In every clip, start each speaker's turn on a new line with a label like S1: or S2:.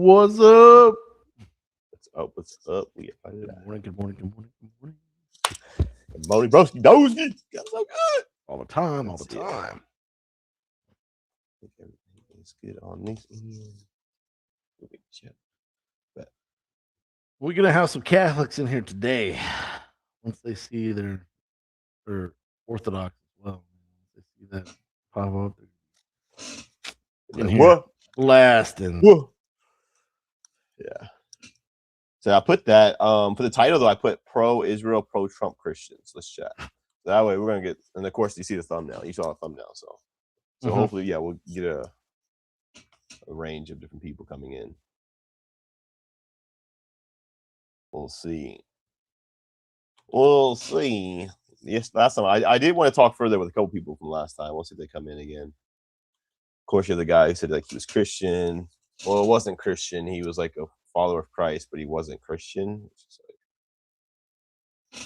S1: What's up?
S2: What's up? What's up?
S1: Good morning. Good morning. Good morning. Good morning.
S2: Good morning, broski, doski. Got so good.
S1: All the time. All
S2: Let's
S1: the
S2: see it.
S1: time.
S2: I think everything is good on this end.
S1: We're gonna have some Catholics in here today. Once they see they're Orthodox as well. Once they see that pop up, in here
S2: What?
S1: blasting.
S2: Whoa. Yeah. So I put that for the title though. I put pro-Israel, pro-Trump Christians. Let's chat. So that way we're gonna get, and of course you see the thumbnail. You saw the thumbnail, so hopefully, yeah, we'll get a range of different people coming in. We'll see. We'll see. Yes, last time I did want to talk further with a couple people from last time. We'll see if they come in again. Of course, you're the guy who said like he was Christian. Well, it wasn't Christian. He was like a follower of Christ, but he wasn't Christian. Yeah,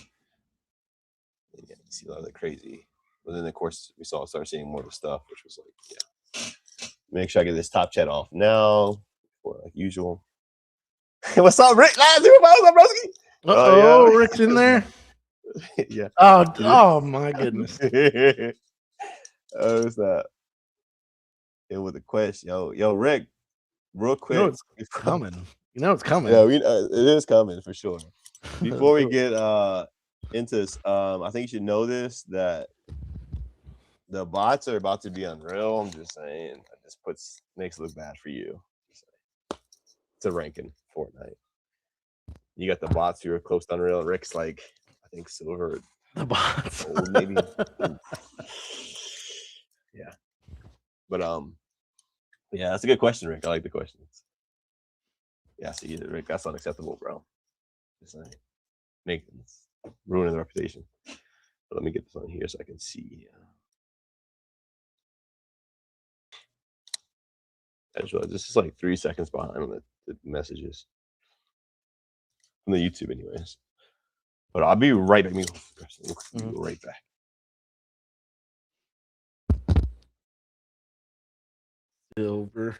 S2: you see a lot of the crazy. But then, of course, we start seeing more of the stuff, which was like, yeah. Make sure I get this top chat off now, like usual. What's up, Rick? What's up, broski?
S1: Oh, yeah. Rick's in there.
S2: Yeah.
S1: Oh my goodness.
S2: What's that? Yeah, with a question, yo, Rick, real quick.
S1: You know it's coming. You know it's coming.
S2: Yeah, it is coming for sure. Before we get into this, I think you should know this, that the bots are about to be unreal. I'm just saying, that just makes it look bad for you. It's a ranking Fortnite. You got the bots who are close to unreal. Rick's like, I think silver.
S1: The bots,
S2: maybe. Yeah, but yeah, that's a good question, Rick. I like the questions. Yeah, see, Rick, that's unacceptable, bro. Just like ruining the reputation. But let me get this on here so I can see. As well, this is like 3 seconds behind on the messages from the YouTube, anyways. But I'll be right back. Go right back.
S1: Silver.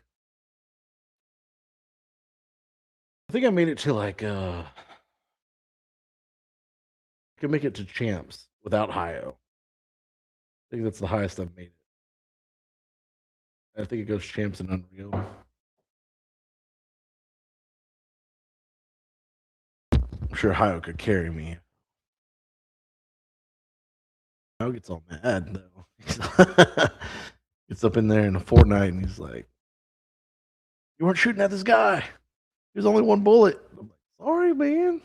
S1: I think I made it to like I can make it to champs without Hio. I think that's the highest I've made it. I think it goes champs and Unreal. I'm sure Hio could carry me. Hio gets all mad though. Gets up in there in a Fortnite and he's like, "You weren't shooting at this guy. There's only one bullet." I'm like, "Sorry, man."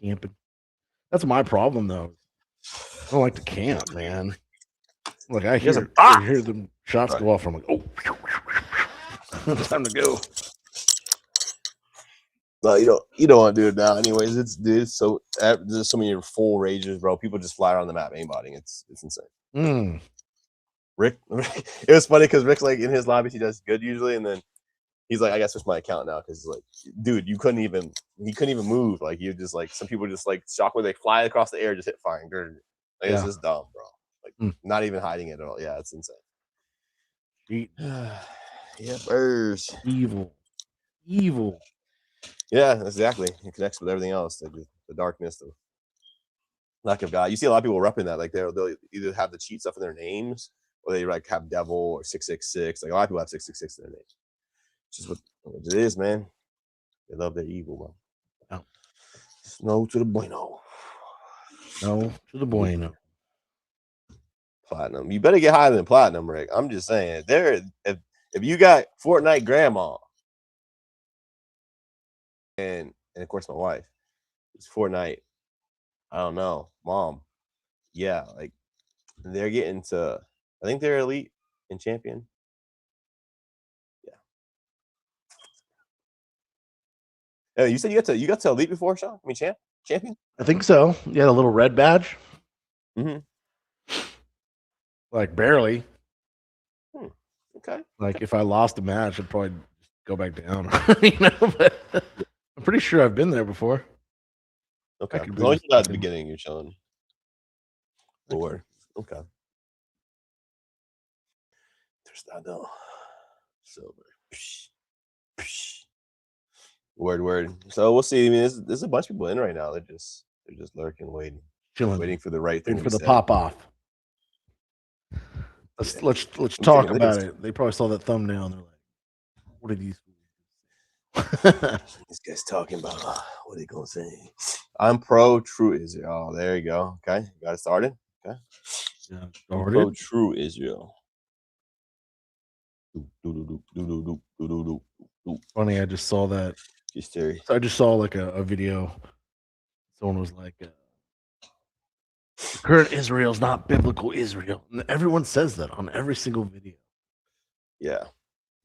S1: Camping. That's my problem though. I don't like to camp, man. Like I hear the shots go off. I'm like, oh, time to go.
S2: No, you don't want to do it now. Anyways, there's so many full rages, bro. People just fly around the map aimbotting. It's insane. Rick, it was funny because Rick's like in his lobbies, he does good usually, and then he's like, I guess switch my account now because like, dude, he couldn't even move. Like you just like some people just like shock where they fly across the air, just hit firing. Like it's just dumb, bro. Like not even hiding it at all. Yeah, it's insane. Yeah, birds.
S1: Evil.
S2: Yeah, exactly. It connects with everything else, like the darkness, the lack of God. You see a lot of people repping that, like they'll either have the cheat stuff in their names, or they like have devil or 666. Like a lot of people have 666 in their name. It's just what it is, man. They love their evil, bro.
S1: Oh.
S2: No to the bueno.
S1: No to the bueno.
S2: Platinum. You better get higher than platinum, Rick. I'm just saying. If you got Fortnite grandma, and of course my wife, it's Fortnite. I don't know, mom. Yeah, like they're getting to. I think they're elite and champion. Yeah. Oh, you said you got to elite before, Sean? I mean, champion.
S1: I think so. Yeah, the little red badge.
S2: Mm-hmm.
S1: Like barely.
S2: Okay.
S1: Like if I lost a match, I'd probably just go back down. But I'm pretty sure I've been there before.
S2: Okay.
S1: could
S2: As
S1: be
S2: long as you're not at the
S1: mistaken.
S2: beginning, you're chilling. Or okay. There's that though. Silver. Word. So we'll see. I mean, there's a bunch of people in right now. They're just lurking, waiting
S1: Chilling,
S2: for the right thing
S1: waiting
S2: to
S1: for
S2: be
S1: the
S2: said.
S1: pop off.
S2: Yeah.
S1: Let's
S2: I'm
S1: talk
S2: thinking
S1: about it. They probably saw that thumbnail and they're like, "What are these?"
S2: These guys talking about what are they gonna say? I'm pro true Israel. Oh, there you go. Okay, you got it started. Okay,
S1: Yeah,
S2: I'm pro
S1: started.
S2: true Israel.
S1: Funny, I just saw that.
S2: History.
S1: So I just saw like a video. Someone was like, "The current Israel is not biblical Israel," and everyone says that on every single video.
S2: Yeah,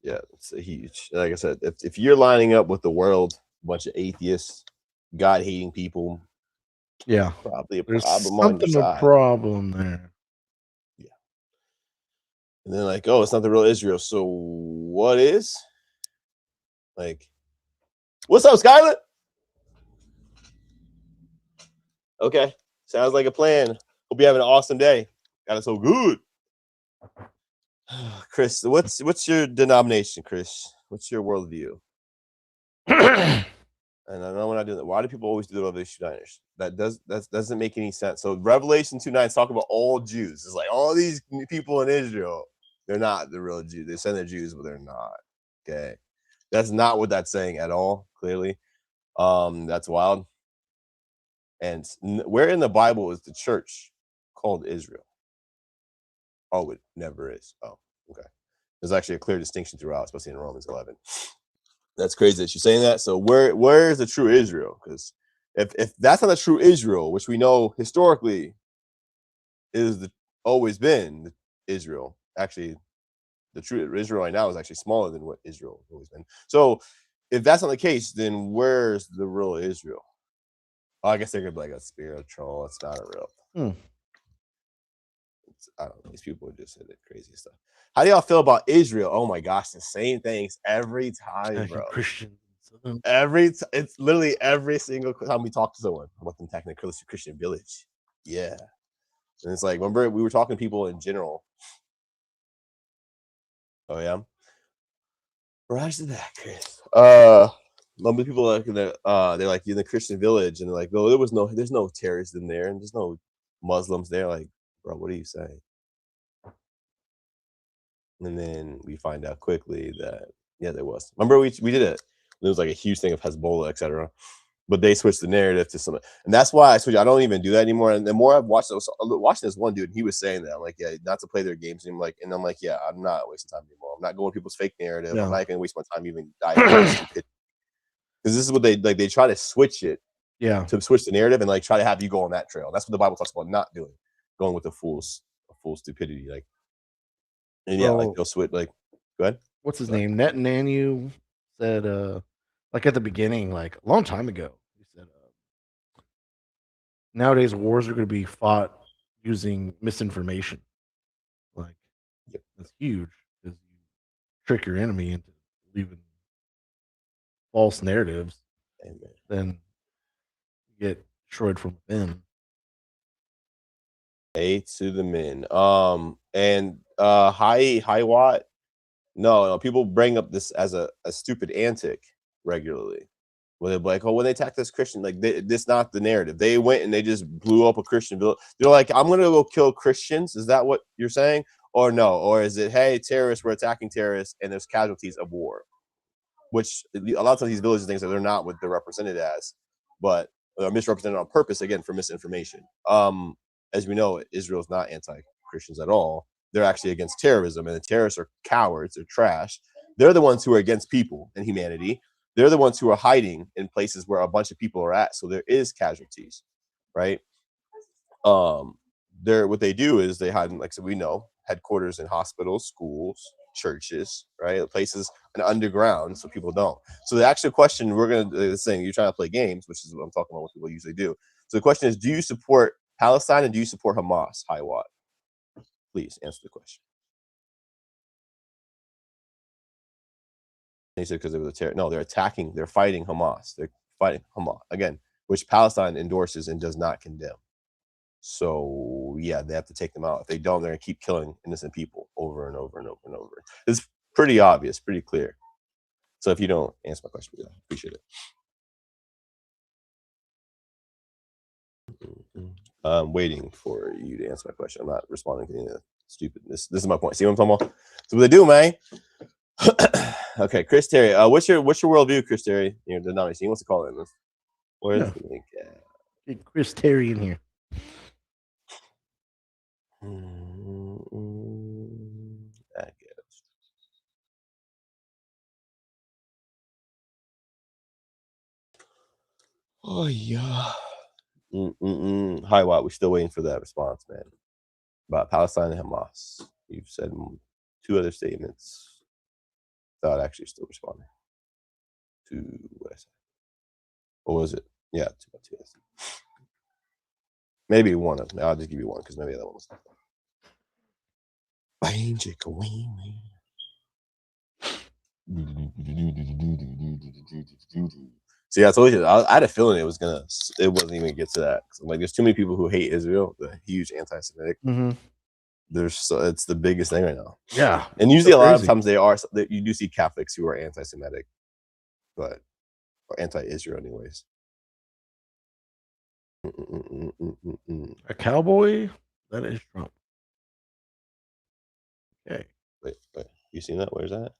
S2: it's a huge. Like I said, if you're lining up with the world, a bunch of atheists, God hating people,
S1: Yeah,
S2: probably a
S1: there's
S2: problem on your
S1: something a
S2: side.
S1: problem there.
S2: Yeah, and then like, oh, it's not the real Israel. So what is? Like, what's up, Skylar? Okay, sounds like a plan. Hope you're having an awesome day. Got it so good. Chris, what's your denomination, Chris? What's your worldview? And I know we're not doing that. Why do people always do the Revelation 2:9? That doesn't make any sense. So Revelation 2:9 is talking about all Jews. It's like all these people in Israel, they're not the real Jews. They say they're Jews, but they're not. Okay. That's not what that's saying at all, clearly. That's wild. And where in the Bible is the church called Israel? Oh, it never is. Oh, okay. There's actually a clear distinction throughout, especially in Romans 11. That's crazy that you're saying that. So where is the true Israel? Because if that's not the true Israel, which we know historically is always been Israel. Actually, the true Israel right now is actually smaller than what Israel has always been. So if that's not the case, then where's the real Israel? Oh, I guess they're gonna be like a spiritual. It's not a real. I don't know. These people just say the crazy stuff. How do y'all feel about Israel? Oh my gosh, the same things every time, bro.
S1: Christian.
S2: It's literally every single time we talk to someone about them attacking the Christian village. Yeah. And it's like, remember we were talking to people in general. Oh yeah. Raj did that, Chris. Remember people like they're like in the Christian village and they're like, no, there's no terrorists in there and there's no Muslims there. Like, bro, what are you saying? And then we find out quickly that yeah, there was. Remember we did it. There was like a huge thing of Hezbollah, etc. But they switched the narrative to some, and that's why I switched. I don't even do that anymore. And the more I've watched, watching this one dude, he was saying that I'm like, yeah, not to play their games. And I'm like, yeah, I'm not wasting time anymore. I'm not going people's fake narrative. I'm not going to waste my time even diving into stupid. Because this is what they try to switch it.
S1: Yeah.
S2: To switch the narrative and like try to have you go on that trail. That's what the Bible talks about not doing, going with a fool's stupidity. Like, and yeah, like they'll switch. Like, go ahead.
S1: What's his name? Netanyahu said, like at the beginning, like a long time ago, he said, nowadays wars are going to be fought using misinformation. Like, that's huge because you trick your enemy into believing false narratives, then you get destroyed from within.
S2: A to the men. And high watt. No, people bring up this as a stupid antic regularly. Where they're like, oh, when they attacked this Christian, like this not the narrative. They went and they just blew up a Christian village. They're like, I'm gonna go kill Christians. Is that what you're saying? Or no? Or is it, hey, terrorists, we're attacking terrorists and there's casualties of war? Which a lot of these villages things that they're not what they're represented as, but are misrepresented on purpose again for misinformation. As we know, Israel is not anti-Christians at all. They're actually against terrorism, and the terrorists are cowards. They're trash. They're the ones who are against people and humanity. They're the ones who are hiding in places where a bunch of people are at. So there is casualties, right? What they do is they hide in, like so we know, headquarters in hospitals, schools, churches, right? Places and underground so people don't. So the actual question we're gonna saying you're trying to play games, which is what I'm talking about, what people usually do. So the question is, do you support Palestine and do you support Hamas? High Watt? Please answer the question. He said because it was a terror. No, they're attacking. They're fighting Hamas. They're fighting Hamas again, which Palestine endorses and does not condemn. So yeah, they have to take them out. If they don't, they're gonna keep killing innocent people over and over and over and over. It's pretty obvious, pretty clear. So if you don't answer my question, yeah, appreciate it. I'm waiting for you to answer my question. I'm not responding to any of the stupid. This is my point. See what I'm talking about? So what they do, man. Okay, Chris Terry. What's your worldview, Chris Terry? Your denomination. He wants to call it. Where's
S1: Yeah.
S2: the link?
S1: Get Chris Terry in here.
S2: I guess. Oh yeah. Hi, Watt. We're still waiting for that response, man. About Palestine and Hamas. You've said 2 other statements without actually still responding to what I said. Or was it? Yeah, 2 by 2. Maybe one of them. I'll just give you one because maybe the other one was. See, I told you, I had a feeling it wasn't even gonna get to that. Like, there's too many people who hate Israel, the huge anti-Semitic. It's the biggest thing right now.
S1: Yeah,
S2: and usually a lot of times you do see Catholics who are anti-Semitic, or anti-Israel, anyways.
S1: A cowboy? That is Trump. Okay.
S2: Wait, you seen that? Where's that?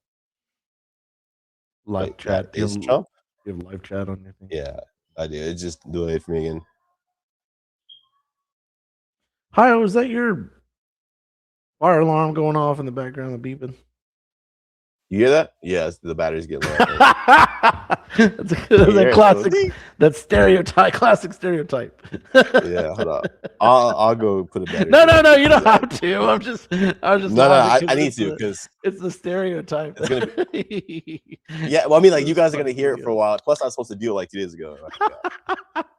S1: Live chat.
S2: That is Trump?
S1: You have live chat on your thing?
S2: Yeah, I do. It just delayed for me again.
S1: Hi, was that your fire alarm going off in the background, the beeping?
S2: You hear that? Yeah, the battery's getting low.
S1: That's a classic. That stereotype, classic stereotype.
S2: Yeah, hold on. I'll go put a battery.
S1: No, you don't have to. I'm just.
S2: No, I need to because
S1: it's the stereotype.
S2: It's gonna be, yeah, well, I mean, like, you guys are gonna hear it for a while. Plus, I was supposed to do it like 2 days ago.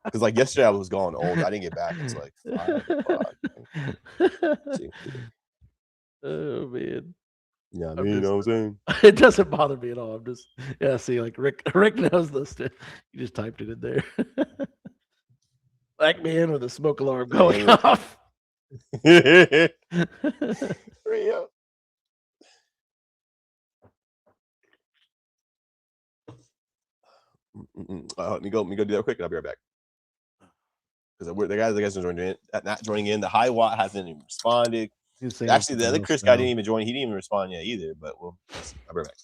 S2: Because like yesterday, I was going old. I didn't get back until like 5 o'clock.
S1: Oh man.
S2: Yeah, I mean, you know what I'm saying?
S1: It doesn't bother me at all. I'm just, see, like Rick knows this. You just typed it in there. Black man with a smoke alarm going off.
S2: Let me go do that quick and I'll be right back. Because the guys are not joining in. The high watt hasn't even responded. Actually, the other Chris guy didn't even join. He didn't even respond yet either. But I'll be right back.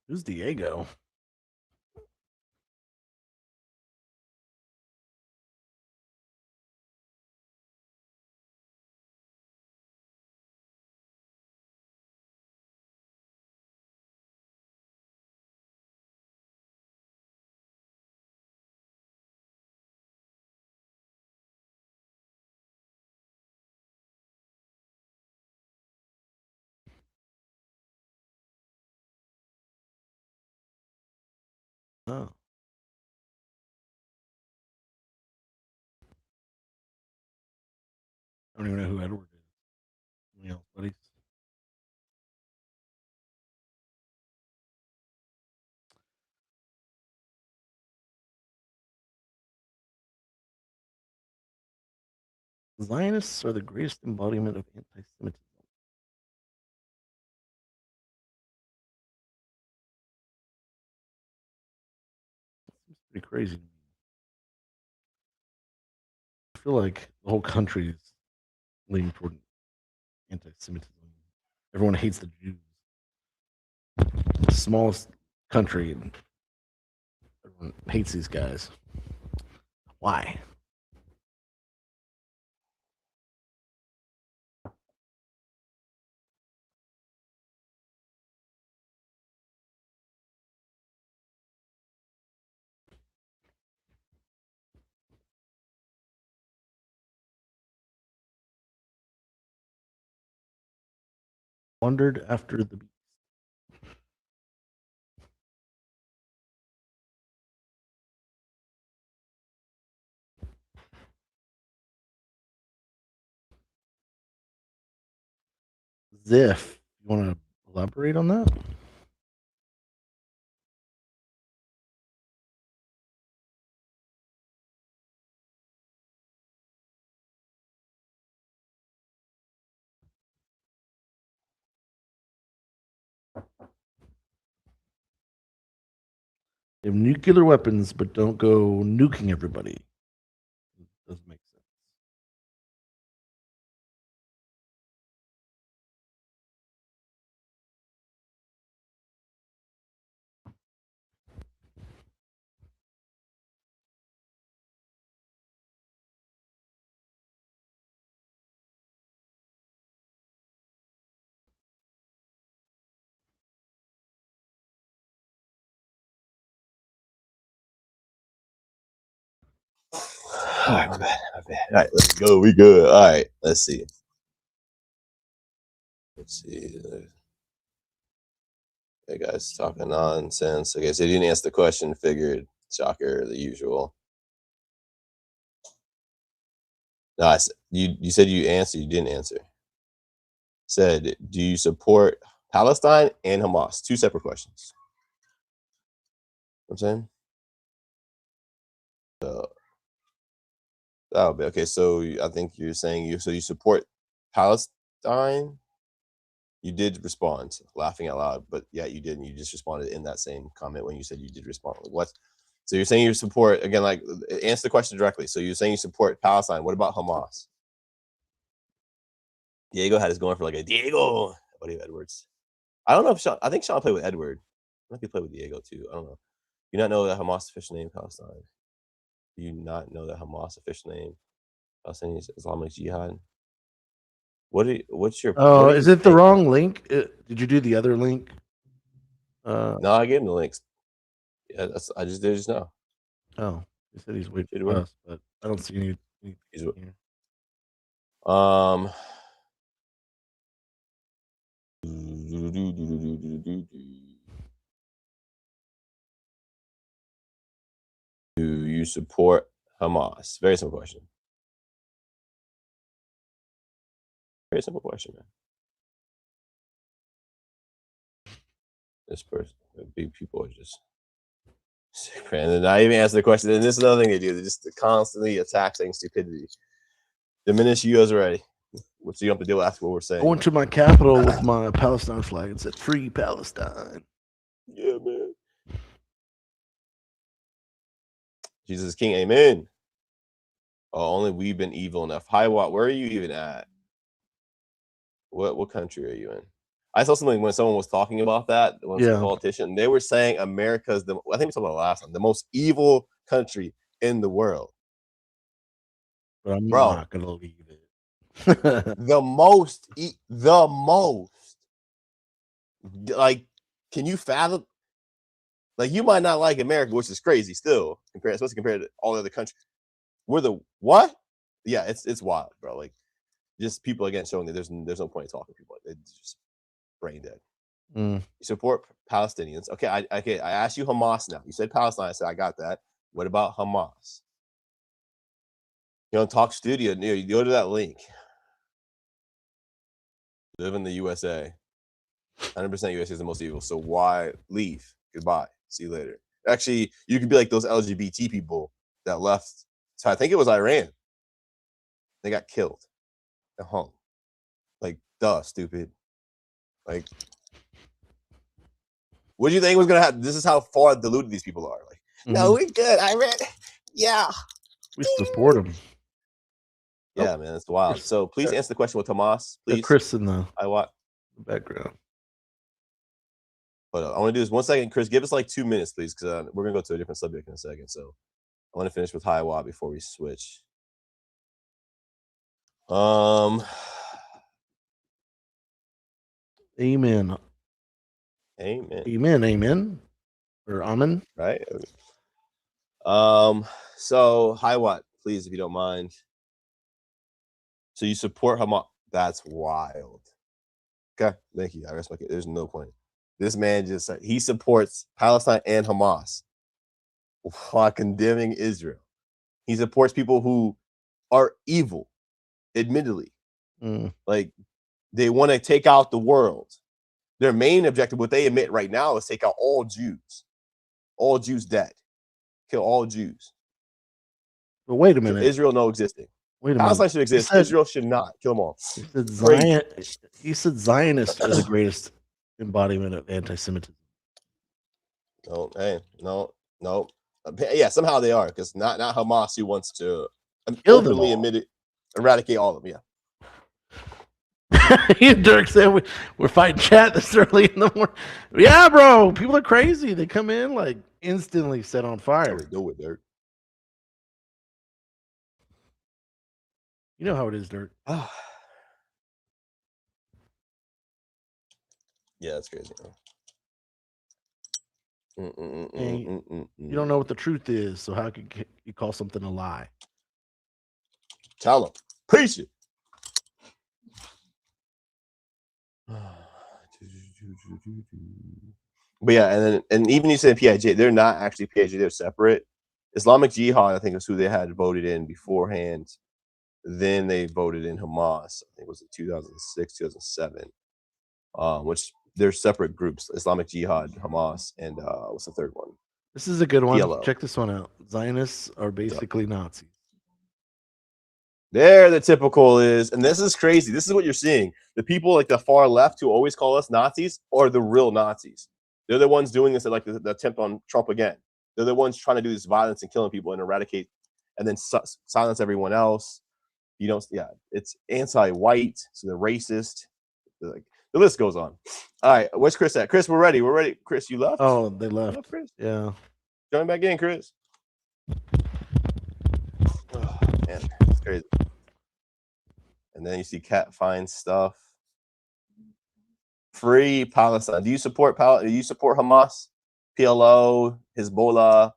S1: Who's Diego? Oh. I don't even know who Edward is. You know, buddies. Zionists are the greatest embodiment of anti-Semitism. Seems pretty crazy to me. I feel like the whole country is leaning toward anti-Semitism. Everyone hates the Jews. The smallest country, and everyone hates these guys. Why? Wandered after the beast. Ziff. You want to elaborate on that? They have nuclear weapons, but don't go nuking everybody. It doesn't make sense.
S2: All right, my bad. All right, let's go. We good. All right, let's see. That guy's talking nonsense. Okay, so you didn't answer the question. Figured. Shocker, the usual. No, you said you answered. You didn't answer. Said, do you support Palestine and Hamas? Two separate questions. You know what I'm saying? So that'll be okay. So I think you're saying you support Palestine. You did respond, laughing out loud, but yeah, you didn't. You just responded in that same comment when you said you did respond. What? So you're saying you support, again, like, answer the question directly. So you're saying you support Palestine. What about Hamas? Diego had his going for like a Diego. What about Edwards? I don't know if I think Sean played with Edward. I think he played with Diego too. I don't know. You not know that Hamas official name Palestine? Do you not know that Hamas official name Palestinian Islamic Jihad? What's your?
S1: Oh,
S2: What
S1: is it the wrong link? Did you do the other link?
S2: No, I gave him the links. Yeah, I just did just now.
S1: Oh, he said he's waiting for us, but I don't see any.
S2: He's
S1: here.
S2: Do you support Hamas? Very simple question. Very simple question, man. This person, big people are just sick, man. And not even answer the question. And this is another thing they do. They just constantly attack saying stupidity. Diminish you as already. So you don't have to deal with after what we're saying.
S1: I went to my capital with my Palestine flag and said, "Free Palestine."
S2: Yeah, man. Jesus is King. Amen. Oh, only we've been evil enough. Hi, Watt, where are you even at? What country are you in? I saw something when someone was talking about that, when some politician, they were saying America's I think we talked about it last time, the most evil country in the world.
S1: But I'm not gonna leave it.
S2: the most. Like, can you fathom? Like, you might not like America, which is crazy still, especially compared to all the other countries. We're the what? Yeah, it's wild, bro. Like, just people again showing that there's no point in talking to people. It's just brain dead. You support Palestinians. Okay, I asked you Hamas now. You said Palestine. I said I got that. What about Hamas? You on Talk Studio, you go to that link. Live in the USA. 100% USA is the most evil. So why leave? Goodbye. See you later. Actually, you could be like those LGBT people that left. So I think it was Iran. They got killed. They're hung. Like, duh, stupid. Like, what do you think was gonna happen? This is how far deluded these people are. Like, no, we're good. Iran. Yeah.
S1: We support them.
S2: Yeah, man, it's wild. So please answer the question with Hamas, please.
S1: Chris in the background.
S2: But I want to do this 1 second, Chris. Give us like 2 minutes, please, because we're gonna go to a different subject in a second. So I want to finish with Hiawat before we switch.
S1: Amen.
S2: Amen.
S1: Amen. Or amen.
S2: Right. So Hiawat, please, if you don't mind. So you support Hamas? That's wild. Okay, thank you. I respect it. There's no point. This man just he supports Palestine and Hamas while condemning Israel. He supports people who are evil, admittedly. Like they want to take out the world. Their main objective, what they admit right now, is take out all Jews. All Jews dead. Kill all Jews.
S1: But wait a minute.
S2: Israel no existing.
S1: Wait a
S2: Palestine
S1: minute.
S2: should exist. Israel should not. Kill them all.
S1: He said Zionists are the greatest embodiment of anti-Semitism.
S2: No, hey, no. Yeah, somehow they are, because not Hamas who wants to openly admit it, eradicate all of them. Yeah.
S1: Dirk said we're fighting chat this early in the morning. Yeah, bro. People are crazy. They come in like instantly set on fire.
S2: That's how we do it, Dirk.
S1: You know how it is, Dirk.
S2: Yeah, that's crazy.
S1: You don't know what the truth is, so how could you call something a lie?
S2: Tell them. Preach it. But yeah, and even you said PIJ, they're not actually PIJ, they're separate. Islamic Jihad, I think, is who they had voted in beforehand. Then they voted in Hamas. I think it was in 2006, 2007. Which they're separate groups: Islamic Jihad, Hamas, and what's the third one?
S1: This is a good one.
S2: PLO.
S1: Check this one out. Zionists are basically Nazis.
S2: There, the typical is, and this is crazy. This is what you're seeing. The people like the far left who always call us Nazis are the real Nazis. They're the ones doing this, like the attempt on Trump again. They're the ones trying to do this violence and killing people and eradicate, and then silence everyone else. You don't, yeah, it's anti-white, so they're racist. They're like, the list goes on. All right, where's Chris at? Chris, we're ready. We're ready. Chris, you left?
S1: Oh, they left.
S2: Left, Chris?
S1: Yeah.
S2: Join back in, Chris. Oh, man, it's crazy. And then you see Cat finds stuff. Free Palestine. Do you support Hamas, PLO, Hezbollah,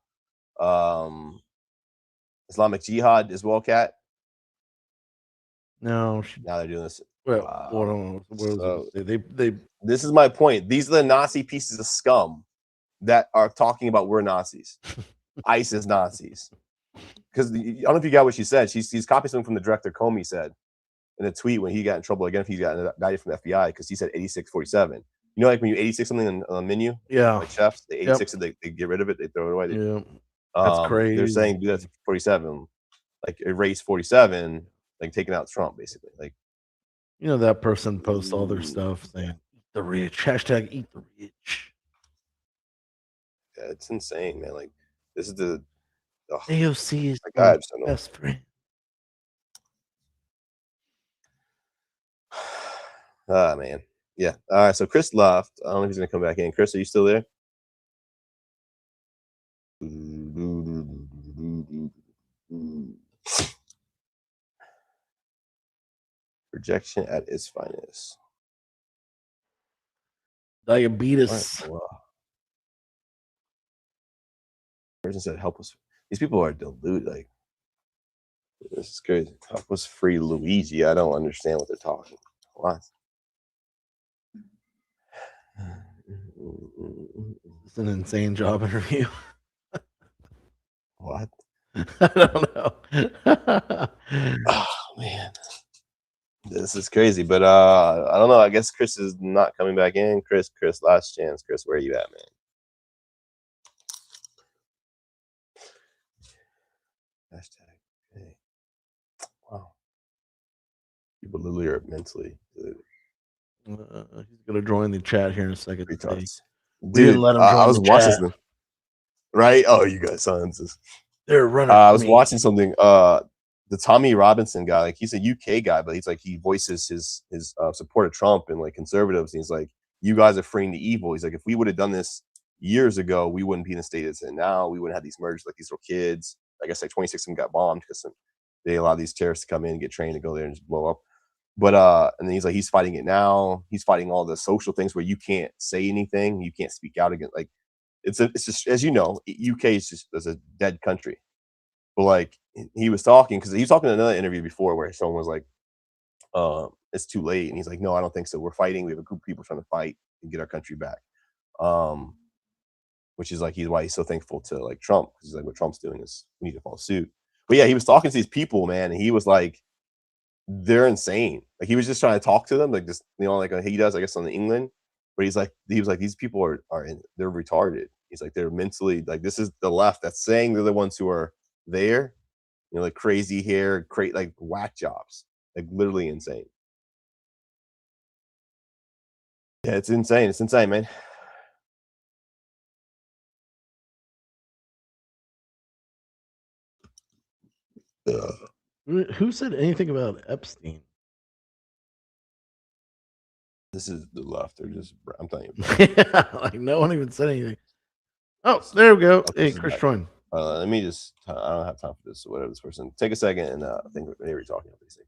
S2: Islamic Jihad as well, Cat?
S1: No.
S2: Now they're doing this.
S1: Well,
S2: this is my point. These are the Nazi pieces of scum that are talking about we're Nazis. ISIS Nazis. Because I don't know if you got what she said. She's copying something from the director Comey said in a tweet when he got in trouble again if he got indicted from the FBI because he said 8647. You know, like when you 86 something on a menu,
S1: yeah,
S2: like chefs, they 86 they get rid of it, they throw it away.
S1: Yeah, that's crazy.
S2: They're saying do that to 47, like erase 47, like taking out Trump, basically. Like,
S1: you know, that person posts all their stuff saying "Eat the rich," hashtag "Eat the rich."
S2: Yeah, it's insane, man. Like, this is the
S1: AOC is
S2: my
S1: best friend.
S2: Ah, man. Yeah. All right. So Chris left. I don't know if he's gonna come back in. Chris, are you still there? Rejection at its finest.
S1: Diabetes.
S2: Person said, "Help us." These people are deluded. Like, this is crazy. Help us free Luigi. I don't understand what they're talking. What?
S1: It's an insane job interview.
S2: What?
S1: I don't know.
S2: Oh man, this is crazy. But I don't know. I guess Chris is not coming back in. Chris, last chance. Chris, where are you at, man? Hashtag. Hey. Wow. People literally are mentally.
S1: He's gonna join the chat here in a second.
S2: Dude, let him I was watching something. Right? Oh, you guys silences.
S1: They're running.
S2: I was watching something. The Tommy Robinson guy, like he's a UK guy, but he's like he voices his support of Trump and like conservatives. And he's like, you guys are freeing the evil. He's like, if we would have done this years ago, we wouldn't be in the state it's in now. We wouldn't have these mergers like these little kids. I guess like 26 of them got bombed because they allowed these terrorists to come in and get trained to go there and just blow up. But and then he's like, he's fighting it now. He's fighting all the social things where you can't say anything, you can't speak out against. Like, it's just, as you know, UK is just as a dead country. But like he was talking because he was talking in another interview before where someone was like, it's too late. And he's like, no, I don't think so. We're fighting. We have a group of people trying to fight and get our country back. Which is like why he's so thankful to like Trump, because he's like, what Trump's doing is we need to follow suit. But yeah, he was talking to these people, man, and he was like, they're insane. Like he was just trying to talk to them, like just like he does, I guess, on the England. But he was like, these people are they're retarded. He's like, they're mentally like, this is the left that's saying they're the ones who are there, like crazy hair, like whack jobs, like literally insane. Yeah, it's insane. It's insane, man.
S1: Who said anything about Epstein?
S2: This is the left. They're just, I'm telling you.
S1: Yeah, like no one even said anything. Oh, there we go. Hey, Chris Troy.
S2: Let me just, I don't have time for this. Whatever this person. Take a second and I think they were talking about these things.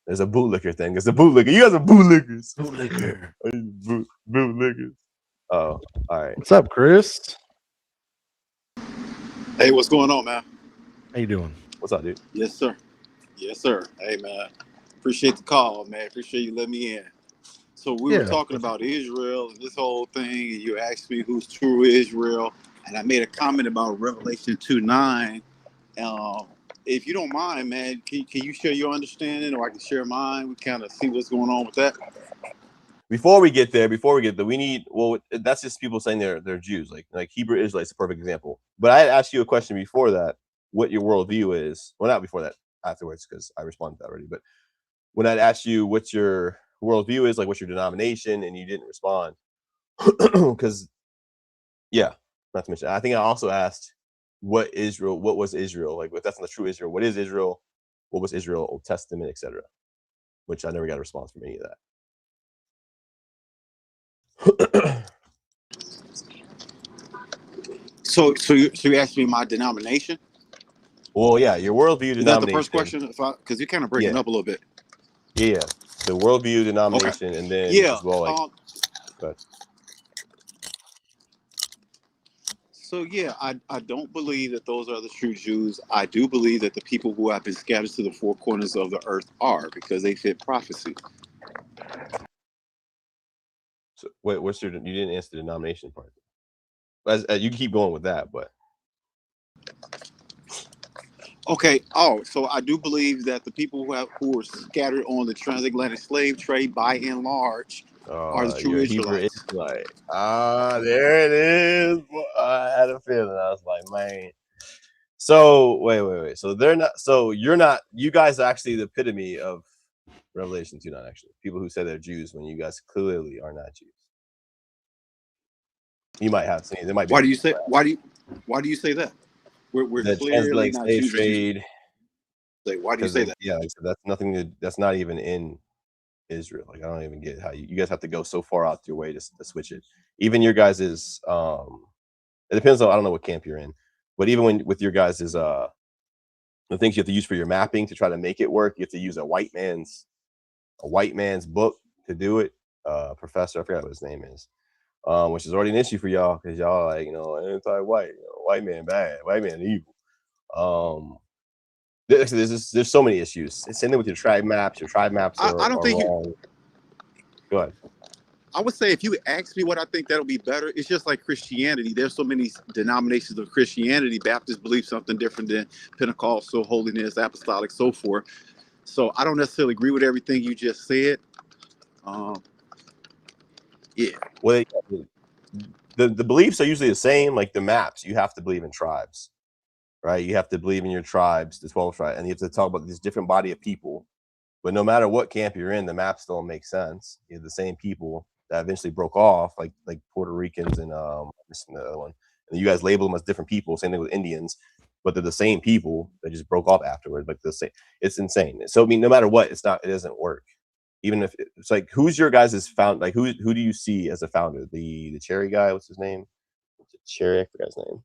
S2: There's a bootlicker thing. It's a bootlicker. You guys are bootlickers.
S1: Bootlicker.
S2: Bootlickers. Oh, all right.
S1: What's up, Chris?
S3: Hey, what's going on, man?
S1: How you doing?
S2: What's up, dude?
S3: Yes, sir. Yes, sir. Hey, man. Appreciate the call, man. Appreciate you letting me in. So we were talking about Israel and this whole thing, and you asked me who's true Israel, and I made a comment about Revelation 2:9. If you don't mind, man, can you share your understanding, or I can share mine? We kind of see what's going on with that.
S2: Before we get there, we need, well, that's just people saying they're Jews, like Hebrew Israelites, a perfect example. But I had asked you a question before that, what your worldview is. Well, not before that, afterwards, because I responded to that already. But when I'd asked you what your worldview is, like what's your denomination, and you didn't respond, because yeah, not to mention, I think I also asked what was Israel, like if that's not the true Israel, what is Israel, what was Israel, Old Testament, etc., which I never got a response from any of that.
S3: So you asked me my denomination?
S2: Well, yeah, your worldview denomination.
S3: Is that the first question? Because you're kind of breaking up a little bit.
S2: Yeah, the worldview denomination, and then as well, like.
S3: So yeah, I don't believe that those are the true Jews. I do believe that the people who have been scattered to the four corners of the earth are, because they fit prophecy.
S2: So wait, you didn't answer the denomination part. As you keep going with that, but
S3: okay. Oh, so I do believe that the people who were scattered on the transatlantic slave trade, by and large, are the true Israelites.
S2: Israelite. There it is. I had a feeling. I was like, man. So wait. So they're not. So you're not. You guys are actually the epitome of Revelation 2:9. Actually, people who say they're Jews when you guys clearly are not Jews. You might have seen. There might be.
S3: Why do you say that? We're
S2: the
S3: clearly not
S2: slave
S3: Jews.
S2: trade.
S3: Why do you say that?
S2: Yeah, like, so that's nothing. That's not even in Israel. Like I don't even get how you guys have to go so far out your way to switch it. Even your guys is it depends on, I don't know what camp you're in, but even with your guys is the things you have to use for your mapping to try to make it work, you have to use a white man's book to do it. Professor, I forgot what his name is, which is already an issue for y'all, because y'all are like, anti-white, white man bad, white man evil. There's so many issues. It's same thing with your tribe maps. Your tribe maps are wrong. Go ahead.
S3: I would say if you ask me what I think that'll be better, it's just like Christianity. There's so many denominations of Christianity. Baptists believe something different than Pentecostal, holiness, apostolic, so forth. So I don't necessarily agree with everything you just said. Yeah.
S2: Well, the beliefs are usually the same. Like the maps, you have to believe in tribes, right? You have to believe in your tribes, the 12 tribes, and you have to talk about this different body of people. But no matter what camp you're in, the maps don't make sense. You have the same people that eventually broke off, like Puerto Ricans and the other one. And you guys label them as different people. Same thing with Indians, but they're the same people that just broke off afterwards. Like the same, it's insane. So I mean, no matter what, it doesn't work. Even if it's like, who's your guys' founder? Like who do you see as a founder? The cherry guy, what's his name? Cherry, I forgot his name.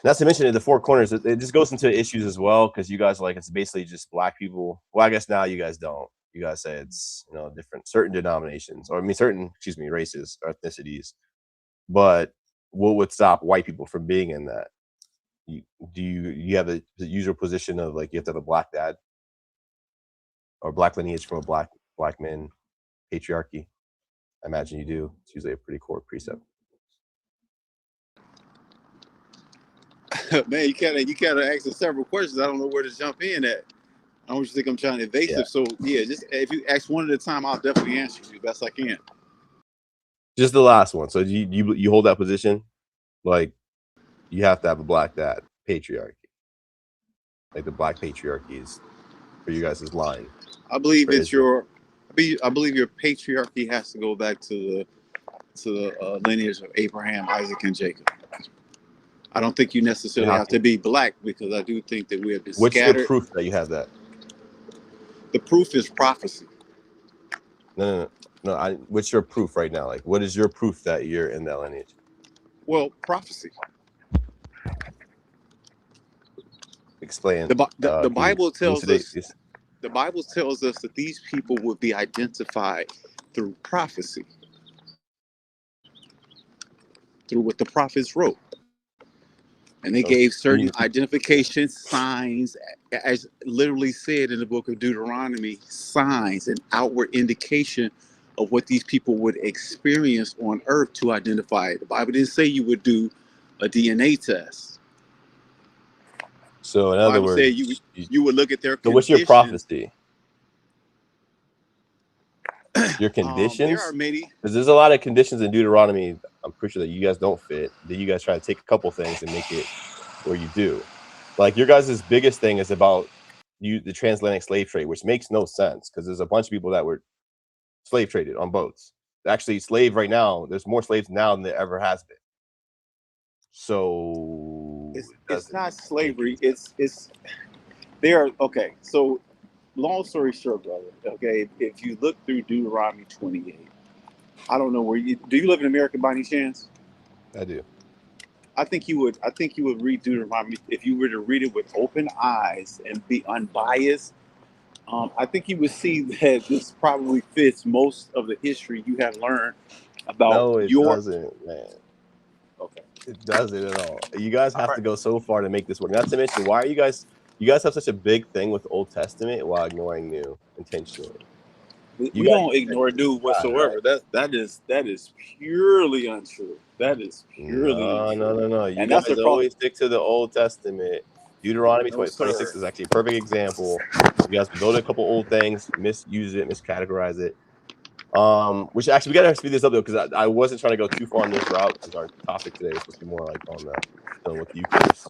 S2: Not to mention the four corners, it just goes into issues as well, because you guys are like, it's basically just black people. Well, I guess now you guys don't. You guys say it's different, certain denominations, or I mean certain, races or ethnicities. But what would stop white people from being in that? You have the usual position of like you have to have a black dad? or black lineage from a black man patriarchy? I imagine you do. It's usually a pretty core precept.
S3: Man, you kind of asking several questions. I don't know where to jump in at. I don't think I'm trying to evasive.
S2: Yeah.
S3: So yeah, just if you ask one at a time, I'll definitely answer you best I can.
S2: Just the last one. So you hold that position, like you have to have a black dad patriarchy. Like the black patriarchy is for you guys' line.
S3: I believe it's Israel. I believe your patriarchy has to go back to the lineage of Abraham, Isaac, and Jacob. I don't think you necessarily have to be black, because I do think that we have been scattered.
S2: What's the proof that you have that?
S3: The proof is prophecy.
S2: No. What's your proof right now? Like, what is your proof that you're in that lineage?
S3: Well, prophecy.
S2: Explain.
S3: The Bible tells us. The Bible tells us that these people would be identified through prophecy, through what the prophets wrote. And they gave certain identification signs, as literally said in the book of Deuteronomy, signs and outward indication of what these people would experience on earth to identify it. The Bible didn't say you would do a DNA test.
S2: So in other words,
S3: you would look at their conditions.
S2: So what's your prophecy? Your conditions?
S3: There are many.
S2: Because there's a lot of conditions in Deuteronomy. I'm pretty sure that you guys don't fit. That you guys try to take a couple things and make it where you do. Like your guys' biggest thing is about the transatlantic slave trade, which makes no sense because there's a bunch of people that were slave traded on boats. Actually, slave right now. There's more slaves now than there ever has been. So
S3: it's not slavery. It's there. Okay, so. Long story short, brother. Okay, if you look through Deuteronomy 28, I don't know where you do. You live in America by any chance?
S2: I do.
S3: I think you would read Deuteronomy if you were to read it with open eyes and be unbiased. I think you would see that this probably fits most of the history you have learned about.
S2: No, it doesn't, man.
S3: Okay,
S2: it doesn't at all. You guys have to go so far to make this work. Not to mention, why are you guys? You guys have such a big thing with Old Testament while ignoring New intentionally.
S3: We don't ignore New whatsoever. Right? That is purely untrue. That is purely untrue.
S2: No. You guys always stick to the Old Testament. Deuteronomy 26 is actually a perfect example. You guys go to a couple old things, misuse it, miscategorize it. Which actually we gotta speed this up though, because I wasn't trying to go too far on this route because our topic today is supposed to be more like on the with the Eucharist.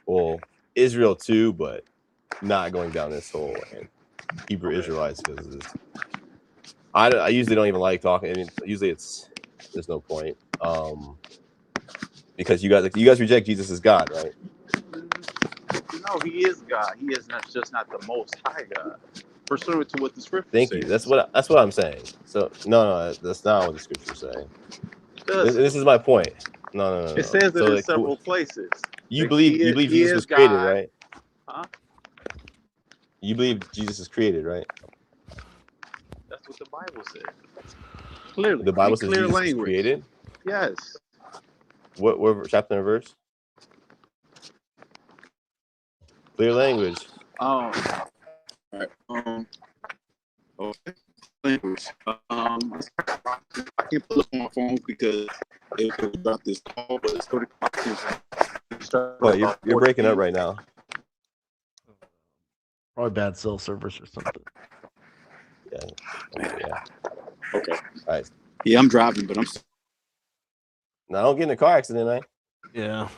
S2: Well, Israel too, but not going down this whole and Hebrew Israelites because I usually don't even like talking. I mean, usually there's no point. Because you guys reject Jesus as God, right?
S3: No, he is God. He is just not the most high God. Pursuant to what the scripture says.
S2: Thank you. That's what I'm saying. So no, that's not what the scripture saying. This is my point. No.
S3: It says it in several places.
S2: You believe Jesus was created, right?
S3: Huh?
S2: You believe Jesus is created, right?
S3: That's what the Bible says. Clearly,
S2: the Bible says Jesus is created.
S3: Yes.
S2: What chapter and verse? Clear language.
S3: Right. Okay. Language. I can't pull up my phone because it was about this call, but it's pretty.
S2: Well, you're breaking up right now.
S1: Probably bad cell service or something.
S2: Yeah.
S3: Okay.
S2: All right.
S3: Yeah, I'm driving, but I'm.
S2: Now don't get in a car accident, man.
S1: Yeah.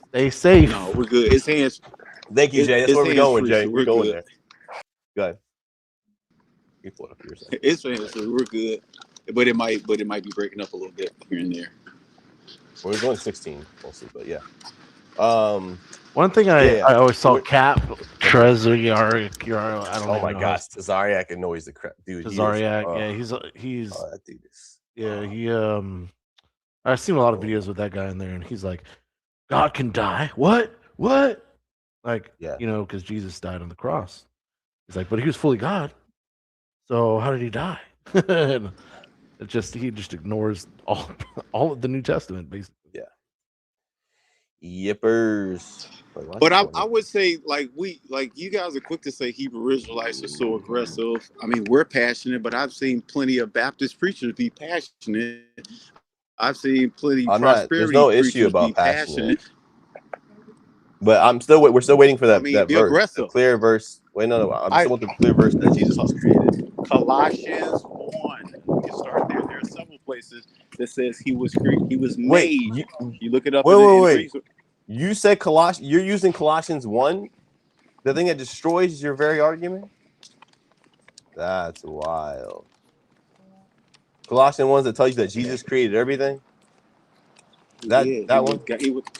S1: Stay safe.
S3: No, we're good. It's hands.
S2: Thank you, Jay. That's where we're going, Jay. We're going there. Go ahead. You pull it up yourself.
S3: It's hands free. We're good, but it might be breaking up a little bit here and there.
S2: We're going 16 mostly, but yeah.
S1: One thing I always saw Cap Trezoriak. I don't know.
S2: Oh my gosh, Tazariak annoys the crap, dude.
S1: Tazariak, he's.
S2: Oh, that dude is.
S1: Yeah, he. I've seen a lot of videos with that guy in there, and he's like, God can die. What? Like, because Jesus died on the cross. He's like, but he was fully God. So how did he die? And he just ignores all of the New Testament, basically.
S2: Yeah. Yippers.
S3: But I would say, like you guys are quick to say Hebrew Israelites are so aggressive. I mean, we're passionate, but I've seen plenty of Baptist preachers be passionate. I've seen plenty prosperity
S2: there's no issue
S3: preachers
S2: about
S3: be passionate.
S2: But we're still waiting for that, that verse,
S3: aggressive.
S2: the clear verse. Wait, no, I'm still with the clear verse that Jesus was created.
S3: Colossians 1. We can start there. There are several places that says he was made. You look it up.
S2: Wait. You said Colossians. You're using Colossians 1, the thing that destroys your very argument. That's wild. Colossians 1 that tells you that Jesus created everything. That one.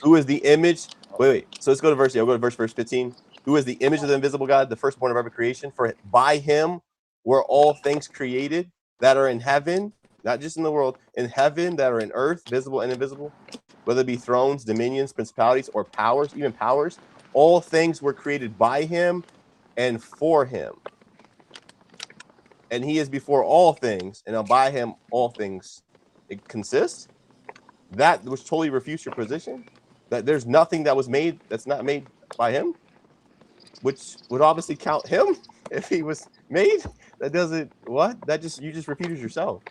S2: Who is the image? Wait. So let's go to verse. I'll go to verse 15. Who is the image of the invisible God, the firstborn of every creation? For by him were all things created that are in heaven, not just in the world, in heaven, that are in earth, visible and invisible, whether it be thrones, dominions, principalities, or powers, even powers. All things were created by him and for him. And he is before all things, and by him all things it consists. That which totally refutes your position, that there's nothing that was made that's not made by him, which would obviously count him if he was made. That doesn't you just refuted yourself.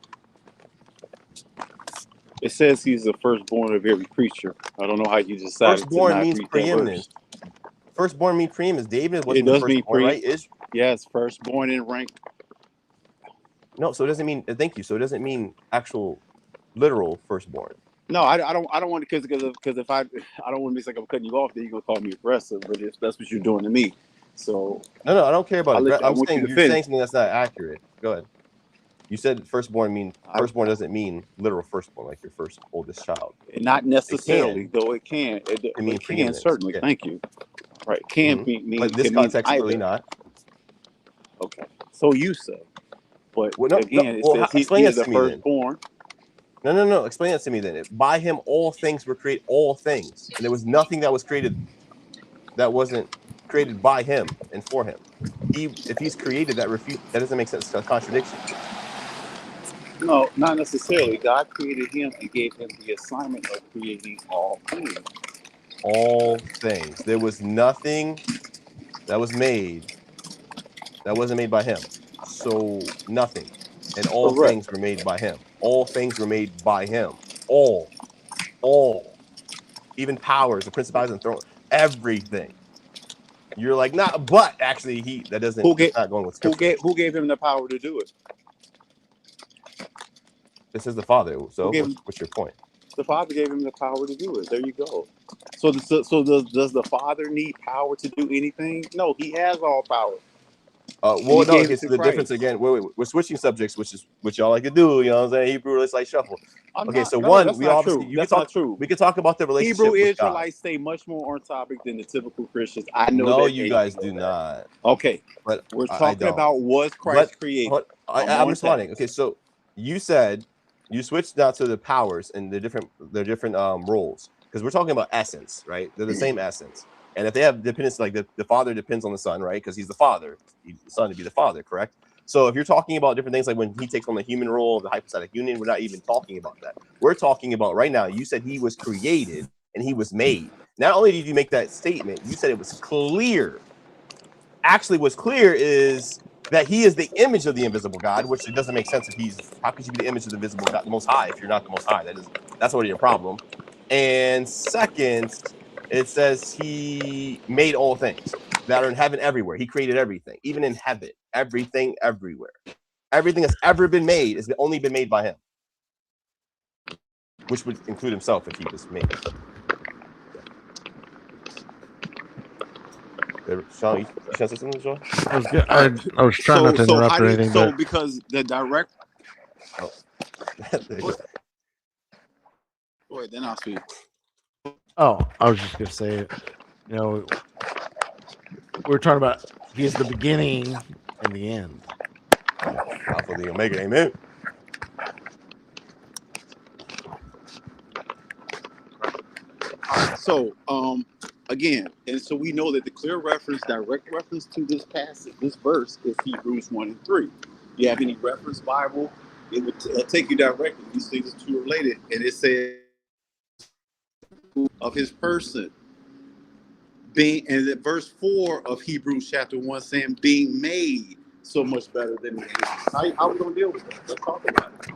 S3: It says he's the firstborn of every creature. I don't know how you decided
S2: firstborn
S3: to not
S2: means
S3: read
S2: preeminence.
S3: That verse.
S2: Firstborn means preeminence. David wasn't
S3: it does
S2: the
S3: mean
S2: firstborn, right?
S3: Yes, firstborn in rank.
S2: No, so it doesn't mean. Thank you. So it doesn't mean actual, literal firstborn.
S3: No, I don't want to because if I don't want to be like I'm cutting you off, then you're gonna call me aggressive. But if that's what you're doing to me, so
S2: no, I don't care about it. I'm saying
S3: you're
S2: saying something that's not accurate. Go ahead. You said firstborn doesn't mean literal firstborn, like your first oldest child.
S3: Not necessarily, though it can. It can certainly. Yeah. Thank you. Right, can mean.
S2: But this context really not.
S3: Okay, so you say, but it says he is the firstborn.
S2: No. Explain that to me then. By him, all things were created. All things, and there was nothing that was created that wasn't created by him and for him. If he's created, that doesn't make sense. It's a contradiction.
S3: No, not necessarily. God created him and gave him the assignment of creating all things.
S2: All things. There was nothing that was made that wasn't made by him. So nothing. And all things were made by him. All things were made by him. All. Even powers, the principalities and thrones, everything. You're like, not, but actually that doesn't not going with scripture.
S3: Who gave him the power to do it?
S2: This is the Father. So what's your point?
S3: The Father gave him the power to do it. There you go. So does the Father need power to do anything? No, he has all power.
S2: Okay, so the difference again, we're switching subjects, which y'all like to do, you know what I'm saying? Hebrew Israelites shuffle. We can talk about the relationship.
S3: Hebrew Israelites stay much more on topic than the typical Christians. I know
S2: no, you guys do not.
S3: Okay, but we're talking about was Christ created.
S2: I'm responding. Okay, so you said you switched now to the powers and the different roles, because we're talking about essence, right? They're the same essence. And if they have dependence, like the Father depends on the Son, right? Because he's the Father, he's the Son to be the Father, correct? So if you're talking about different things, like when he takes on the human role of the hypostatic union, we're not even talking about that. We're talking about right now, you said he was created and he was made. Not only did you make that statement, you said it was clear. Actually, what's clear is that he is the image of the invisible God, which it doesn't make sense how could you be the image of the visible God, the Most High, if you're not the Most High? That's already a problem. And second, it says he made all things that are in heaven everywhere. He created everything, even in heaven, everything everywhere. Everything that's ever been made has only been made by him, which would include himself if he was made. Sean, you trying to say something, Sean?
S1: I was good. I was trying not to interrupt or anything.
S3: So because the direct... Wait, then I'll speak.
S1: Oh, I was just gonna say it. You know, we're talking about he's the beginning and the end.
S2: Alpha the Omega, amen.
S3: So, again, and so we know that the clear direct reference to this passage, this verse, is Hebrews 1 and 3. You have any reference Bible, it would take you directly. These things are two related, and it says of his person. being, and the verse 4 of Hebrews chapter 1 saying being made so much better than the angels. How are we gonna deal with that? Let's talk about it.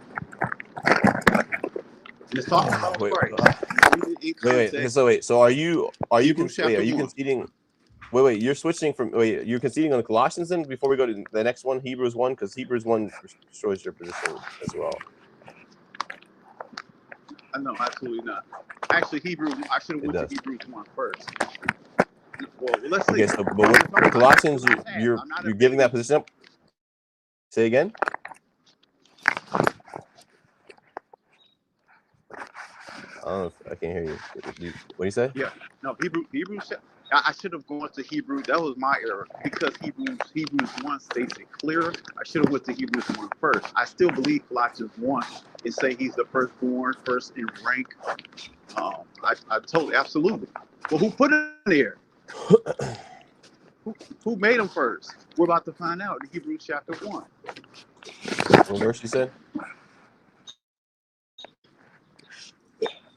S3: Let's talk about Christ.
S2: So are you
S3: Hebrews chapter 1.
S2: conceding? Wait, you're switching from. Wait, you're conceding on Colossians then before we go to the next one, Hebrews 1, because Hebrews 1 destroys your position as well.
S3: No, absolutely not. Actually, I should have went to Hebrews 1 first. Well, let's see.
S2: Okay, so but with Colossians, you're giving that position up. Say again. I don't know if I can't hear you. What do you say?
S3: Yeah, no, Hebrews. I should have gone to Hebrews. That was my error because Hebrews 1 states it clearer. I should have went to Hebrews 1 first. I still believe Colossians 1 and say he's the firstborn, first in rank. I totally, absolutely. Well, who put it there? Who made him first? We're about to find out in Hebrews chapter 1.
S2: What verse you said?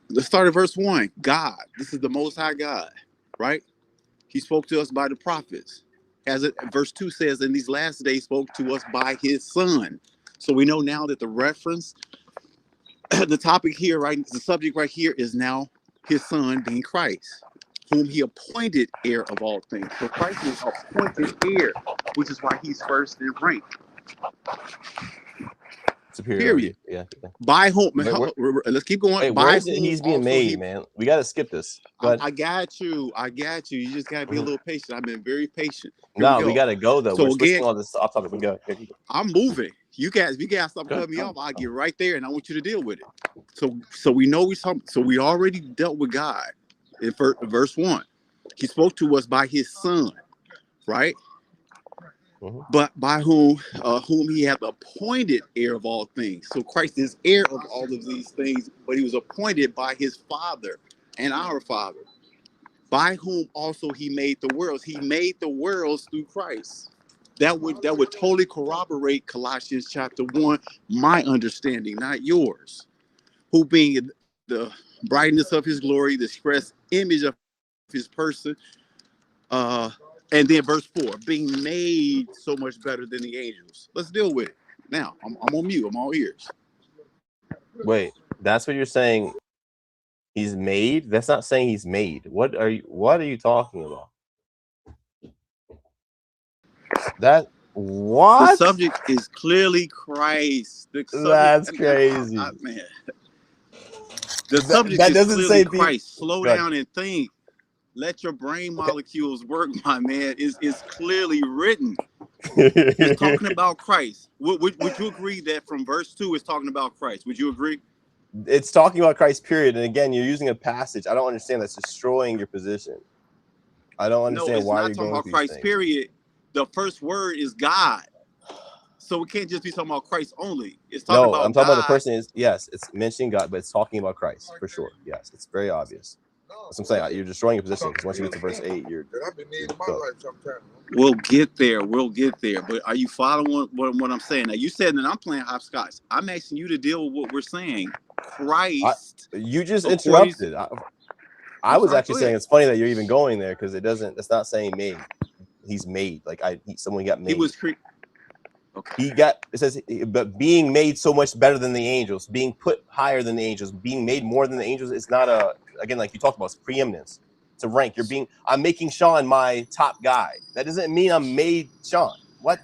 S3: Let's start at verse 1. God, this is the Most High God, right? He spoke to us by the prophets. Verse 2 says, in these last days spoke to us by his son. So we know now that the reference, the topic here, right, the subject right here is now his son being Christ, whom he appointed heir of all things. So Christ is appointed heir, which is why he's first in rank.
S2: Superiority. Yeah.
S3: By whom? Let's keep going.
S2: Hey, where is it he's being made, man? We got to skip this.
S3: I got you. You just got to be a little patient. I've been very patient.
S2: We got to go, though.
S3: So
S2: we're
S3: again,
S2: all this off topic. We go.
S3: I'm moving. You guys stop cutting me off. I'll get right there, and I want you to deal with it. So we know we already dealt with God in verse 1. He spoke to us by his son, right?
S2: Mm-hmm.
S3: But by whom he hath appointed heir of all things. So Christ is heir of all of these things, but he was appointed by his Father and our Father, by whom also he made the worlds. He made the worlds through Christ. That would totally corroborate Colossians chapter 1, my understanding, not yours. Who being the brightness of his glory, the express image of his person, and then verse 4, being made so much better than the angels. Let's deal with it. Now, I'm on mute. I'm all ears.
S2: Wait, that's what you're saying? He's made? That's not saying he's made. What are you talking about? What?
S3: The subject is clearly Christ.
S2: That's crazy.
S3: Man. The subject
S2: that
S3: is
S2: doesn't
S3: clearly
S2: say
S3: Christ. Slow down and think. Let your brain molecules work, my man. It's clearly written. It's talking about Christ. Would you agree that from verse 2 it's talking about Christ? Would you agree?
S2: It's talking about Christ, period. And again, you're using a passage. I don't understand. That's destroying your position. I don't understand why you're going
S3: about
S2: through
S3: Christ,
S2: things.
S3: period. The first word is God. So it can't just be talking about Christ only. It's talking about
S2: I'm talking
S3: God.
S2: about the person. Yes, it's mentioning God, but it's talking about Christ for sure. Yes, it's very obvious. That's what I'm saying. You're destroying your position because once you get to verse 8, you're
S3: We'll get there. But are you following what I'm saying? Now, you said that I'm playing hopscotch. I'm asking you to deal with what we're saying. Christ.
S2: You just interrupted. I was actually saying it's funny that you're even going there because it's not saying made. He's made. Like someone got made.
S3: He was
S2: Okay. It says, but being made so much better than the angels, being put higher than the angels, being made more than the angels. It's not again, like you talked about, it's preeminence. It's a rank. I'm making Sean my top guy. That doesn't mean I'm made Sean. What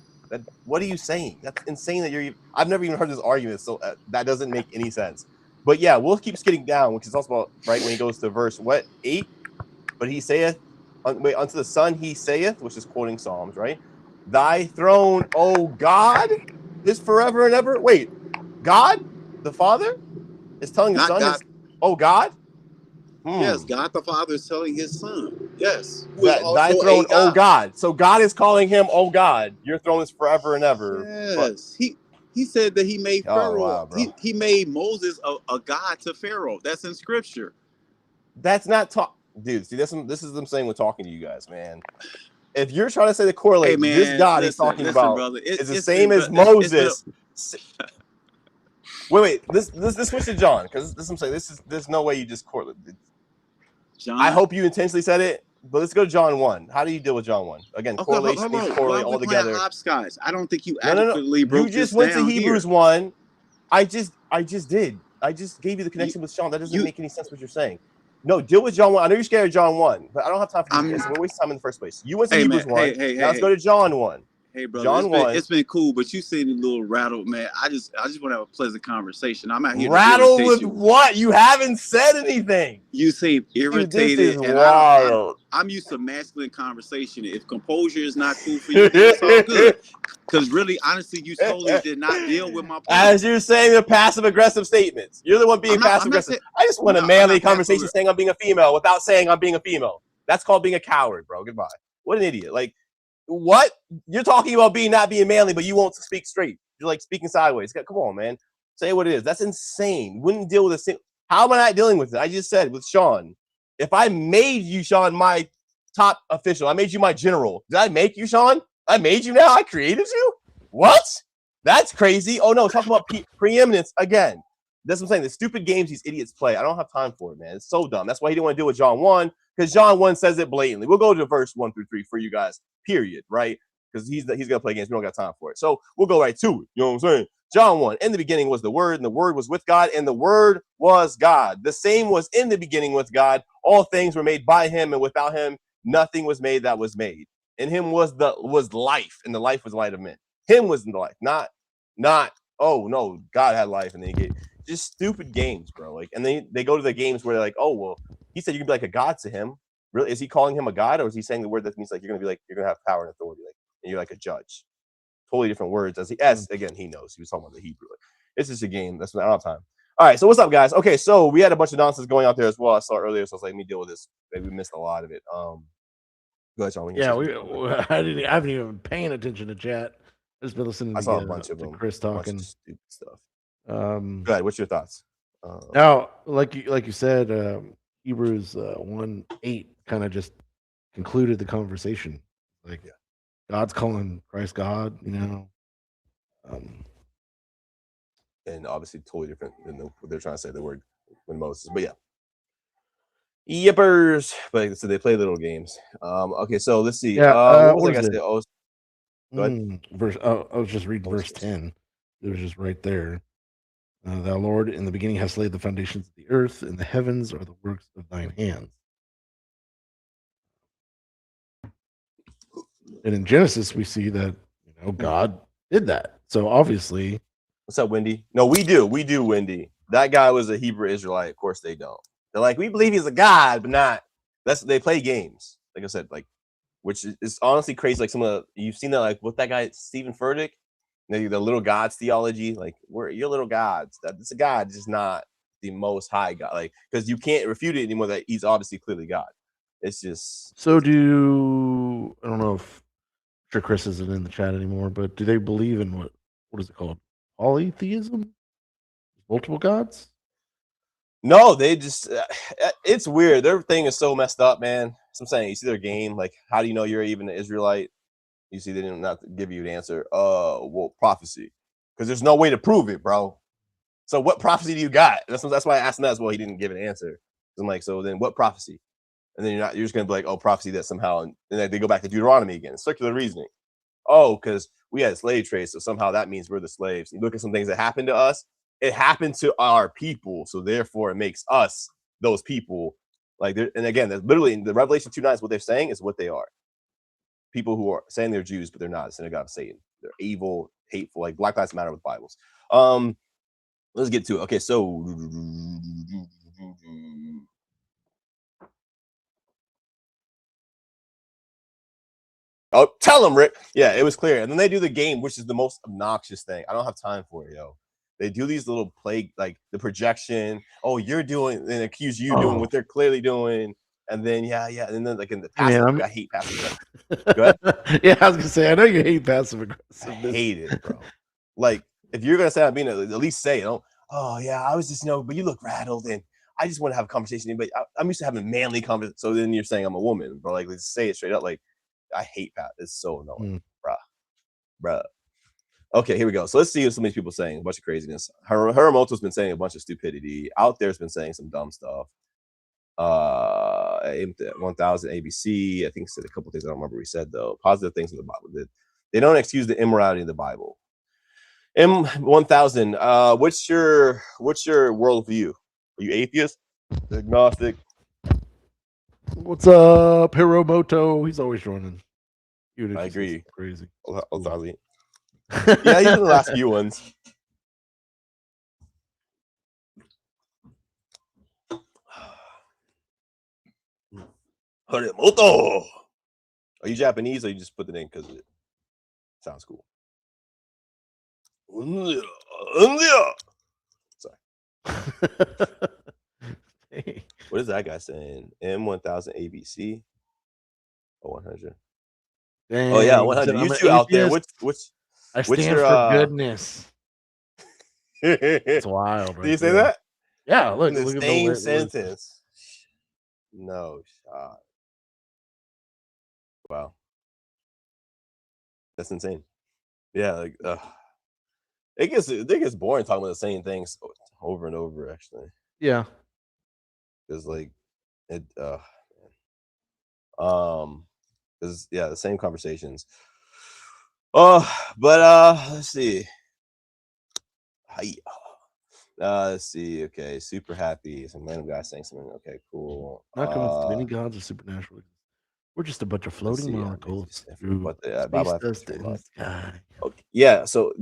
S2: are you saying? That's insane I've never even heard this argument. So that doesn't make any sense. But yeah, we'll keep skidding down, which is also about, right, when he goes to verse 8? But he saith, unto the Son he saith, which is quoting Psalms, right? Thy throne, O God, is forever and ever. Wait, God, the Father, is telling the Son, oh God?
S3: Yes, God the Father is telling his Son. Yes.
S2: Thy throne, oh God. So God is calling him, oh God, your throne is forever and ever.
S3: Yes. He said that he made Pharaoh.
S2: Wow,
S3: he made Moses a god to Pharaoh. That's in scripture.
S2: That's not dude. See, this is them saying we're talking to you guys, man. If you're trying to say the correlate, this God he's talking about is the same as Moses. Wait. This switch to John, because this I'm saying there's no way you just correlate.
S3: John.
S2: I hope you intentionally said it, But let's go to John 1. How do you deal with John 1? Again, correlation means correlate all together.
S3: Hopscotch. I don't think you
S2: No.
S3: adequately broke
S2: You just
S3: this
S2: went
S3: down
S2: to Hebrews
S3: here.
S2: 1. I just did. I just gave you the connection with Sean. That doesn't make any sense what you're saying. No, deal with John 1. I know you're scared of John 1, but I don't have time for this. We're wasting time in the first place. You went to Hebrews 1. Now let's go to John 1.
S3: Hey, brother,
S2: John 1.
S3: It's been cool, but you seem a little rattled, man. I just want to have a pleasant conversation. I'm out here
S2: rattled with you. What? You haven't said anything.
S3: You seem irritated.
S2: Dude, this is wild.
S3: I'm used to masculine conversation. If composure is not cool for you, it's all good. Because really, honestly, you totally did not deal with my point.
S2: As you're saying the passive-aggressive statements. You're the one being passive-aggressive. I just want a manly conversation saying I'm being a female without saying I'm being a female. That's called being a coward, bro. Goodbye. What an idiot. Like, what? You're talking about not being manly, but you won't speak straight. You're like speaking sideways. Come on, man. Say what it is. That's insane. Wouldn't deal with the same. How am I not dealing with it? I just said with Sean, if I made you, Sean, my top official, I made you my general. Did I make you, Sean? I made you now? I created you? What? That's crazy. Oh, no. Talking about preeminence again. That's what I'm saying. The stupid games these idiots play. I don't have time for it, man. It's so dumb. That's why he didn't want to deal with John 1, because John 1 says it blatantly. We'll go to verse 1 through 3 for you guys, period, right? Because he's going to play games. We don't got time for it. So we'll go right to it. You know what I'm saying? John 1, in the beginning was the Word, and the Word was with God, and the Word was God. The same was in the beginning with God. All things were made by him, and without him, nothing was made that was made. In him was life, and the life was the light of men. Him was in the life, not, oh, no, God had life, and then he gave. Just stupid games, bro. Like, and they go to the games where they're like, oh, well, he said you can be like a god to him. Really? Is he calling him a god, or is he saying the word that means like you're gonna have power and authority, like, and you're like a judge? Totally different words. As again, he knows. He was talking about the Hebrew. It's just a game. That's what I don't have time. All right, so what's up, guys? Okay, so we had a bunch of nonsense going out there as well. I saw earlier, so I was like, let me deal with this. Maybe we missed a lot of it. Go ahead, Sean.
S1: Yeah, I haven't even been paying attention to chat. I've just been listening.
S2: I saw a bunch of them.
S1: Chris talking
S2: stupid stuff.
S1: Go
S2: ahead. What's your thoughts?
S1: Now, like you said, Hebrews 1:8 kind of just concluded the conversation. Like, God's calling Christ God, you know.
S2: And obviously totally different than what they're trying to say the word when Moses. But yeah. Yippers. But so they play little games. Okay, so let's see.
S1: Yeah,
S2: what was I gonna say? Oh, go ahead.
S1: I was just reading verse 10. It was just right there. Thou Lord, in the beginning hast laid the foundations of the earth, and the heavens are the works of thine hands. And in Genesis, we see that God did that. So obviously,
S2: what's up, Wendy? No, we do, Wendy. That guy was a Hebrew Israelite. Of course, they don't. They're like, we believe he's a god, but not. They play games, like I said, like, which is honestly crazy. Like you've seen that, like with that guy Stephen Furtick. The little gods theology, like you're little gods. It's a god, just not the most high God. Like, because you can't refute it anymore that he's obviously clearly God. It's just
S1: so. I don't know if sure Chris isn't in the chat anymore, but do they believe in what is it called? Polytheism? Multiple gods?
S2: No, they just it's weird. Their thing is so messed up, man. So I'm saying, you see their game, like, how do you know you're even an Israelite? You see, they didn't not give you an answer. Well, prophecy, because there's no way to prove it, bro. So what prophecy do you got? That's why I asked him that as well. He didn't give an answer. I'm like, so then what prophecy? And then you're just gonna be like, oh, prophecy that somehow, and then they go back to Deuteronomy again. Circular reasoning. Oh, because we had slave trade, so somehow that means we're the slaves. You look at some things that happened to us. It happened to our people, so therefore it makes us those people. Like, and again, literally in the Revelation 2:9 is what they're saying is what they are. People who are saying they're Jews, but they're not. The synagogue of Satan. They're evil, hateful, like Black Lives Matter with Bibles. Let's get to it. Okay, so oh, tell them, Rick. Yeah, it was clear. And then they do the game, which is the most obnoxious thing. I don't have time for it, yo. They do these little play, like the projection. Oh, you're doing, and accuse you doing what they're clearly doing. And then, and then like in the passive, I hate passive aggressive. Go ahead.
S1: Yeah, I was gonna say, I know you hate passive aggressive.
S2: I hate it, bro. Like, if you're gonna say I'm being, at least say it. Oh yeah, I was just but you look rattled, and I just want to have a conversation. But I'm used to having manly conversation. So then you're saying I'm a woman, bro. Like, let's say it straight up. Like, I hate that. It's so annoying, bruh. Okay, here we go. So let's see what some of these people are saying. A bunch of craziness. Haramoto's been saying a bunch of stupidity. Out there's been saying some dumb stuff. 1000 ABC. I think said a couple things I don't remember what he said though. Positive things in the Bible. They don't excuse the immorality of the Bible. M1000. What's your worldview? Are you atheist? Agnostic?
S1: What's up, Hiromoto? He's always joining.
S2: I agree.
S1: Crazy.
S2: Yeah, he's in the last few ones. Hiromoto. Are you Japanese or you just put it in because it sounds cool? Sorry.
S1: Hey.
S2: What is that guy saying? M1000 ABC. 100.
S1: Dang,
S2: oh yeah, 100. You two out there.
S1: I stand for goodness. It's wild. Right?
S2: Did you say that?
S1: Yeah. Look
S2: in the
S1: at
S2: same
S1: the
S2: sentence. No shot. Wow. That's insane. Yeah, like it gets boring talking about the same things over and over. Actually.
S1: Yeah.
S2: Because like it. Because yeah, the same conversations. But let's see. Let's see. Okay, super happy. Some random guy saying something. Okay, cool.
S1: Not convinced of any gods or supernatural. We're just a bunch of floating molecules.
S2: But okay. Yeah. So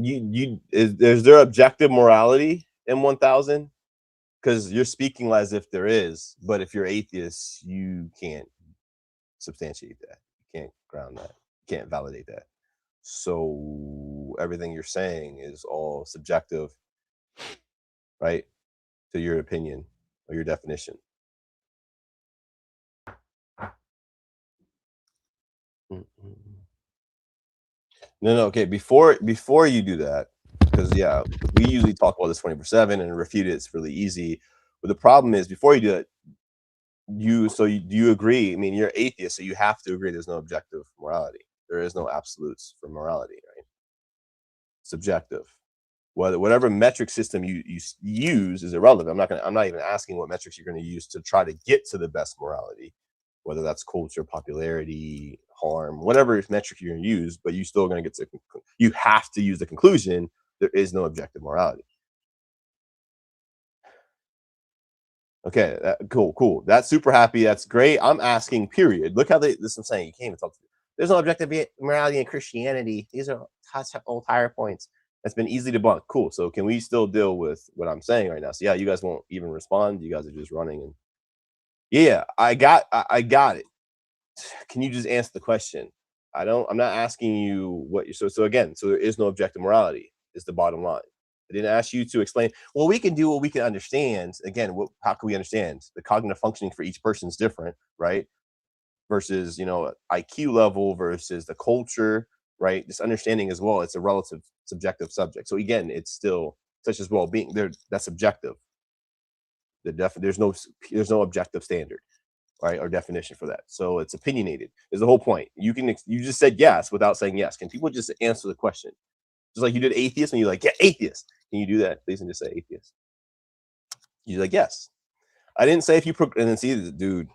S2: is there objective morality in 1000? Because you're speaking as if there is, but if you're atheist, you can't substantiate that. You can't ground that. You can't validate that. So everything you're saying is all subjective, right? To your opinion or your definition. No, okay. Before you do that, because yeah, we usually talk about this 24/7 and refute it. It's really easy. But the problem is, before you do it, do you agree? I mean, you're atheist, so you have to agree there's no objective morality. There is no absolutes for morality, right? Subjective. Whatever metric system you use is irrelevant. I'm not even asking what metrics you're going to use to try to get to the best morality, whether that's culture, popularity, harm, whatever metric you're going to use, but you're still going to get to, you have to use the conclusion there is no objective morality. Okay, cool. That's super happy. That's great. I'm asking, period. Look how this I'm saying. You can't even talk to me. There's no objective morality in Christianity. These are old higher points. That's been easily debunked. Cool. So can we still deal with what I'm saying right now? So yeah, you guys won't even respond. You guys are just running. And yeah, I got it. Can you just answer the question? I'm not asking you what you so again, so there is no objective morality is the bottom line. I didn't ask you to explain, well, we can do what we can understand. Again, how can we understand? The cognitive functioning for each person is different, right? Versus, IQ level versus the culture, right? This understanding as well, it's a relative subjective subject. So again, it's still such as well-being. That's subjective. There's no objective standard, right, or definition for that. So it's opinionated. Is the whole point. You just said yes without saying yes. Can people just answer the question? Just like you did atheist and you're like, yeah, atheist. Can you do that, please, and just say atheist? You're like, yes. I didn't say if you and then see, dude,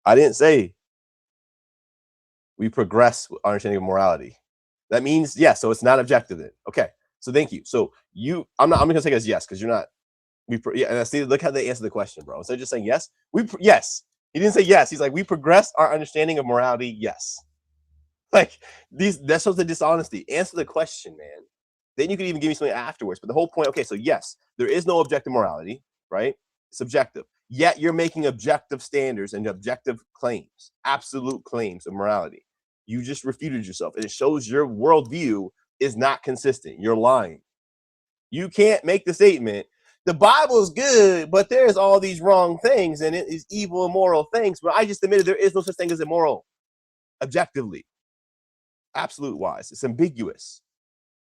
S2: I didn't say we progress with understanding of morality. That means yes. So it's not objective then. Okay. So thank you. So I'm gonna take it as yes because you're not. Yeah, and I see. Look how they answer the question, bro. Instead of just saying yes, yes. He didn't say yes. He's like, we progress our understanding of morality. Yes. Like that shows the dishonesty. Answer the question, man. Then you can even give me something afterwards. But the whole point, okay, so yes, there is no objective morality, right? Subjective. Yet you're making objective standards and objective claims, absolute claims of morality. You just refuted yourself. And it shows your worldview is not consistent. You're lying. You can't make the statement, the Bible is good, but there's all these wrong things and it is evil, immoral things. But I just admitted there is no such thing as immoral, objectively. Absolute wise. It's ambiguous.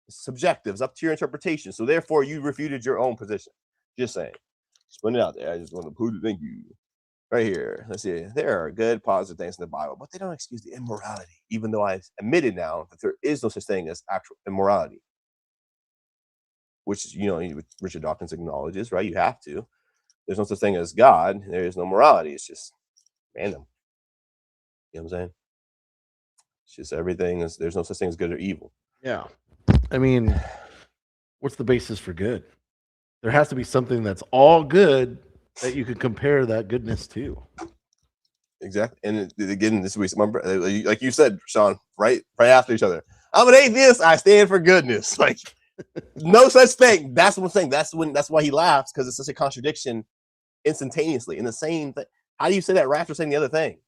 S2: It's subjective. It's up to your interpretation. So therefore, you refuted your own position. Just saying. Just putting it out there. I just want to put it. Thank you. Right here. Let's see. There are good, positive things in the Bible, but they don't excuse the immorality, even though I've admitted now that there is no such thing as actual immorality. Which, Richard Dawkins acknowledges, right? You have to. There's no such thing as God. There is no morality. It's just random. You know what I'm saying? It's just everything is, there's no such thing as good or evil.
S1: Yeah. I mean, what's the basis for good? There has to be something that's all good that you can compare that goodness to.
S2: Exactly. And again, this week, remember, like you said, Sean, right after each other. I'm an atheist. I stand for goodness. Like, no such thing. That's what I'm saying. That's why he laughs, because it's such a contradiction instantaneously. In the same thing. How do you say that right after saying the other thing?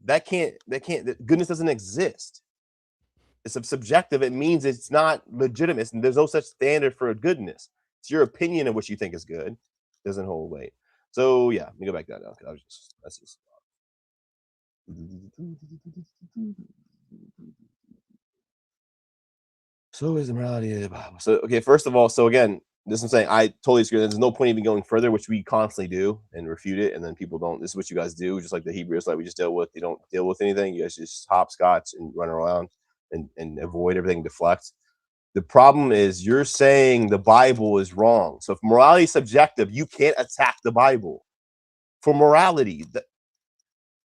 S2: That goodness doesn't exist. It's subjective. It means it's not legitimate. There's no such standard for goodness. It's your opinion of what you think is good. It doesn't hold weight. So yeah, let me go back to that now. That's just. So is the morality of the Bible. So okay, first of all, so again, this I'm saying, I totally agree. There's no point even going further, which we constantly do and refute it, and then people don't. This is what you guys do, just like the Hebrews, like we just deal with. You don't deal with anything. You guys just hopscotch and run around and avoid everything, deflect. The problem is you're saying the Bible is wrong. So if morality is subjective, you can't attack the Bible for morality.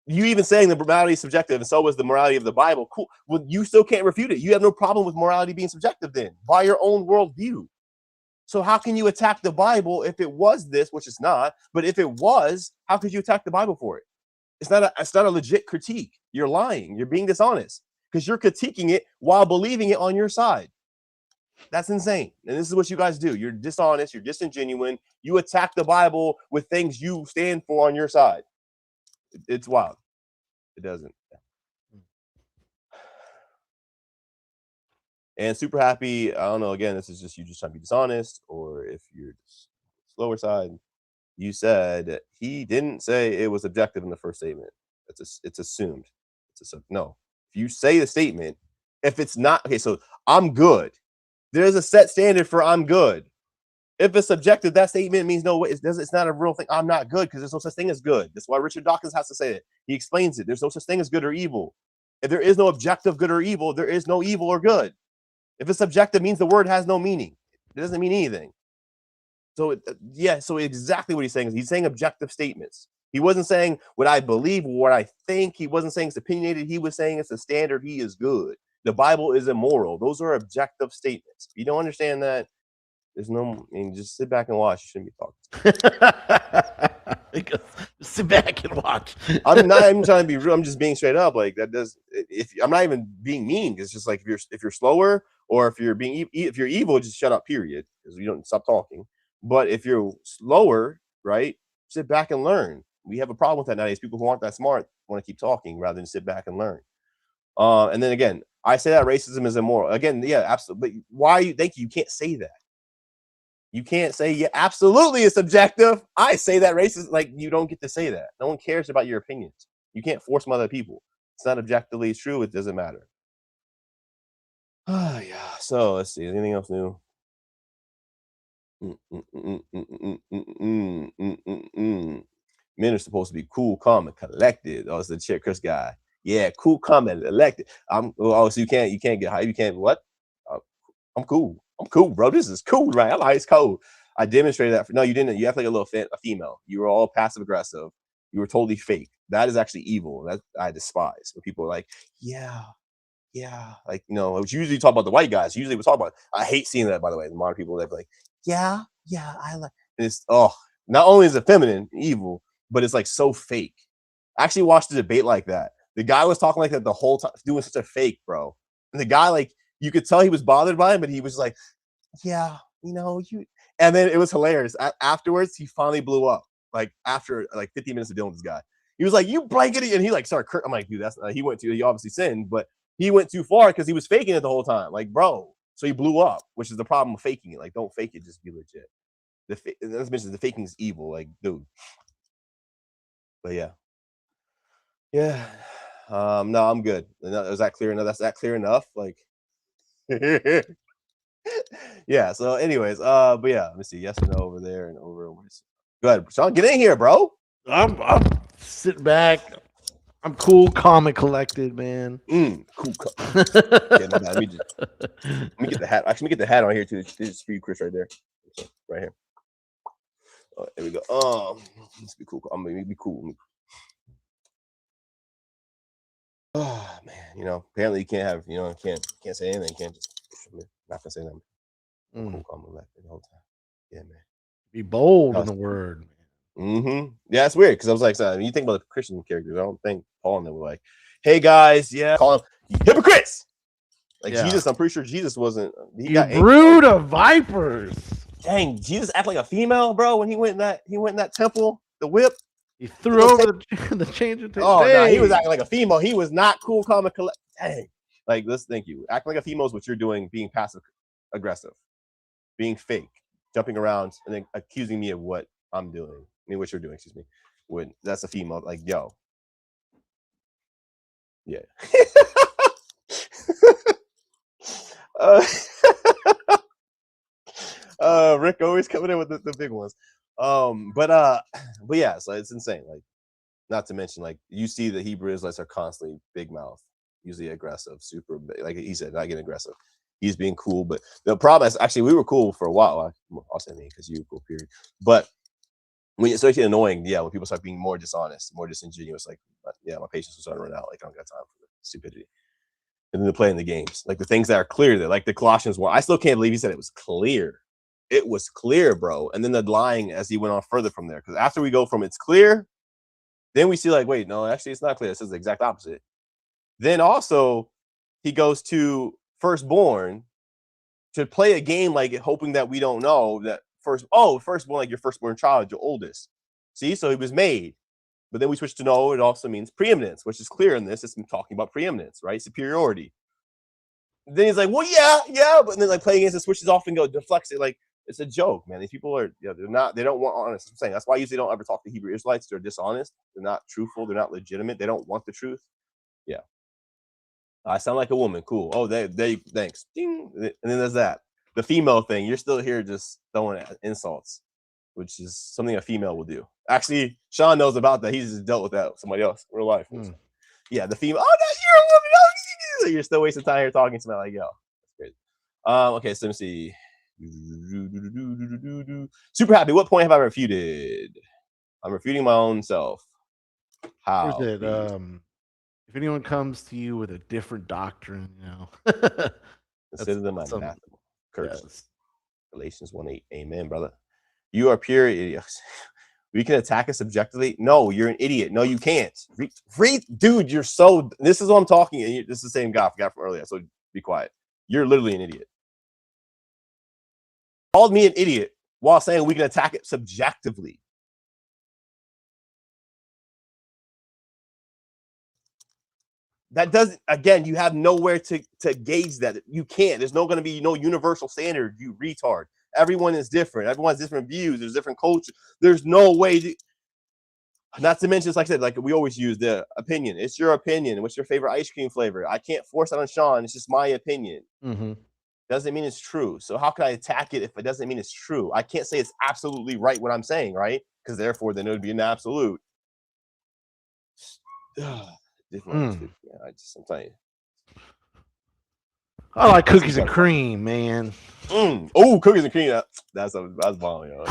S2: You even saying the morality is subjective, and so is the morality of the Bible. Cool. Well, you still can't refute it. You have no problem with morality being subjective then, by your own worldview. So how can you attack the Bible if it was this, which it's not? But if it was, how could you attack the Bible for it? It's not a legit critique. You're lying. You're being dishonest because you're critiquing it while believing it on your side. That's insane. And this is what you guys do. You're dishonest. You're disingenuous. You attack the Bible with things you stand for on your side. It's wild. It doesn't. And super happy. I don't know. Again, this is just you just trying to be dishonest, or if you're just slower side. You said he didn't say it was objective in the first statement. It's assumed. No. If you say the statement, if it's not okay, so I'm good. There's a set standard for I'm good. If it's subjective, that statement means no way. It's not a real thing. I'm not good because there's no such thing as good. That's why Richard Dawkins has to say it. He explains it. There's no such thing as good or evil. If there is no objective good or evil, there is no evil or good. If it's subjective, means the word has no meaning. It doesn't mean anything. So so exactly what he's saying is he's saying objective statements. He wasn't saying what I believe, what I think. He wasn't saying it's opinionated. He was saying it's a standard. He is good. The Bible is immoral. Those are objective statements. If you don't understand that, there's no, I mean, just sit back and watch. You shouldn't be talking.
S1: Just sit back and watch.
S2: I'm not even trying to be rude. I'm just being straight up. Like that does. If I'm not even being mean, it's just like if you're slower or if you're if you're evil, just shut up. Period. Because you don't stop talking. But if you're slower, right, sit back and learn. We have a problem with that nowadays. People who aren't that smart want to keep talking rather than sit back and learn. And then again, I say that racism is immoral. Again, yeah, absolutely. But why you think you can't say that? You can't say, yeah, absolutely it's subjective. I say that racist, like you don't get to say that. No one cares about your opinions. You can't force them on other people. It's not objectively true. It doesn't matter. Yeah. So let's see. Anything else new? Men are supposed to be cool, calm, and collected. Oh, it's the chair, Chris guy. Yeah, cool, calm, and elected. So you can't get high. You can't what? I'm cool. I'm cool, bro. This is cool, right? I like it's cold. I demonstrated that. No, you didn't. You act like a female. You were all passive aggressive. You were totally fake. That is actually evil. That I despise. When people are like, yeah, like it's usually talk about the white guys. Usually we talk about. I hate seeing that. By the way, the modern people they're like, yeah, I like. And it's not only is it feminine, evil, but it's like so fake. I actually watched a debate like that. The guy was talking like that the whole time, doing such a fake, bro. And the guy like. You could tell he was bothered by him, but he was like, yeah, you. And then it was hilarious. Afterwards, he finally blew up. Like after like 15 minutes of dealing with this guy, he was like, you blankety. And he like started. I'm like, dude, that's he obviously sinned, but he went too far because he was faking it the whole time. Like, bro. So he blew up, which is the problem with faking it. Like, don't fake it. Just be legit. As mentioned, the faking is evil. Like, dude. But yeah. No, I'm good. Is that clear enough? That's that clear enough? Like. Yeah. So, anyways, but yeah, let me see. Yes or no over there and over. Go ahead, Sean. Get in here, bro.
S1: I'm sitting back. I'm cool, calm, and collected, man.
S2: Cool. Yeah, my bad. Let me get the hat. Actually, let me get the hat on here too. This is for you, Chris, right there. Right here. There we go. Let's be cool. I'm gonna be cool. Oh man, apparently you can't have, can't say anything. Can't just. Not gonna say nothing. Cool, calm, relaxed the whole time. Yeah, man.
S1: Be bold in the word.
S2: Yeah, it's weird because I was like, you think about the Christian characters. I don't think Paul and them were like, "Hey guys, yeah, call them hypocrites." Like Jesus, I'm pretty sure Jesus wasn't. He got
S1: brood of vipers.
S2: Dang, Jesus act like a female, bro. When he went in that temple, the whip.
S1: He threw over the change of tape.
S2: Oh no, he was acting like a female. He was not cool, calm, and collect. Dang, like thank you. Acting like a female is what you're doing, being passive aggressive, being fake, jumping around, and then accusing me of what I'm doing. I mean, what you're doing, excuse me. When that's a female, like, yo. Yeah. Rick always coming in with the big ones. But yeah, so it's insane. Like, not to mention, like, you see the Hebrew Israelites are constantly big mouth, usually aggressive, super, like he said, not getting aggressive. He's being cool, but the problem is actually we were cool for a while. I'll say me because you were cool, period. But when it starts getting annoying, when people start being more dishonest, more disingenuous, like, my patience will start running out. Like, I don't got time for the stupidity. And then they're playing the games, like the things that are clear. That, like the Colossians 1. I still can't believe he said it was clear. It was clear, bro. And then the lying as he went on further from there. Because after we go from it's clear, then we see like, wait, no, actually it's not clear. It says the exact opposite. Then also he goes to firstborn to play a game like hoping that we don't know that firstborn, like your firstborn child, your oldest. See, so he was made. But then we switch to no, it also means preeminence, which is clear in this. It's talking about preeminence, right? Superiority. Then he's like, well, yeah. But then like playing against it, switches off and deflects it. Like, it's a joke, man. These people are, they don't want honest. I'm saying that's why I usually don't ever talk to Hebrew Israelites. They're dishonest. They're not truthful. They're not legitimate. They don't want the truth. Yeah. I sound like a woman. Cool. Oh, they thanks. Ding. And then there's that. The female thing. You're still here just throwing insults, which is something a female will do. Actually, Sean knows about that. He's just dealt with that with somebody else in real life. Yeah, the female. Oh, no, you're a woman. Oh, you're still wasting time here talking to me. Like, yo, that's crazy. Okay, so let me see. Super happy. What point have I refuted? I'm refuting my own self. How?
S1: If anyone comes to you with a different doctrine,
S2: consider them anathema. Curse. Yes. Galatians 1:8. Amen, brother. You are pure idiots. You can attack us subjectively. No, you're an idiot. No, you can't. Dude, you're so. This is what I'm talking. This is the same guy I forgot from earlier. So be quiet. You're literally an idiot. Called me an idiot while saying we can attack it subjectively. That doesn't. Again, you have nowhere to gauge that. You can't. There's going to be no universal standard. You retard. Everyone is different. Everyone has different views. There's different culture. There's no way. Not to mention, like I said, like we always use the opinion. It's your opinion. What's your favorite ice cream flavor? I can't force that on Sean. It's just my opinion. Doesn't mean it's true. So how can I attack it if it doesn't mean it's true? I can't say it's absolutely right what I'm saying, right? Because therefore, then it would be an absolute. Different. Yeah, I'm telling you.
S1: I like cookies and cream, man.
S2: Oh, cookies and cream. That's bomb, yo.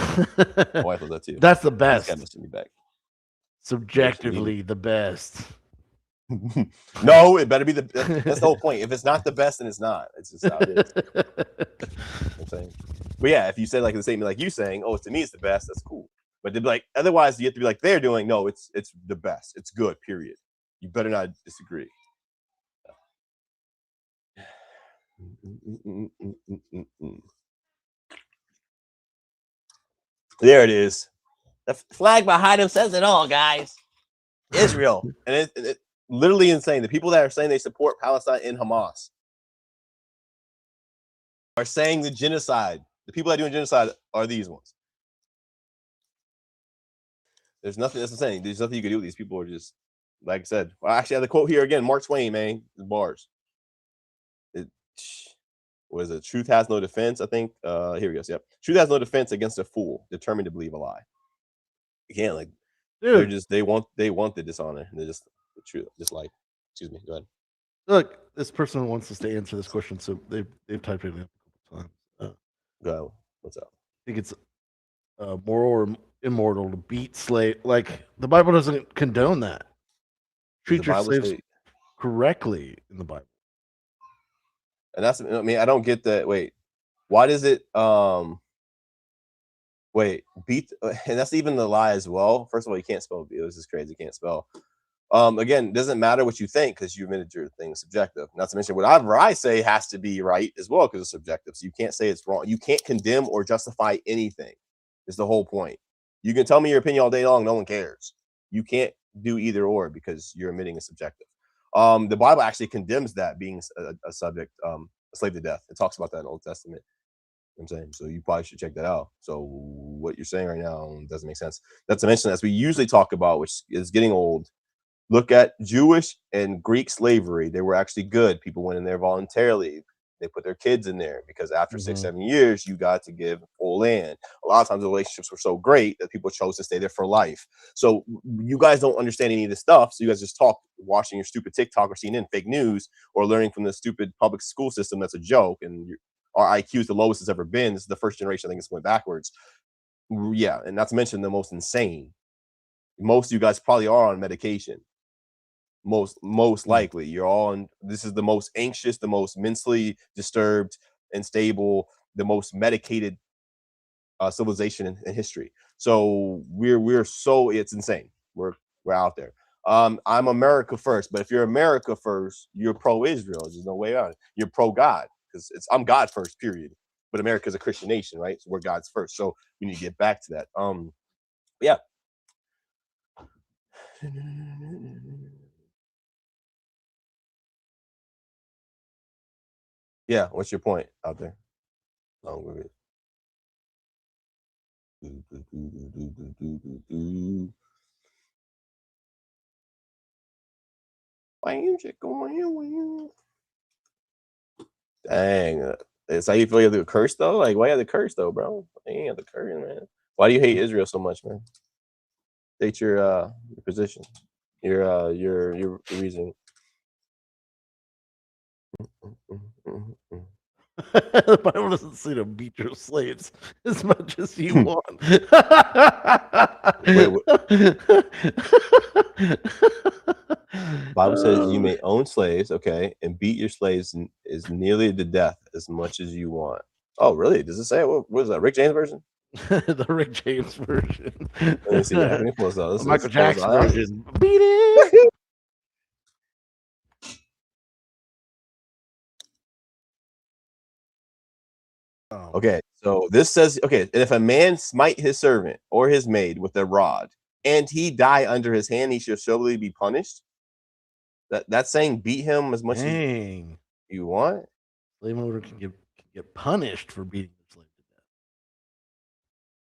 S2: My wife loves that too.
S1: That's the best.
S2: Me back.
S1: Subjectively, the best.
S2: No, it better be that's the whole point. If it's not the best, then it's not. It's just how it is. I'm saying. But yeah, if you say like the statement like you saying, oh, to me it's the best, that's cool. But they'd be like, otherwise you have to be like they're doing, no, it's the best. It's good, period. You better not disagree. There it is. The flag behind him says it all, guys. Israel. And it's literally insane. The people that are saying they support Palestine and Hamas are saying the genocide. The people that are doing genocide are these ones. There's nothing, that's what I'm saying. There's nothing you can do with these people. Are just, like I said, I actually have the quote here again. Mark Twain, man. The bars. Was it? Truth has no defense, I think. Here we go. Yep. Truth has no defense against a fool determined to believe a lie. Again, like they're just they want the dishonor. They're just the truth. Just like, excuse me, go ahead.
S1: Look, this person wants us to answer this question, so they've typed it in a couple times.
S2: Go ahead. What's up?
S1: I think it's moral or immortal to beat slave. Like the Bible doesn't condone that. Treat your slaves correctly in the Bible.
S2: And that's, I mean, I don't get that. Wait, why does it wait, beat, and that's even the lie as well. First of all, you can't spell beat. This is crazy. You can't spell. Again, it doesn't matter what you think because you admitted your thing is subjective. Not to mention whatever I say has to be right as well because it's subjective. So you can't say it's wrong. You can't condemn or justify anything. Is the whole point. You can tell me your opinion all day long. No one cares. You can't do either or because you're admitting it's subjective. The Bible actually condemns that being a subject, a slave to death. It talks about that in the Old Testament. You know what I'm saying, so you probably should check that out. So what you're saying right now doesn't make sense. Not to mention, as we usually talk about, which is getting old, look at Jewish and Greek slavery. They were actually good. People went in there voluntarily. They put their kids in there because after 6-7 years, you got to give full land. A lot of times the relationships were so great that people chose to stay there for life. So you guys don't understand any of this stuff. So you guys just talk, watching your stupid TikTok or CNN fake news or learning from the stupid public school system that's a joke. And our IQ is the lowest it's ever been. This is the first generation I think it's went backwards. Yeah, and not to mention the most insane. Most of you guys probably are on medication. Most likely you're all on. This is the most anxious, the most mentally disturbed and stable, the most medicated civilization in history. So we're so, it's insane. We're out there. I'm America first, but if you're America first, you're pro-Israel. There's no way on. You're pro-God because I'm God first, period. But America's a Christian nation, right? So we're God's first. So we need to get back to that. Yeah. Yeah, what's your point out there? Dang, it's how you feel you have the curse though? Like, why you have the curse though, bro? You ain't have the curse, man. Why do you hate Israel so much, man? State your position, your reason.
S1: The Bible doesn't say to beat your slaves as much as you want.
S2: Bible says you may own slaves, okay, and beat your slaves is nearly to death as much as you want. Oh, really? Does it say it? What is that? Rick James version?
S1: The Rick James version.
S2: Let me see. Let me pull this out.
S1: Michael Jackson version. Beat it.
S2: Okay, so this says, okay, and if a man smite his servant or his maid with a rod, and he die under his hand, he shall surely be punished. That's saying beat him as much as you want.
S1: Slave owner can get punished for beating the slave to death.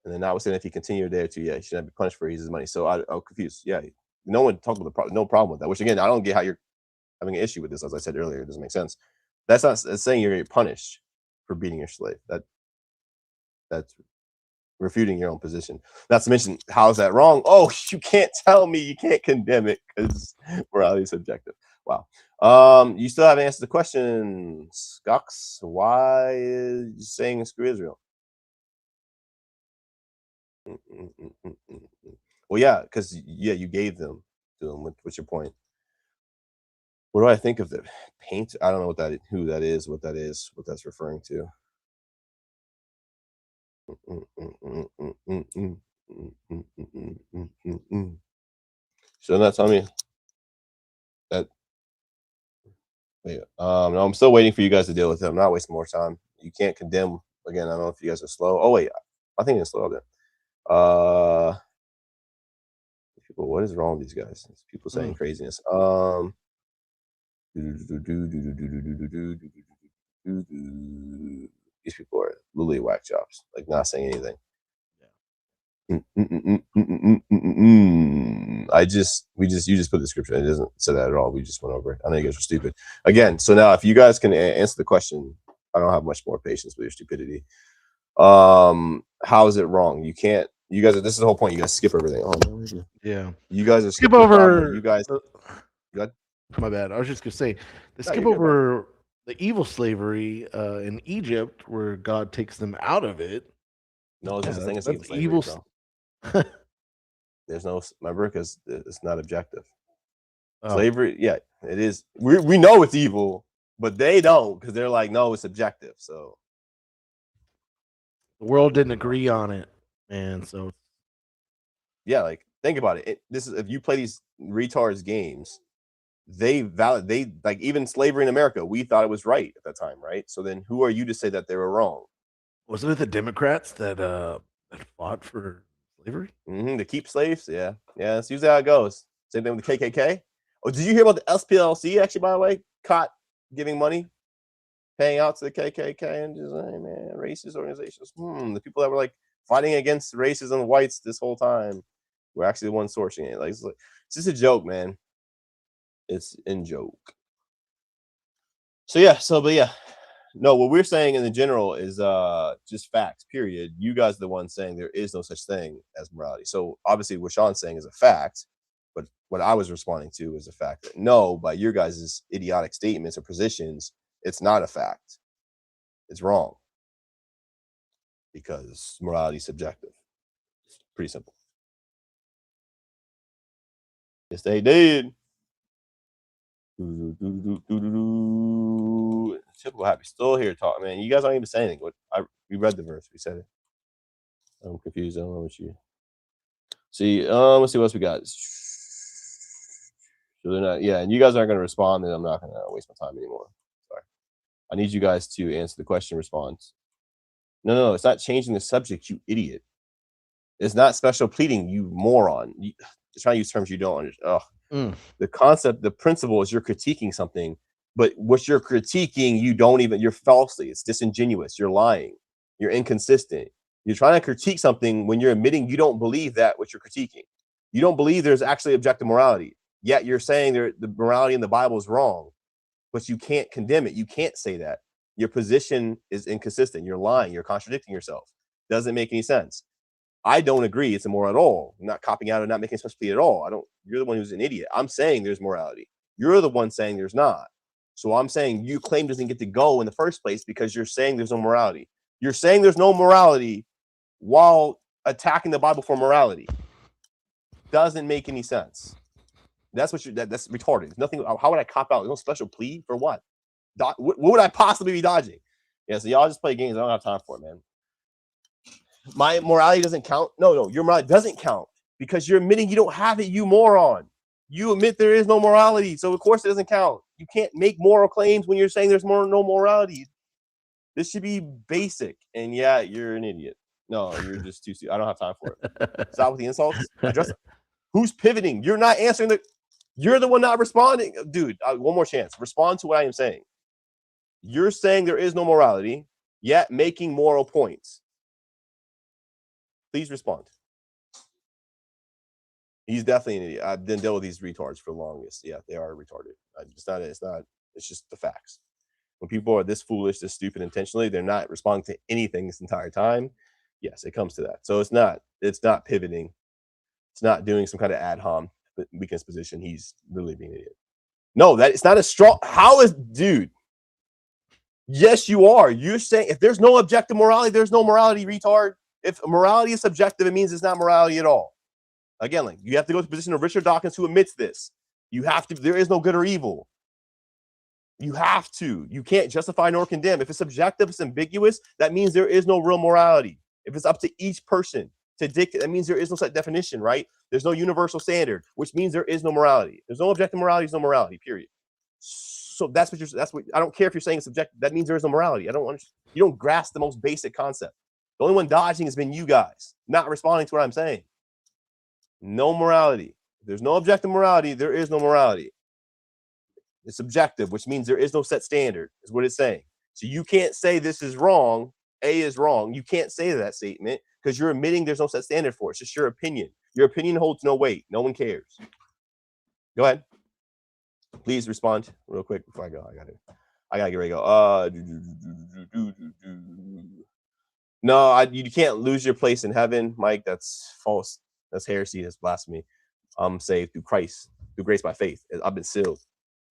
S2: And then notwithstanding, if he continue a day or two, yeah, he should not be punished for his money. So I'm confused. Yeah, no one talked about no problem with that. Which again, I don't get how you're having an issue with this. As I said earlier, it doesn't make sense. That's not saying you're going to get punished for beating your slave. That's refuting your own position. Not to mention, how is that wrong? Oh, you can't tell me you can't condemn it because morality is subjective. Wow. You still haven't answered the question, Cox. Why is you saying screw Israel? Well, yeah, because you gave them to them. What's your point? What do I think of the paint? I don't know what that who that is, what that's referring to. So not tell me that. Wait, no, I'm still waiting for you guys to deal with it. I'm not wasting more time. You can't condemn again. I don't know if you guys are slow. Oh wait, I think it's slow then. People, what is wrong with these guys? People saying craziness. These people are literally whack jobs, like not saying anything. You just put the scripture. It doesn't say that at all. We just went over it. I know you guys are stupid. Again, so now if you guys can answer the question, I don't have much more patience with your stupidity. How is it wrong? You can't. You guys. This is the whole point. You guys skip everything. Oh,
S1: yeah.
S2: You guys are
S1: skip over.
S2: You guys. Good.
S1: My bad. I was just gonna say, they skip over the evil slavery in Egypt, where God takes them out of it.
S2: No, there's a thing as evil slavery, bro. There's no, remember, because it's not objective. Slavery, yeah, it is. We know it's evil, but they don't because they're like, no, it's subjective. So
S1: the world didn't agree on it, man. So
S2: yeah, like think about it. This is if you play these retards games, they like even slavery in America, we thought it was right at that time, right? So then who are you to say that they were wrong?
S1: wasn't it the Democrats that fought for slavery?
S2: To keep slaves? Yeah. That's usually how it goes. Same thing with the KKK. Oh, did you hear about the SPLC actually, by the way, caught giving money, paying out to the KKK and just, hey, man, racist organizations. The people that were like fighting against racism and whites this whole time were actually the ones sourcing it. Like it's just a joke, man. It's in joke. So yeah. No, what we're saying in the general is just facts, period. You guys are the ones saying there is no such thing as morality. So obviously what Sean's saying is a fact, but what I was responding to is the fact that no, by your guys' idiotic statements or positions, it's not a fact. It's wrong. Because morality is subjective. It's pretty simple. Yes, they did. Simple happy. Still here talking, man. You guys aren't even saying anything. We read the verse. We said it. I'm confused. I don't know what you see. Let's see what else we got. So they're not, yeah, and you guys aren't going to respond, then I'm not going to waste my time anymore. Sorry. I need you guys to answer the question, response. No, it's not changing the subject, you idiot. It's not special pleading, you moron. You're trying to use terms you don't understand. The concept, the principle is you're critiquing something, but what you're critiquing, you're falsely. It's disingenuous. You're lying. You're inconsistent. You're trying to critique something when you're admitting you don't believe that what you're critiquing. You don't believe there's actually objective morality. Yet you're saying the morality in the Bible is wrong, but you can't condemn it. You can't say that. Your position is inconsistent. You're lying. You're contradicting yourself. Doesn't make any sense. I don't agree it's immoral at all. I'm not copying out or not making a special plea at all. You're the one who's an idiot. I'm saying there's morality. You're the one saying there's not. So I'm saying you claim doesn't get to go in the first place because you're saying there's no morality. You're saying there's no morality while attacking the Bible for morality. Doesn't make any sense. That's that's retarded. Nothing. How would I cop out? No special plea for what? What would I possibly be dodging? Yeah, so y'all just play games. I don't have time for it, man. My morality doesn't count. No, your morality doesn't count because you're admitting you don't have it, you moron. You admit there is no morality, so of course it doesn't count. You can't make moral claims when you're saying there's no morality. This should be basic. And yeah, you're an idiot. No, you're just too stupid. I don't have time for it. Stop with the insults. Address. Who's pivoting? You're not answering You're the one not responding. Dude, one more chance. Respond to what I am saying. You're saying there is no morality, yet making moral points. Please respond. He's definitely an idiot. I've been dealing with these retards for the longest. Yeah, they are retarded. It's just the facts. When people are this foolish, this stupid intentionally, they're not responding to anything this entire time. Yes, it comes to that. So it's not pivoting. It's not doing some kind of ad hom weakness position. He's literally being an idiot. No, that it's not a strong. Dude? Yes, you are. You're saying if there's no objective morality, there's no morality, retard. If morality is subjective, it means it's not morality at all. Again, like you have to go to the position of Richard Dawkins, who admits this. You have to. There is no good or evil. You have to. You can't justify nor condemn. If it's subjective, it's ambiguous. That means there is no real morality. If it's up to each person to dictate, that means there is no set definition, right? There's no universal standard, which means there is no morality. There's no objective morality. There's no morality. Period. So that's what. I don't care if you're saying it's subjective. That means there is no morality. You don't grasp the most basic concept. The only one dodging has been you guys, not responding to what I'm saying. No morality. If there's no objective morality, there is no morality. It's subjective, which means there is no set standard, is what it's saying. So you can't say this is wrong, A is wrong. You can't say that statement because you're admitting there's no set standard for it. It's just your opinion. Your opinion holds no weight. No one cares. Go ahead. Please respond real quick before I go. I gotta get ready to go. No, you can't lose your place in heaven, Mike. That's false. That's heresy. That's blasphemy. I'm saved through Christ, through grace by faith. I've been sealed.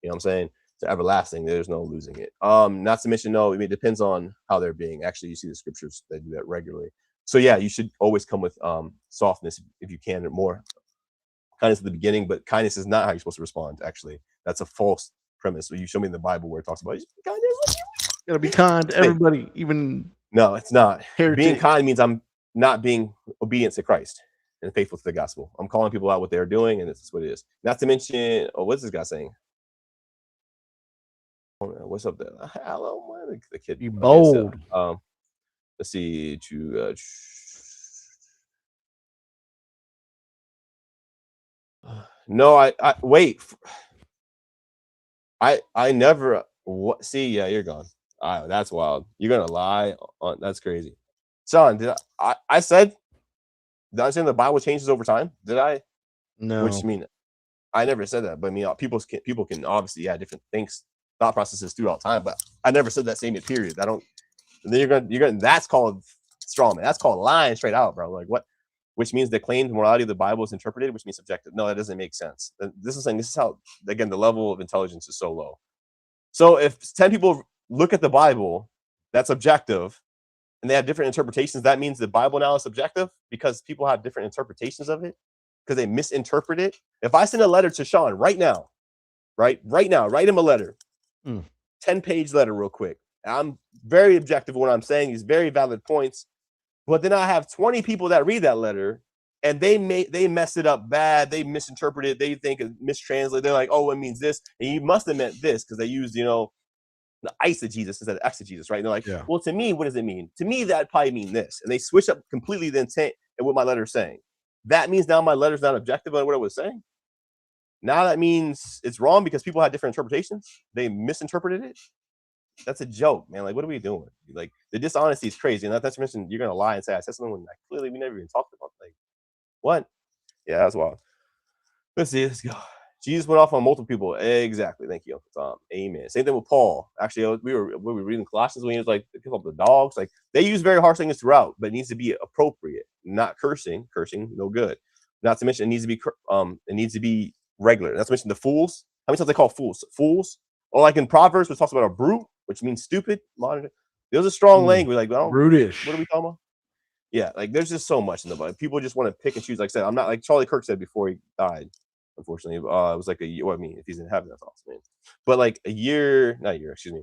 S2: You know what I'm saying? It's everlasting. There's no losing it. Not to mention, no, it depends on how they're being. Actually, you see the scriptures that do that regularly. So yeah, you should always come with softness if you can, or more kindness at the beginning, but kindness is not how you're supposed to respond. Actually, that's a false premise. So you show me in the Bible where it talks about kindness.
S1: Gotta be kind to everybody, even
S2: no, it's not.
S1: heretics.
S2: Being kind means I'm not being obedient to Christ and faithful to the gospel. I'm calling people out what they're doing, and this is what it is. Not to mention, what's this guy saying? What's up there? Hello, the kid.
S1: Be bold.
S2: Let's see. No, I wait. I never. What? See, yeah, you're gone. That's wild. You're gonna lie on. That's crazy. Sean, did I said? Did I say the Bible changes over time? Did I?
S1: No.
S2: Which mean I never said that. But I mean, people can obviously have different thought processes throughout time. But I never said that same period. I don't. And then you're gonna. That's called strawman. That's called lying straight out, bro. Like what? Which means the claimed morality of the Bible is interpreted, which means subjective. No, that doesn't make sense. This is how, again, the level of intelligence is so low. So if 10 people look at the Bible, that's objective, and they have different interpretations, that means the Bible now is subjective because people have different interpretations of it because they misinterpret it. If I send a letter to Sean right now, write him a letter, 10-page letter real quick. I'm very objective in what I'm saying. These very valid points. But then I have 20 people that read that letter and they mess it up bad. They misinterpret it. They think it mistranslate. They're like, oh, it means this. And you must have meant this because they used, the eisegesis instead of exegesis, right? And they're like, well, to me, what does it mean? To me, that probably mean this. And they switch up completely the intent and what my letter is saying. That means now my letter's not objective on what I was saying. Now that means it's wrong because people had different interpretations. They misinterpreted it. That's a joke, man. Like, what are we doing? Like, the dishonesty is crazy. And that's mentioned, you're going to lie and say, I said something when clearly we never even talked about. Like, what? Yeah, that's wild. Let's see. Let's go. Jesus went off on multiple people. Exactly. Thank you, Uncle Tom. Amen. Same thing with Paul. Actually, we were reading Colossians when he was like, kill up the dogs. Like, they use very harsh things throughout, but it needs to be appropriate, not cursing. Cursing, no good. Not to mention, it needs to be regular. Not to mention the fools. How many times they call fools? Fools? Or like in Proverbs, which talks about a brute, which means stupid. There's a strong language. Like,
S1: brutish.
S2: What are we talking about? Yeah, like there's just so much in the Bible. People just want to pick and choose. Like I said, I'm not like Charlie Kirk said before he died. Unfortunately, it was like a year. Well, I mean, if he's in heaven, that's awesome, man. But like not a year, excuse me.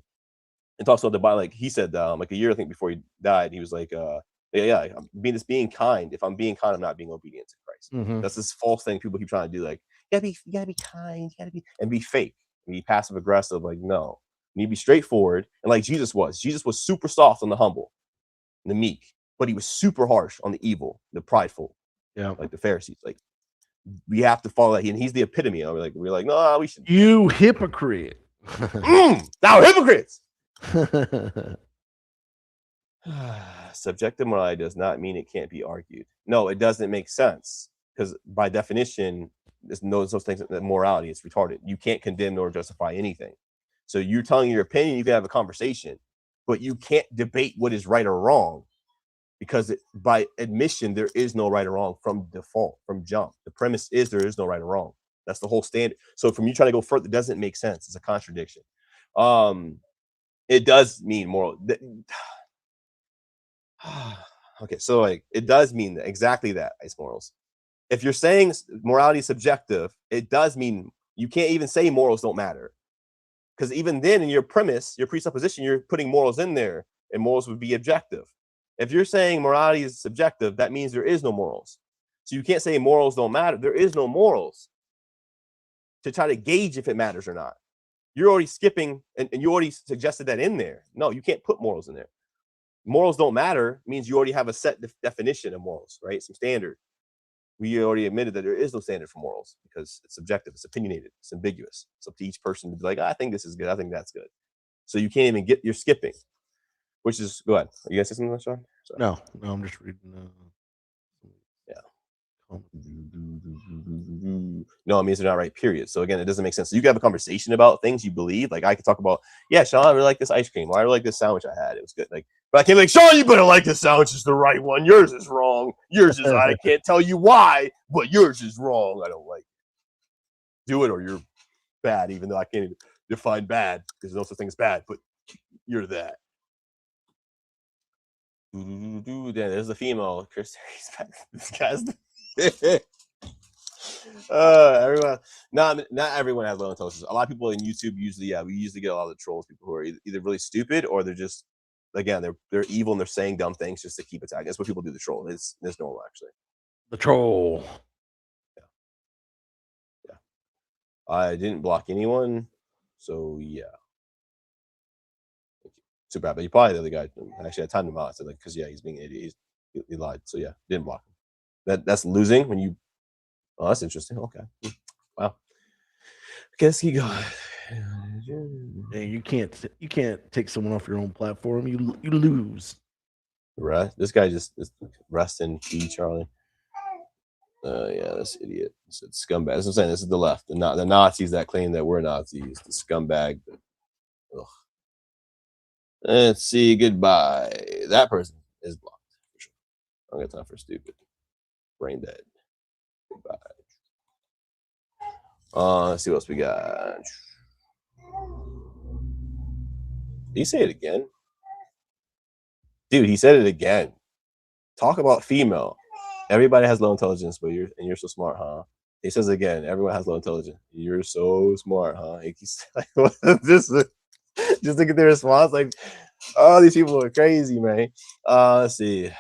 S2: It talks about the Bible. Like he said, like a year I think before he died, he was like, I'm being kind. If I'm being kind, I'm not being obedient to Christ.
S1: Mm-hmm.
S2: That's this false thing people keep trying to do. Like, you gotta be kind, and be fake. Be passive aggressive, like no, you need to be straightforward. And like Jesus was super soft on the humble, and the meek, but he was super harsh on the evil, the prideful, like the Pharisees. Like we have to follow that. And he's the epitome. We're like, no, we should.
S1: You hypocrite!
S2: Thou hypocrites! Subjective morality does not mean it can't be argued. No, it doesn't make sense because by definition, there's those things that morality is retarded. You can't condemn nor justify anything. So you're telling your opinion, you can have a conversation, but you can't debate what is right or wrong because by admission, there is no right or wrong from default, from jump. The premise is there is no right or wrong. That's the whole standard. So from you trying to go further, it doesn't make sense. It's a contradiction. It does mean moral. Okay, so like it does mean exactly that, ice morals. If you're saying morality is subjective, it does mean you can't even say morals don't matter. Because even then in your premise, your presupposition, you're putting morals in there and morals would be objective. If you're saying morality is subjective, that means there is no morals. So you can't say morals don't matter. There is no morals to try to gauge if it matters or not. You're already skipping and you already suggested that in there. No, you can't put morals in there. Morals don't matter means you already have a set definition of morals, right? Some standard. We already admitted that there is no standard for morals because it's subjective, it's opinionated, it's ambiguous. It's up to each person to be like, I think this is good, I think that's good. So you can't even you're skipping, which is, go ahead. You guys say something, Sean?
S1: No, I'm just reading.
S2: No, it means they're not right, period. So again, it doesn't make sense. So you can have a conversation about things you believe. Like I could talk about, yeah, Sean, I really like this ice cream. Or I really like this sandwich I had. It was good. Like, but I can't be like, Sean, you better like this sandwich is the right one. Yours is wrong. Yours is, I can't tell you why, but yours is wrong. I don't like it. Do it or you're bad, even though I can't even define bad because there's no such thing as bad, but you're that. There's the female. Chris, this guy's Everyone, not everyone has low intelligence. A lot of people in YouTube usually, we usually get a lot of the trolls, people who are either really stupid or they're just, again, they're evil and they're saying dumb things just to keep attacking. That's what people do. The troll. It's normal, actually.
S1: The troll.
S2: Yeah. I didn't block anyone, so yeah. Too bad, but you probably the other guy actually had time to mod, so like, because he's being an idiot. He lied, so yeah, didn't block him. That's losing when you. Oh, that's interesting. Okay, wow. Guess he got.
S1: Hey, you can't take someone off your own platform. You lose.
S2: Rest. This guy just rest in peace, Charlie. Yeah, this idiot. It's scumbag. That's what I'm saying. This is the left. The Nazis that claim that we're Nazis. The scumbag. Ugh. Let's see. Goodbye. That person is blocked. For sure. I don't got time for stupid. Brain dead. Goodbye. Let's see what else we got. Did he say it again? Dude, he said it again. Talk about female. Everybody has low intelligence, but you're so smart, huh? He says it again. Everyone has low intelligence. You're so smart, huh? Just look at the response. Like, oh, these people are crazy, man. Let's see.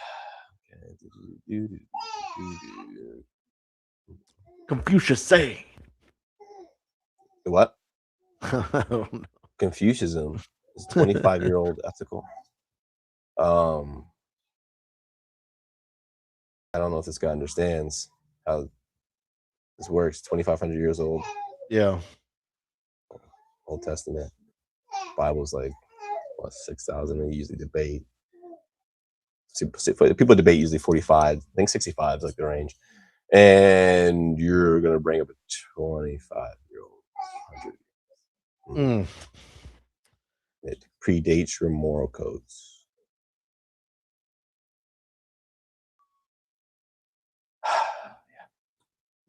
S1: Confucius say.
S2: What?
S1: I don't know.
S2: Confucianism is 25-year-old ethical. I don't know if this guy understands how this works. 2,500 years old.
S1: Yeah.
S2: Old Testament. Bible's like, what, 6,000? They usually debate. People debate usually 45. I think 65 is like the range. And you're going to bring up a 25-year-old. It predates your moral codes.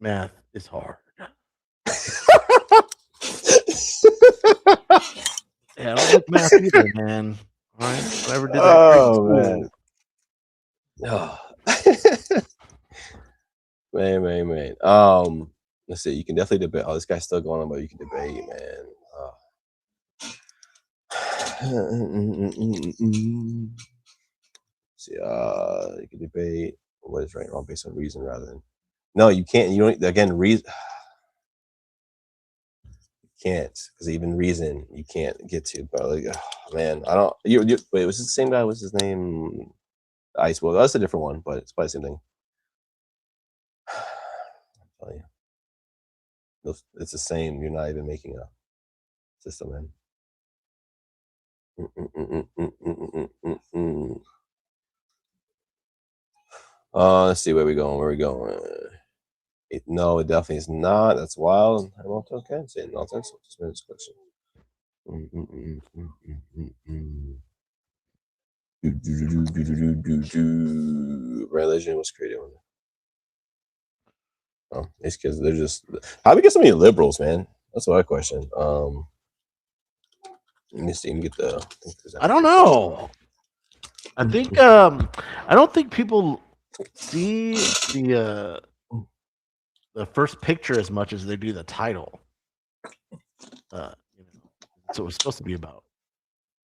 S1: Math is hard. Yeah, I don't like math either, man. All right, whoever did that.
S2: Oh, man. Oh. man. Let's see. You can definitely debate. Oh, this guy's still going on, but you can debate, man. See, you can debate what is right and wrong based on reason rather than. No, you can't. You don't. Again, reason. You can't, because even reason you can't get to. But like, oh, man, I don't. Wait, was this the same guy? What's his name? Ice. Well, that's a different one, but it's probably the same thing. I'll tell you, it's the same. You're not even making a system, man. Let's see where we going. Where we going? No, it definitely is not. That's wild. I'm not okay. Say nonsense. Just made this question. Religion was created. Oh, these kids, they're just. How do we get so many liberals, man? That's what I question. Let me see. Let me get the.
S1: I don't know. I think I don't think people see the first picture as much as they do the title. So it's supposed to be about.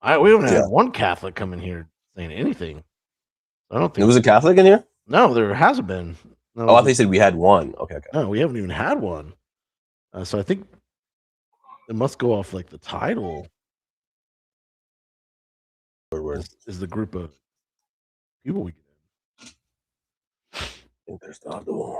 S1: We haven't had one Catholic come in here saying anything. I don't think
S2: there was a Catholic in here.
S1: No, there hasn't been. No,
S2: I thought they said we had one. Okay.
S1: No, we haven't even had one. So I think it must go off like the title.
S2: Word.
S1: Is the group of people we get
S2: in. Interestado.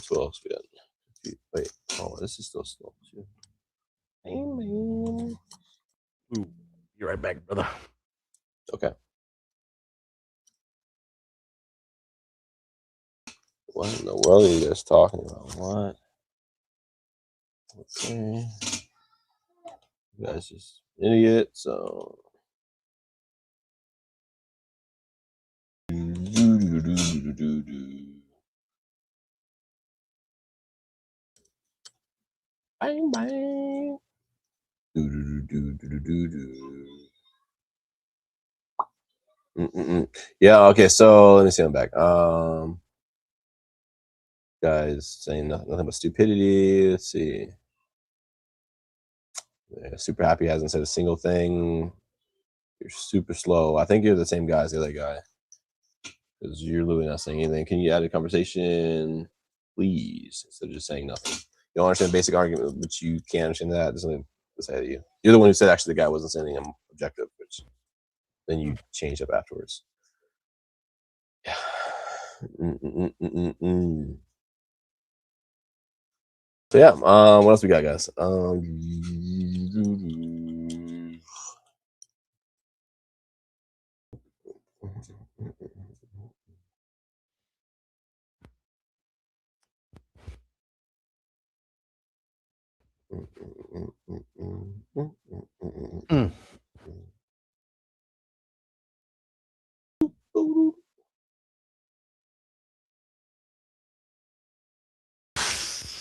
S2: So what else we got? Wait, this is still slow too. Hey, man.
S1: Ooh, you're right back, brother.
S2: Okay. What in the world are you guys talking about? What? Okay. You guys just idiots. So. Bang bang. Yeah. Okay. So let me see. I'm back. Guys saying nothing but stupidity. Let's see. Yeah, super happy hasn't said a single thing. You're super slow. I think you're the same guy as the other guy. Because you're literally not saying anything. Can you add a conversation, please, instead of just saying nothing? You don't understand the basic argument, but you can't understand that. There's something to say to you. You're the one who said actually the guy wasn't saying anything objective, which then you changed up afterwards. Yeah. So yeah, what else we got, guys?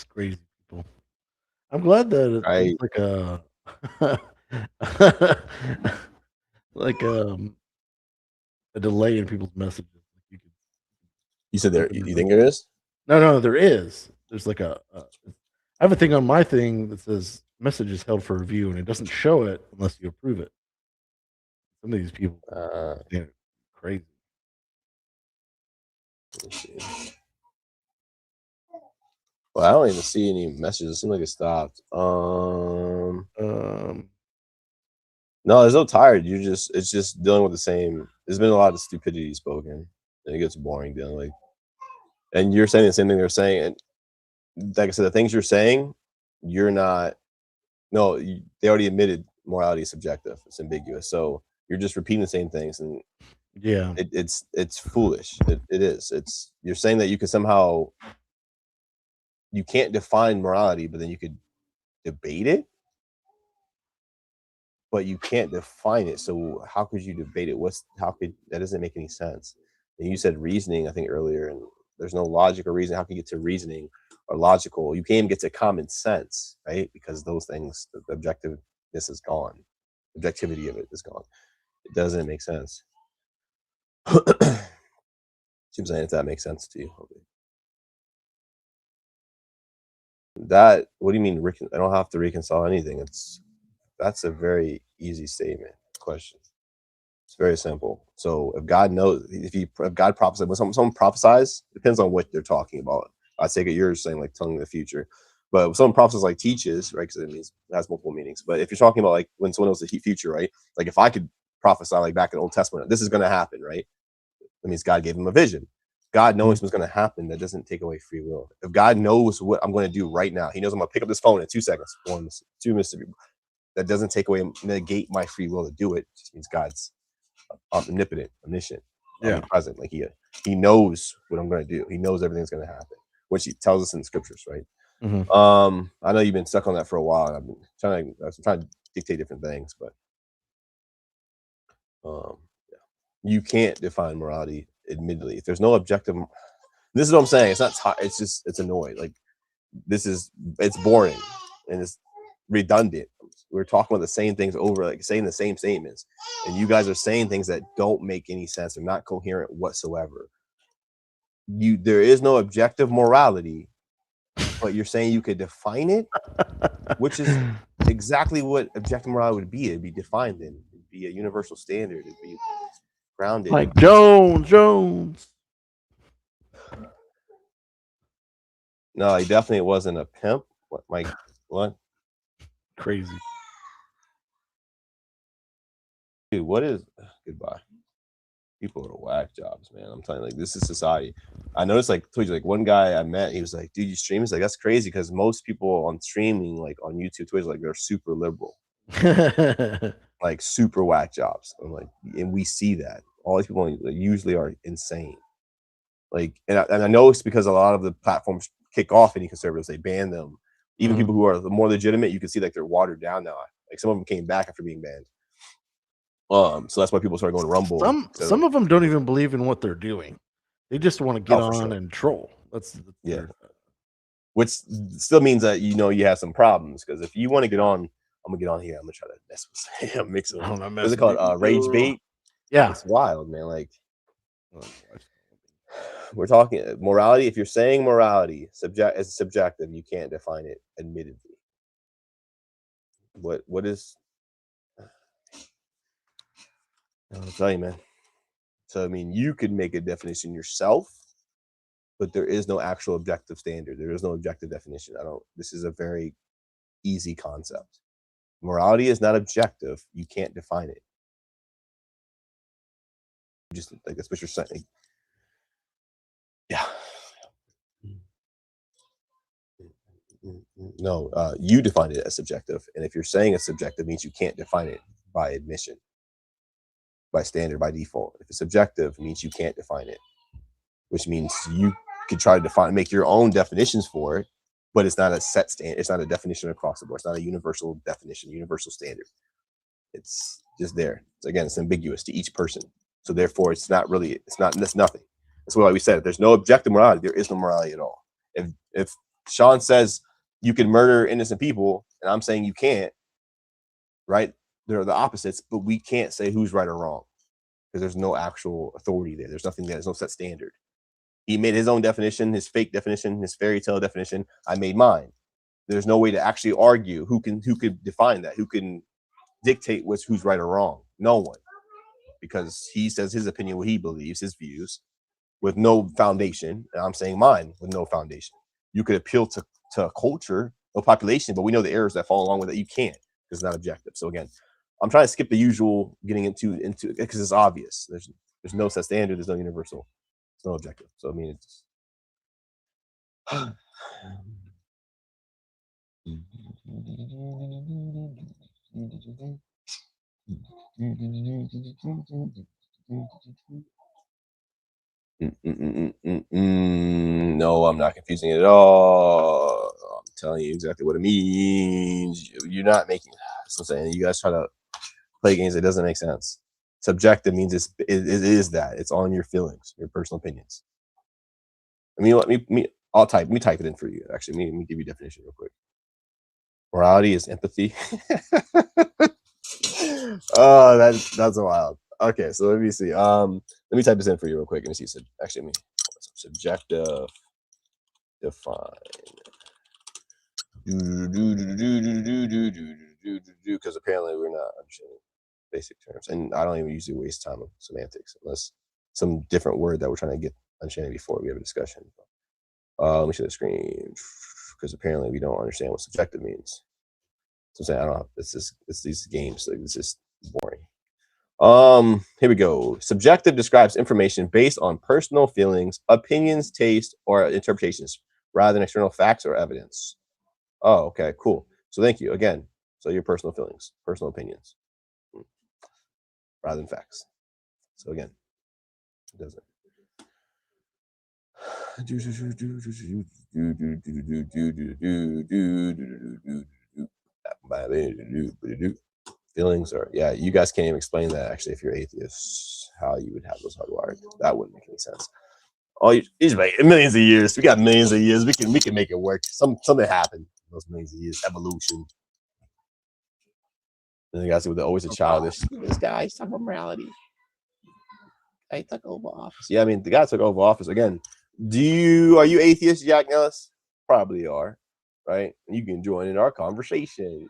S1: Crazy people. I'm glad that
S2: Right.
S1: it's like a delay in people's messages.
S2: You said there. You think there is?
S1: No, there is. There's like I have a thing on my thing that says message is held for review, and it doesn't show it unless you approve it. Some of these people, they're crazy.
S2: Let me see. Well, I don't even see any messages. It seems like it stopped. No, there's no tired. It's just dealing with the same. There's been a lot of stupidity spoken, and it gets boring dealing like. And you're saying the same thing they're saying, and like I said, the things you're saying, you're not. No, they already admitted morality is subjective. It's ambiguous. So you're just repeating the same things, and
S1: yeah,
S2: it's foolish. It is. It's you're saying that you could somehow. You can't define morality, but then you could debate it. But you can't define it. So how could you debate it? That doesn't make any sense. And you said reasoning, I think earlier, and there's no logic or reason. How can you get to reasoning or logical? You can't even get to common sense, right? Because those things, the objectiveness is gone. Objectivity of it is gone. It doesn't make sense. Seems like if that makes sense to you. Okay. What do you mean? I don't have to reconcile anything. That's a very easy statement question. It's very simple. So if God knows, if God prophesies, when someone prophesies, depends on what they're talking about. I take it you're saying like telling the future, but when someone prophesies like teaches, right? Because it has multiple meanings. But if you're talking about like when someone knows the future, right? Like if I could prophesy like back in the Old Testament, this is going to happen, right? That means God gave him a vision. God knows what's going to happen. That doesn't take away free will. If God knows what I'm going to do right now, He knows I'm going to pick up this phone in 2 seconds. 2 minutes. That doesn't negate my free will to do it. It just means God's omnipotent, omniscient, omnipresent. Like he knows what I'm going to do. He knows everything's going to happen, which He tells us in the scriptures, right? I know you've been stuck on that for a while, and I've been trying to dictate different things, but you can't define morality. Admittedly, if there's no objective, this is what I'm saying. It's not. It's annoying. Like it's boring and it's redundant. We're talking about the same things over, like saying the same statements, and you guys are saying things that don't make any sense. They're not coherent whatsoever. There is no objective morality, but you're saying you could define it, which is exactly what objective morality would be. It'd be defined, and it'd be a universal standard. It'd be grounded.
S1: Like Jones.
S2: No, he definitely wasn't a pimp. What?
S1: Crazy.
S2: Dude, what is goodbye? People are whack jobs, man. I'm telling you, like this is society. I noticed, like, told you, like one guy I met, he was like, "Dude, you stream?" He's like, "That's crazy," because most people on streaming, like on YouTube, Twitch, like they're super liberal, like super whack jobs. I'm like, and we see that all these people usually are insane. Like, and I know it's because a lot of the platforms kick off any conservatives, they ban them. Even people who are more legitimate, you can see like they're watered down now. Like some of them came back after being banned. So that's why people started going to Rumble.
S1: Some of them don't even believe in what they're doing. They just want to get on and troll. That's
S2: yeah. which still means that you have some problems. Because if you want to get on, I'm gonna get on here. I'm gonna try to mess with mix it. What's it called? Rage bait.
S1: Yeah,
S2: it's wild, man. Like we're talking morality. If you're saying morality is subjective, you can't define it. Admittedly, what is? I'll tell you, man. So I mean, you could make a definition yourself, but there is no actual objective standard. There is no objective definition. This is a very easy concept. Morality is not objective. You can't define it. Just like that's what you're saying. Yeah. No, you define it as subjective. And if you're saying it's subjective, means you can't define it by admission, by standard, by default. If it's subjective, it means you can't define it, which means you could try to make your own definitions for it, but it's not a set standard. It's not a definition across the board. It's not a universal definition, universal standard. It's just there. So again, it's ambiguous to each person. So therefore, it's nothing. That's why we said if there's no objective morality, there is no morality at all. If Sean says you can murder innocent people, and I'm saying you can't, right? They're the opposites, but we can't say who's right or wrong because there's no actual authority there. There's nothing there. There's no set standard. He made his own definition, his fake definition, his fairy tale definition. I made mine. There's no way to actually argue who could define that, who can dictate who's right or wrong. No one, because he says his opinion, what he believes, his views, with no foundation, and I'm saying mine with no foundation. You could appeal to a culture or population, but we know the errors that fall along with it. You can't because it's not objective. So again, I'm trying to skip the usual getting into because it's obvious. There's no set standard. There's no universal. It's no objective. So I mean, it's no, I'm not confusing it at all. I'm telling you exactly what it means. You're not making. So I'm saying you guys try to play games. It doesn't make sense. Subjective means it is that it's on your feelings, your personal opinions. I mean, let me type it in for you. Actually, let me give you a definition real quick. Morality is empathy. Oh, that's wild. Okay, so let me see. Let me type this in for you real quick. Let me see. Actually, subjective define. Because apparently we're not understanding basic terms, and I don't even usually waste time on semantics unless some different word that we're trying to get understanding before we have a discussion. Let me share the screen because apparently we don't understand what subjective means. So I'm saying I don't know. It's these games. Like, it's just boring. Here we go. Subjective describes information based on personal feelings, opinions, taste, or interpretations rather than external facts or evidence. Oh, okay, cool. So thank you again. So your personal feelings, personal opinions, rather than facts. So again, it doesn't. Feelings are, yeah, you guys can't even explain that actually if you're atheists, how you would have those hardwired. That wouldn't make any sense. Oh, you just make millions of years. We got millions of years. We can make it work. Something happened in those millions of years. Evolution. And the guys were always a childish. This guy, he's talking about morality. I took over office. Yeah, I mean the guy took over office again. Are you atheist, Jack Nellis? Probably are, right? You can join in our conversation.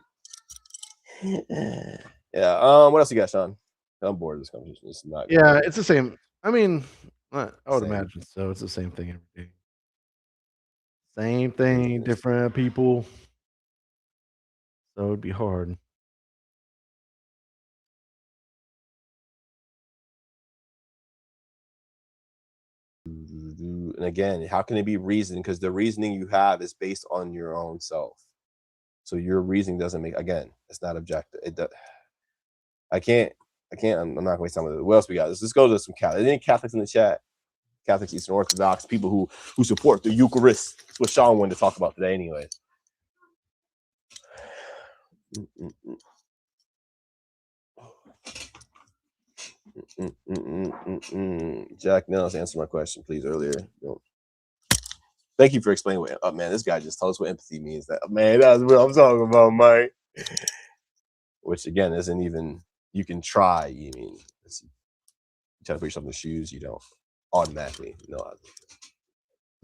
S2: Yeah. What else you got, Sean? I'm bored of this conversation. It's not.
S1: Yeah, it's the same. I mean, I would imagine so. It's the same thing every day. Same thing, different people. So it'd be hard.
S2: And again, how can it be reason? Because the reasoning you have is based on your own self. So your reasoning doesn't make, again, it's not objective. I can't. I'm not gonna waste time with it. What else we got? Let's go to some Catholics. Any Catholics in the chat? Catholics, Eastern Orthodox, people who support the Eucharist. That's what Sean wanted to talk about today, anyway. Jack Nellis, answer my question, please, earlier. Thank you for explaining what. Man, this guy just told us what empathy means. That man, that's what I'm talking about, Mike. Which again isn't even. You can try. You mean you try to put yourself in the shoes. You don't automatically know.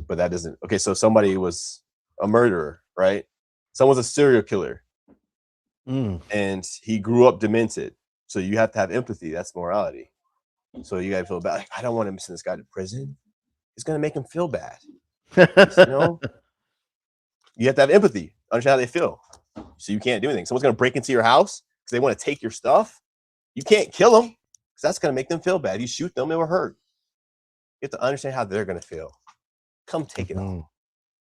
S2: But that doesn't. Okay, so somebody was a murderer, right? Someone's a serial killer, and he grew up demented. So you have to have empathy. That's morality. So you gotta feel bad. Like, I don't want to send this guy to prison. It's gonna make him feel bad. You know, you have to have empathy. Understand how they feel. So you can't do anything. Someone's gonna break into your house because they want to take your stuff. You can't kill them because that's gonna make them feel bad. You shoot them, it will hurt. You have to understand how they're gonna feel. Come take it all.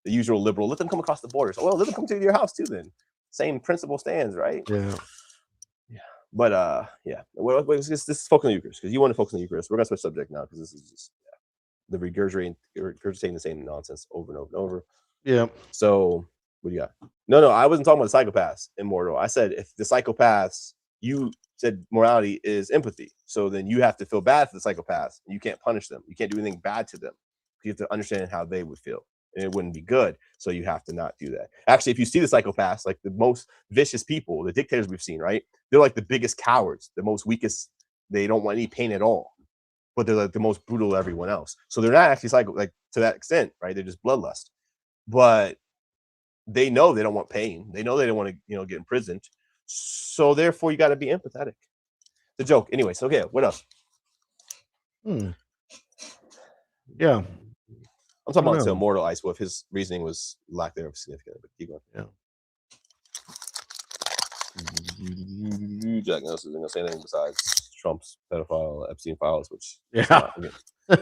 S2: The usual liberal. Let them come across the border. So, well, let them come to your house too. Then same principle stands, right?
S1: Yeah.
S2: But yeah. Well, this is focus on the Eucharist because you want to focus on the Eucharist. We're gonna switch subject now because this is just the regurgitating the same nonsense over and over and over.
S1: Yeah.
S2: So what do you got? No, I wasn't talking about the psychopaths, immortal. I said if the psychopaths, you said morality is empathy. So then you have to feel bad for the psychopaths. You can't punish them. You can't do anything bad to them. You have to understand how they would feel. And it wouldn't be good. So you have to not do that. Actually, if you see the psychopaths, like the most vicious people, the dictators we've seen, right? They're like the biggest cowards, the most weakest. They don't want any pain at all. But they're like the most brutal to everyone else. So they're not actually like to that extent, right? They're just bloodlust. But they know they don't want pain. They know they don't want to, get imprisoned. So therefore, you got to be empathetic. The joke, anyway. So okay, what else?
S1: Yeah,
S2: I'm talking about immortal Ice Wolf. His reasoning was lack thereof significant. But keep going.
S1: Yeah.
S2: Jack Nelson isn't gonna say anything besides Trump's pedophile Epstein files, which
S1: yeah.
S2: It's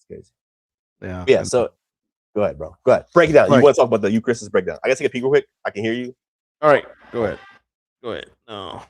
S2: crazy.
S1: Yeah.
S2: Yeah. So go ahead, bro. Go ahead. Break it down. You want to talk about the Eucharist breakdown? I gotta take a peek real quick. I can hear you.
S1: All right. Go ahead. Go ahead. No.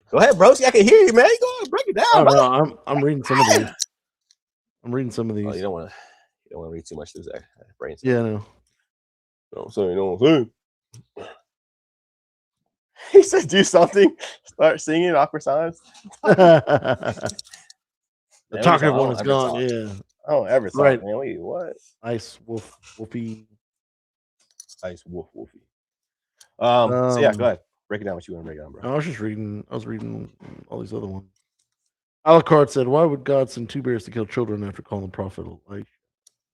S2: Go ahead, bro. See, I can hear you, man. Go ahead, break it down.
S1: Oh, no, I'm reading some of these. I'm reading some of these.
S2: Oh, you don't want to read too much. There's that brain.
S1: Yeah, no.
S2: No, so you know what I'm saying. He said, "Do something. Start singing awkward silence."
S1: The talkative one is gone. Yeah.
S2: I don't ever talk,
S1: Right.
S2: man. Wait, what?
S1: Ice Wolf, Wolfie.
S2: Ice Wolf, Wolfie. So yeah, go ahead. Break it down. What you want to break down, bro?
S1: I was reading all these other ones. Alucard said, "Why would God send two bears to kill children after calling the prophet like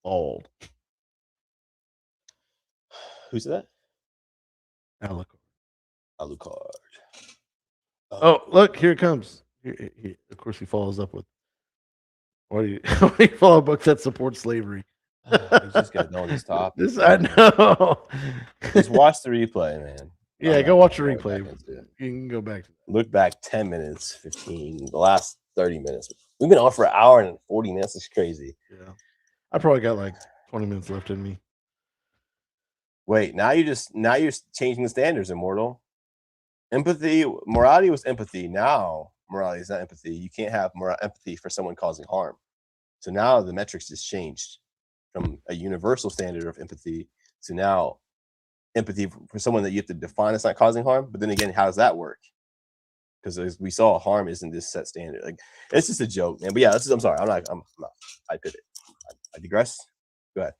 S1: bald?"
S2: Who said that?
S1: Alucard. Oh, look, here it comes. Of course, he follows up with, "Why do you follow a book that supports slavery?"
S2: You just got to know this topic.
S1: I know.
S2: Just watch the replay, man.
S1: Yeah, go watch the replay. You can go back to that.
S2: Look back 10 minutes, 15, the last 30 minutes. We've been on for an hour and 40 minutes. It's crazy.
S1: Yeah. I probably got like 20 minutes left in me.
S2: Wait, now you're changing the standards, immortal. Empathy, morality was empathy. Now morality is not empathy. You can't have empathy for someone causing harm. So now the metrics just changed from a universal standard of empathy to now empathy for someone that you have to define as not causing harm. But then again, how does that work? Because as we saw, harm isn't this set standard. Like, it's just a joke, man. But yeah, I'm sorry. I'm not. I pivot. I digress. Go ahead.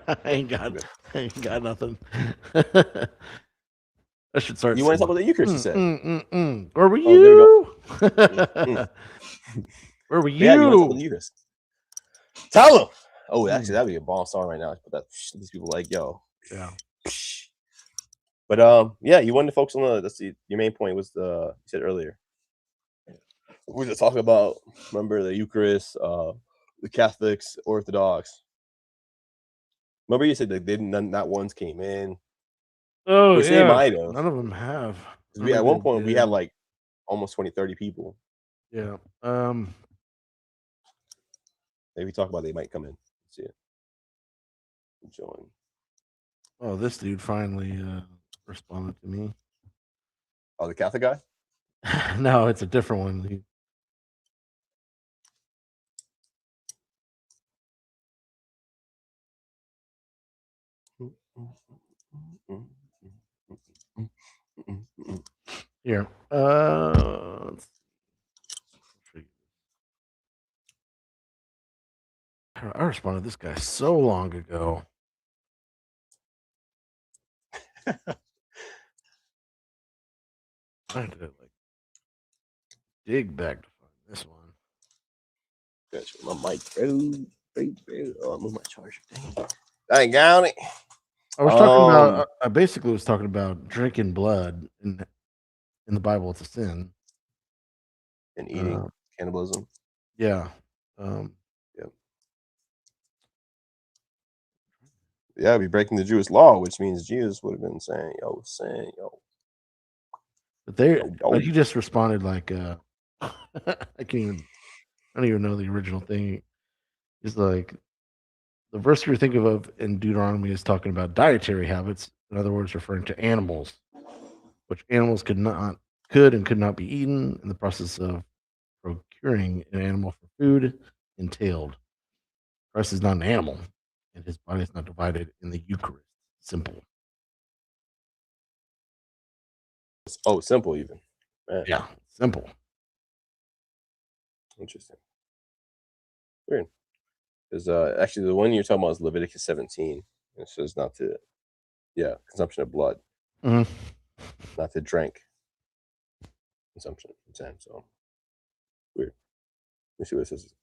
S1: I ain't got nothing. I should start.
S2: You want to talk about the Eucharist? You said.
S1: Where were you? Where were you?
S2: Yeah, you want to talk about the Eucharist? Tell them. Oh, actually, that'd be a bomb song right now. But that these people like, yo.
S1: Yeah.
S2: But yeah, you wanted to focus on your main point was you said earlier. We were talking about, remember, the Eucharist, the Catholics, Orthodox. Remember you said that they didn't, not ones came in.
S1: Oh,
S2: Which they
S1: yeah.
S2: might have.
S1: None of them have.
S2: We, at one point, we had like almost 20, 30 people.
S1: Yeah.
S2: Maybe talk about they might come in. Let's see it. Join.
S1: Oh, this dude finally responded to me.
S2: Oh, the Catholic guy?
S1: No, it's a different one. Here. I responded to this guy so long ago. I had to like dig back to find this one.
S2: Gotcha. My mic, bro. Oh, I moved my charger. Dang, got it.
S1: I was talking about. I basically was talking about drinking blood in the Bible. It's a sin.
S2: And eating cannibalism.
S1: Yeah.
S2: Yep. Yeah, be breaking the Jewish law, which means Jesus would have been saying, yo.
S1: But he just responded like, I don't even know the original thing. He's like, the verse you're thinking of in Deuteronomy is talking about dietary habits. In other words, referring to animals, which animals could and could not be eaten in the process of procuring an animal for food entailed. Christ is not an animal, and his body is not divided in the Eucharist. Simple.
S2: Oh, simple even. Man.
S1: Yeah, simple.
S2: Interesting. Weird. Because actually, the one you're talking about is Leviticus 17. It says not to, consumption of blood, not to drink. Consumption of 10. So weird. Let me see what it says.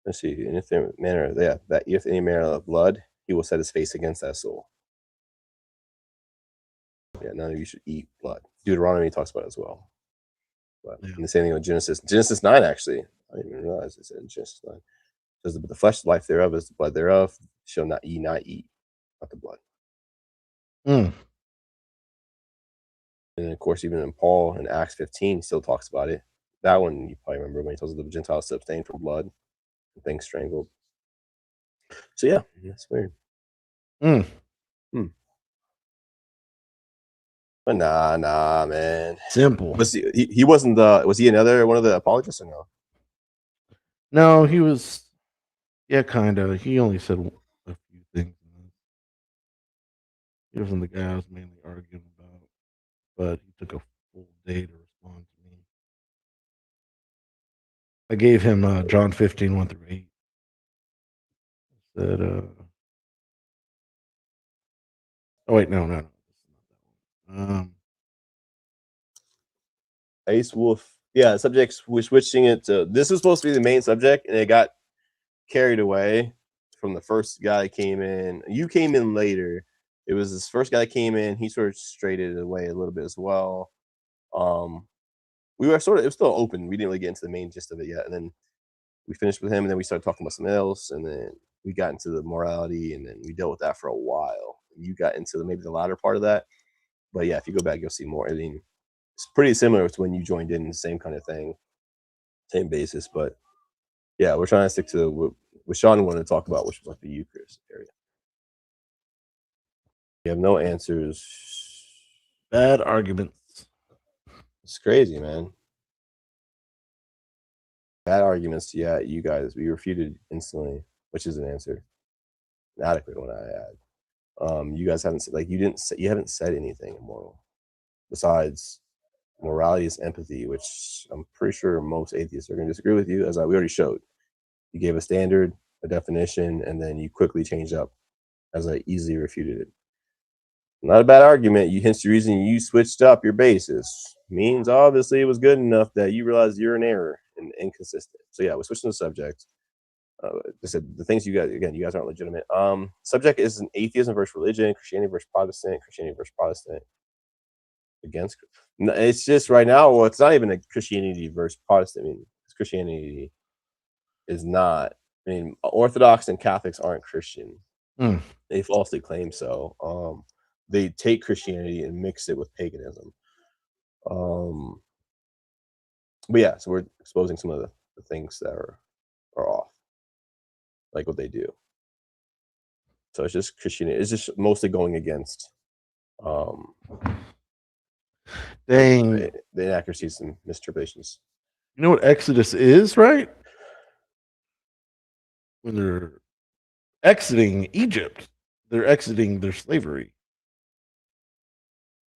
S2: Let's see. And if there manner, that if any manner of blood, he will set his face against that soul. Yeah, none of you should eat blood. Deuteronomy talks about it as well. But and the same thing with Genesis. Genesis 9, actually. I didn't even realize it said in Genesis 9. It says, but the flesh life thereeof is the blood thereof, shall not eat, not the blood. And then, of course, even in Paul in Acts 15, still talks about it. That one you probably remember when he tells the Gentiles to abstain from blood and things strangled. So yeah, that's weird. But nah, man.
S1: Simple.
S2: Was he wasn't was he another one of the apologists or no?
S1: No, he was. Yeah, kind of. He only said a few things. He wasn't the guy I was mainly arguing about, but he took a full day to respond to me. I gave him John 15, 1 through 8. I said, oh, wait, no.
S2: Ace Wolf. Yeah, subjects we're switching it to. This was supposed to be the main subject, and it got carried away from the first guy that came in. You came in later. It was this first guy that came in. He sort of strayed it away a little bit as well. We were it was still open. We didn't really get into the main gist of it yet. And then we finished with him, and then we started talking about something else, and then we got into the morality, and then we dealt with that for a while. You got into maybe the latter part of that. But yeah, if you go back, you'll see more. I mean, it's pretty similar to when you joined in, the same kind of thing, same basis. But yeah, we're trying to stick to what Sean wanted to talk about, which was like the Eucharist area. We have no answers.
S1: Bad arguments.
S2: It's crazy, man. Bad arguments. Yeah, you guys, we refuted instantly, which is an answer. An adequate one, I add. You guys haven't said, like, you haven't said anything immoral besides morality is empathy, which I'm pretty sure most atheists are going to disagree with you, as we already showed. You gave a standard, a definition, and then you quickly changed up as I easily refuted it. Not a bad argument. Hence the reason you switched up your basis. Means obviously it was good enough that you realized you're in error and inconsistent. So yeah, we're switching the subject. I said the things you guys aren't legitimate. Subject is an atheism versus religion, Christianity versus Protestant, against. No, it's just right now. Well, it's not even a Christianity versus Protestant. I mean, Christianity is not I mean, Orthodox and Catholics aren't Christian.
S1: Mm.
S2: They falsely claim so. They take Christianity and mix it with paganism. But yeah, so we're exposing some of the things that are off, like what they do. So it's just Christianity. It's just mostly going against
S1: Dang.
S2: the inaccuracies and misinterpretations.
S1: You know what Exodus is, right? When they're exiting Egypt, they're exiting their slavery.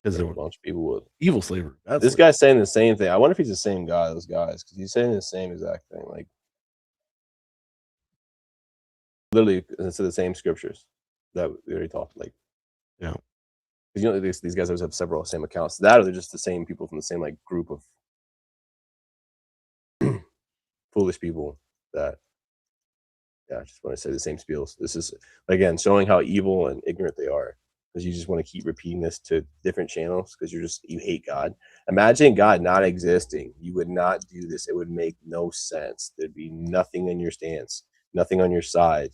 S1: Because there
S2: A
S1: were
S2: bunch of people would.
S1: evil slavery.
S2: This guy's saying the same thing. I wonder if he's the same guy, those guys, because he's saying the same exact thing. Like, literally, it's the same scriptures that we already talked. Like,
S1: yeah.
S2: Because you know these guys always have several same accounts. That or they're just the same people from the same like group of foolish people that I just want to say the same spiels. This is again showing how evil and ignorant they are. Because you just want to keep repeating this to different channels because you hate God. Imagine God not existing. You would not do this. It would make no sense. There'd be nothing in your stance, nothing on your side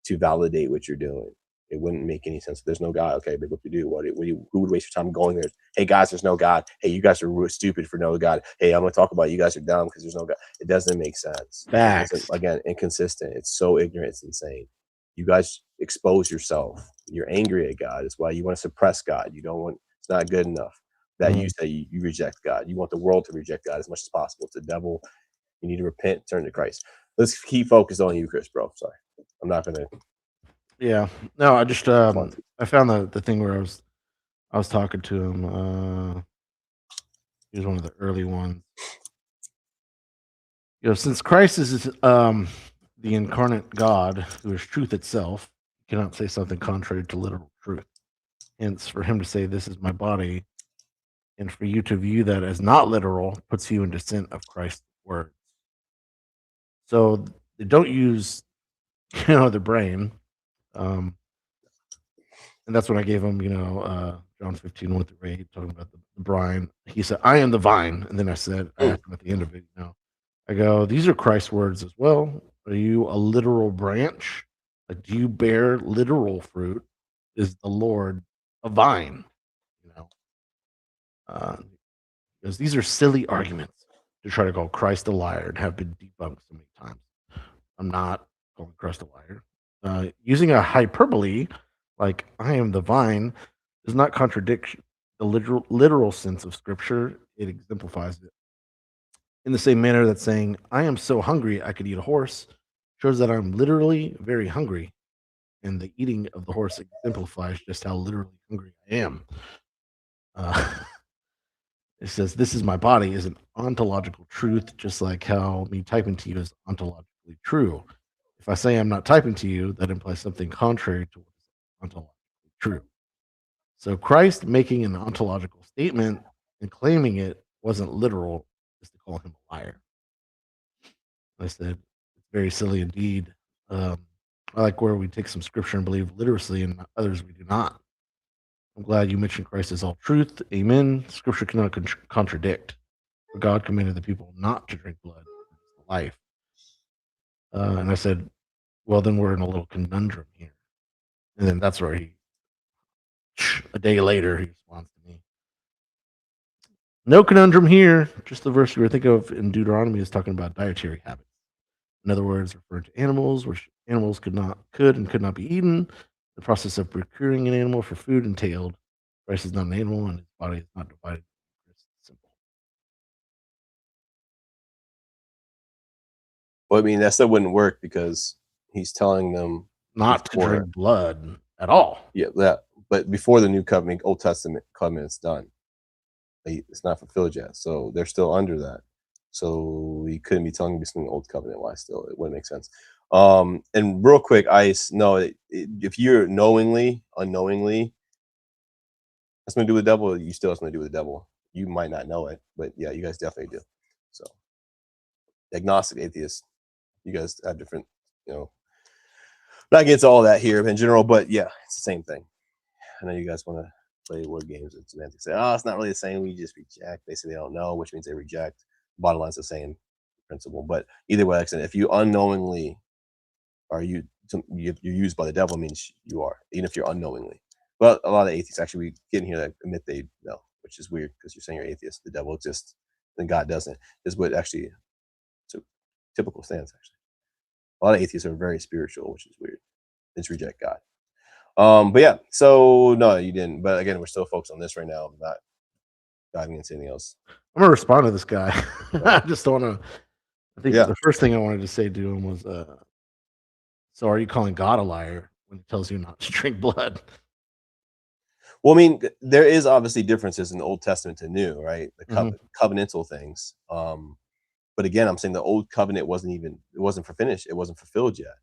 S2: to validate what you're doing. It wouldn't make any sense. There's no God. Okay, but what do you do? Who would waste your time going there? Hey guys, there's no God. Hey, you guys are stupid for no God. Hey, I'm gonna talk about you guys are dumb because there's no God. It doesn't make sense.
S1: Facts.
S2: Again, inconsistent. It's so ignorant. It's insane. You guys expose yourself. You're angry at God. It's why you want to suppress God. You don't want. It's not good enough that you say you reject God. You want the world to reject God as much as possible. It's the devil. You need to repent, turn to Christ. Let's keep focused on Eucharist, bro. Sorry, I'm not gonna.
S1: Yeah. No, I just I found the thing where I was talking to him. He was one of the early ones. You know, since Christ is the incarnate God who is truth itself, you cannot say something contrary to literal truth. Hence, for him to say, "This is my body," and for you to view that as not literal puts you in dissent of Christ's words. So they don't use, the brain. And that's when I gave him, John 15, 1-8, talking about the brine. He said, "I am the vine." And then I asked him at the end of it, I go, "These are Christ's words as well. Are you a literal branch? Like, do you bear literal fruit? Is the Lord a vine?" Because these are silly arguments to try to call Christ a liar and have been debunked so many times. I'm not calling Christ a liar. Using a hyperbole like "I am the vine" does not contradict the literal sense of Scripture. It exemplifies it. In the same manner that saying "I am so hungry I could eat a horse" shows that I'm literally very hungry, and the eating of the horse exemplifies just how literally hungry I am. It says, "This is my body" is an ontological truth, just like how me typing to you is ontologically true. If I say I'm not typing to you, that implies something contrary to what is ontologically true. So Christ making an ontological statement and claiming it wasn't literal is to call him a liar. I said, it's very silly indeed. I like where we take some scripture and believe literacy, and others we do not. I'm glad you mentioned Christ is all truth. Amen. Scripture cannot contradict. For God commanded the people not to drink blood, life. And I said, well, then we're in a little conundrum here. And then that's where a day later, he responds to me. No conundrum here. Just the verse you were thinking of in Deuteronomy is talking about dietary habits. In other words, referring to animals, which animals could and could not be eaten. The process of procuring an animal for food entailed. Christ is not an animal, and his body is not divided. It's simple.
S2: Well, I mean, that still wouldn't work because he's telling them
S1: not to drink blood at all.
S2: Yeah, that. But before the new covenant, Old Testament covenant's done, it's not fulfilled yet, so they're still under that. So he couldn't be telling me something Old Covenant. Why still? It wouldn't make sense. And real quick, Ice. No, if you're unknowingly, that's going to do with the devil. You still have something to do with the devil. You might not know it, but yeah, you guys definitely do. So, agnostic, atheist, you guys have different, not against all that here in general, but yeah, it's the same thing. I know you guys want to play word games and semantics. Say, oh, it's not really the same. We just reject. They say they don't know, which means they reject. Bottom line's the same principle. But either way, if you unknowingly are you you're used by the devil means you are, even if you're unknowingly. But a lot of atheists actually get in here that admit they know, which is weird because you're saying you're atheist, the devil exists, and God doesn't. Is what actually it's a typical stance. Actually, a lot of atheists are very spiritual, which is weird. They just reject God. But yeah, so no, you didn't. But again, we're still focused on this right now. I'm not diving into anything else.
S1: I'm gonna respond to this guy. I just don't want to. I think
S2: Yeah.
S1: the first thing I wanted to say to him was, "So are you calling God a liar when he tells you not to drink blood?"
S2: Well, I mean, there is obviously differences in the Old Testament to New, right? The covenantal things. But again, I'm saying the Old Covenant it wasn't finished. It wasn't fulfilled yet.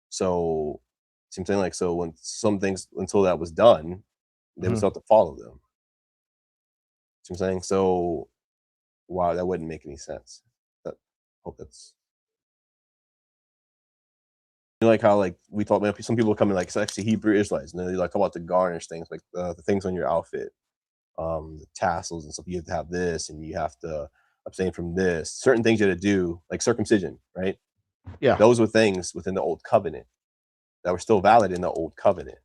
S2: So, same thing. Like, so when some things until that was done, they would still have to follow them. See what I'm saying? So, wow, that wouldn't make any sense. Hope that's like how like we talk about some people come in like it's actually Hebrew Israelites and they like talk about the garnish things like the things on your outfit, the tassels and stuff. You have to have this and you have to abstain from this. Certain things you had to do, like circumcision, right?
S1: Yeah.
S2: Those were things within the Old Covenant that were still valid in the Old Covenant.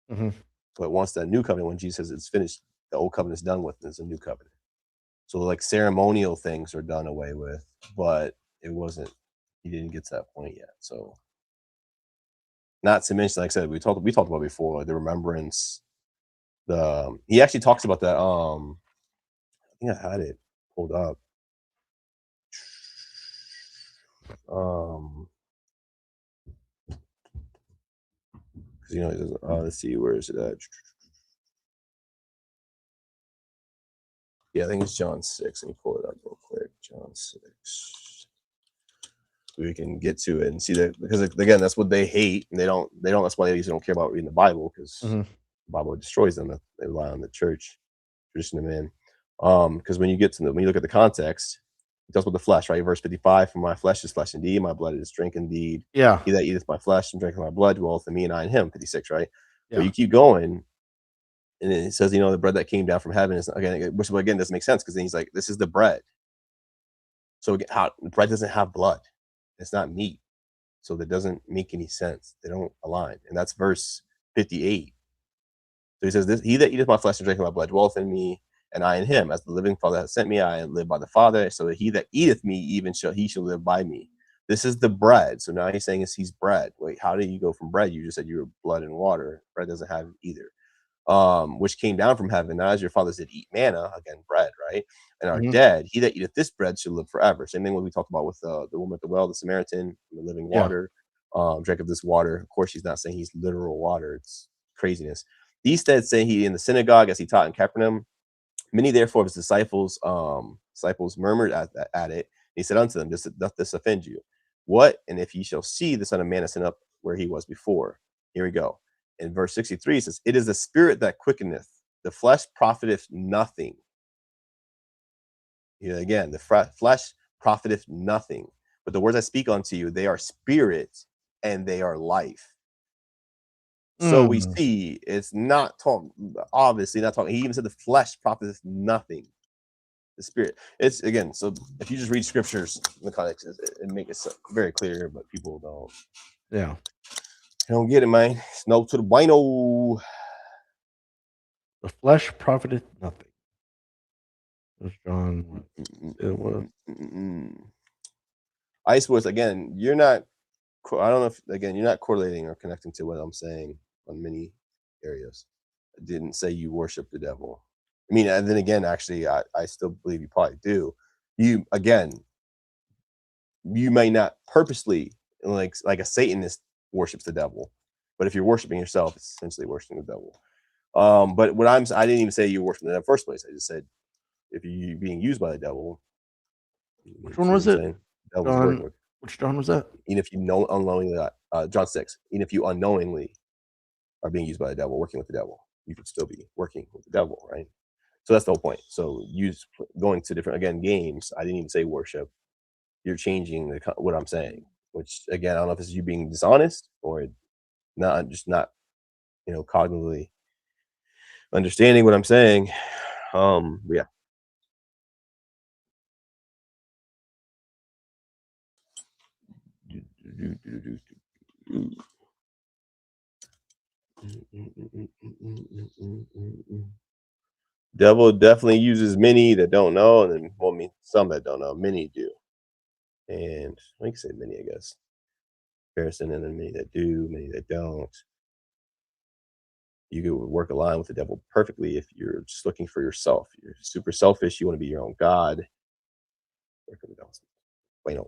S2: But once that New Covenant, when Jesus says it's finished, the Old Covenant is done with, there's a New Covenant. So like ceremonial things are done away with, but it wasn't, he didn't get to that point yet. So not to mention, like I said, we talked about before, like the remembrance. He actually talks about that. I think I had it pulled up. Because let's see, where is it at? Yeah, I think it's John 6. Let me pull it up real quick. John 6. We can get to it and see that, because again, that's what they hate, and they don't. That's why they usually don't care about reading the Bible, because the Bible destroys them. They rely on the church, tradition of man. Because when you look at the context, it talks about the flesh, right? Verse 55: "For my flesh is flesh indeed, my blood is drink indeed.
S1: Yeah.
S2: He that eateth my flesh and drinketh my blood dwelleth in me, and I in him." 56, right?
S1: Yeah.
S2: But you keep going, and it says, the bread that came down from heaven is which again doesn't make sense, because then he's like, this is the bread. So how bread doesn't have blood? It's not meat. So that doesn't make any sense. They don't align. And that's verse 58. So he says, "This he that eateth my flesh and drinketh my blood dwelleth in me, and I in him. As the living Father hath sent me, I live by the Father. So that he that eateth me, even shall live by me. This is the bread." So now he's saying he's bread. Wait, how did you go from bread? You just said you were blood and water. Bread doesn't have either. Which came down from heaven, not as your fathers did eat manna, again, bread, right? And are dead. He that eateth this bread shall live forever. Same thing when we talked about with the woman at the well, the Samaritan, the living water, drank of this water. Of course, he's not saying he's literal water. It's craziness. These said, saying he in the synagogue as he taught in Capernaum. Many therefore of his disciples murmured at it. He said unto them, doth this offend you? What? And if ye shall see the Son of Man ascend up where he was before. Here we go. In verse 63, it says, "It is the spirit that quickeneth, the flesh profiteth nothing." Again, the flesh profiteth nothing. But the words I speak unto you, they are spirit and they are life. So we see it's not talking, obviously not talking. He even said the flesh profiteth nothing. The spirit. It's again, so if you just read scriptures in the context, it makes it very clear, but people don't.
S1: Yeah.
S2: They don't get it, man. It's no to the bueno.
S1: The flesh profiteth nothing. That's John. It was.
S2: I suppose again, you're not. I don't know if again you're not correlating or connecting to what I'm saying on many areas. I didn't say you worship the devil. I mean, and then again, actually, I still believe you probably do. You may not purposely, like a Satanist worships the devil, but if you're worshiping yourself, it's essentially worshiping the devil. But I didn't even say you worship in the first place. I just said if you're being used by the devil.
S1: Which one was it?
S2: John,
S1: which John was that?
S2: Even if you know unknowingly, John 6. Even if you unknowingly are being used by the devil, working with the devil, you could still be working with the devil, right? So that's the whole point. So going to different games. I didn't even say worship. You're changing what I'm saying, which again, I don't know if this is you being dishonest or not, just not, cognitively understanding what I'm saying. Yeah. Devil definitely uses many that don't know, and then well, I mean some that don't know. Many do, and I can say many, I guess. Comparison, and then many that do, many that don't. You could work a line with the devil perfectly if you're just looking for yourself. You're super selfish. You want to be your own god. Wait,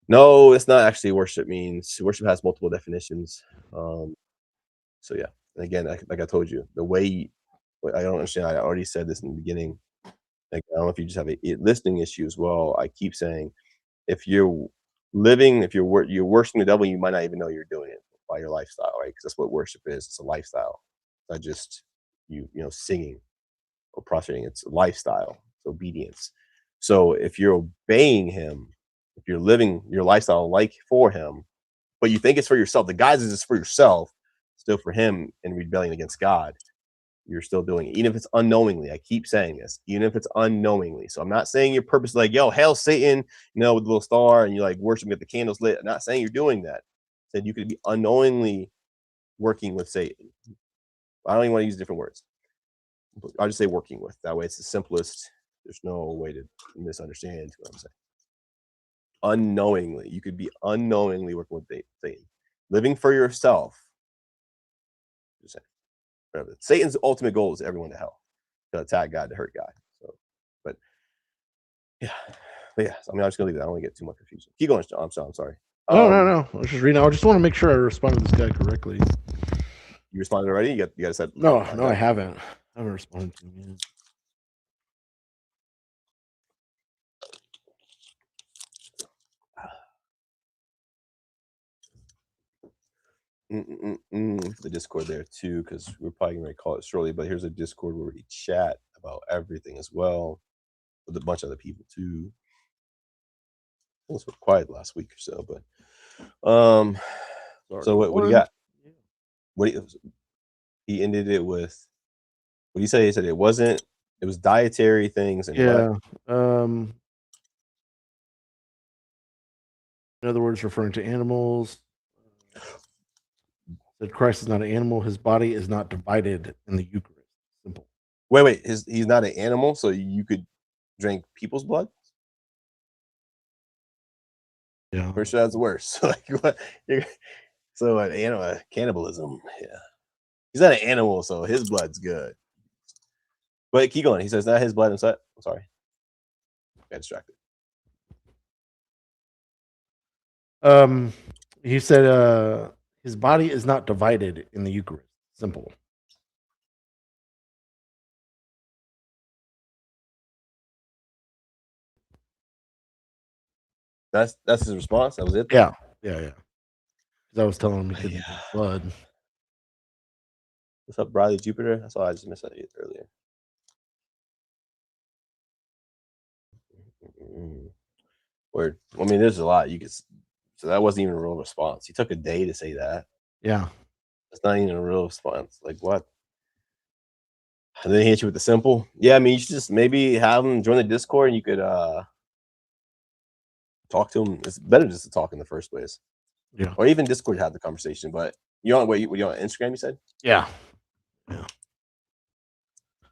S2: no, it's not actually worship means. Worship has multiple definitions. So yeah, and again, like I told you, the way I don't understand. I already said this in the beginning. Like, I don't know if you just have a listening issue as well. I keep saying, if you're you're worshiping the devil, you might not even know you're doing it by your lifestyle, right? Because that's what worship is. It's a lifestyle. It's not just you know, singing or prostrating. It's a lifestyle. It's obedience. So if you're obeying him, if you're living your lifestyle like for him, but you think it's for yourself, the guise is for yourself, still for him in rebellion against God, you're still doing it, even if it's unknowingly. I keep saying this, even if it's unknowingly. So I'm not saying your purpose is like, yo, hail Satan, you know, with the little star, and you like worship, get the candles lit. I'm not saying you're doing that. I said you could be unknowingly working with Satan. I don't even want to use different words. I'll just say working with. That way it's the simplest. There's no way to misunderstand what I'm saying. Unknowingly, you could be unknowingly working with Satan, living for yourself. Just saying. Satan's ultimate goal is everyone to hell, to attack God, to hurt God. So, but yeah, I mean, I'm just gonna leave that. I don't want to get too much confusion. Keep going, John. I'm sorry.
S1: No. I was just reading. I just want to make sure I responded to this guy correctly.
S2: You responded already? You got said
S1: no, I haven't. I haven't responded to him yet.
S2: The Discord there too, because we're probably gonna call it shortly. But here's a Discord where we chat about everything as well, with a bunch of other people too. It was quiet last week or so, but so what do you got? What he ended it with? What do you say? He said it wasn't. It was dietary things and
S1: what? In other words, referring to animals. That Christ is not an animal. His body is not divided in the Eucharist. Simple.
S2: Wait. He's not an animal, so you could drink people's blood?
S1: Yeah.
S2: For sure, that's worse. Like what? So an animal cannibalism. Yeah. He's not an animal, so his blood's good. But keep going. He says not his blood and sweat. I'm sorry. Got distracted.
S1: He said his body is not divided in the Eucharist. Simple.
S2: That's his response. That was it.
S1: Yeah. Because I was telling him he couldn't drink blood.
S2: What's up, Bradley Jupiter? That's all I just missed that earlier. Word. I mean, there's a lot you could. So that wasn't even a real response. He took a day to say that.
S1: Yeah.
S2: That's not even a real response. Like what? And then he hit you with the simple. Yeah, I mean, you should just maybe have him join the Discord, and you could talk to him. It's better just to talk in the first place.
S1: Yeah.
S2: Or even Discord have the conversation. But you on you on Instagram? You said.
S1: Yeah.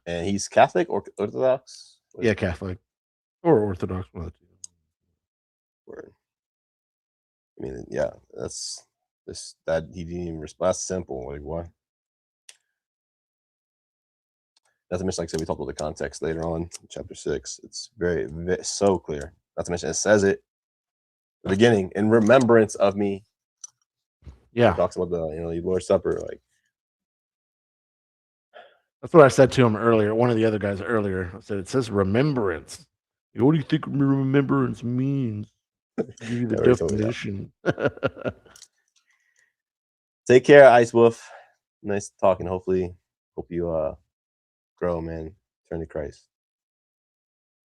S2: And he's Catholic or Orthodox?
S1: Yeah, Catholic or Orthodox. One of the two.
S2: Word. I mean, yeah, that's that he didn't even respond. That's simple. Like what? Not to mention, like I said, we talked about the context later on, chapter 6. It's very so clear. Not to mention, it says it at the beginning in remembrance of me.
S1: Yeah,
S2: it talks about the the Lord's Supper. Like
S1: that's what I said to him earlier. One of the other guys earlier. I said it says remembrance. What do you think remembrance means? Give you the definition.
S2: Take care, Ice Wolf. Nice talking. Hopefully, hope you grow, man. Turn to Christ.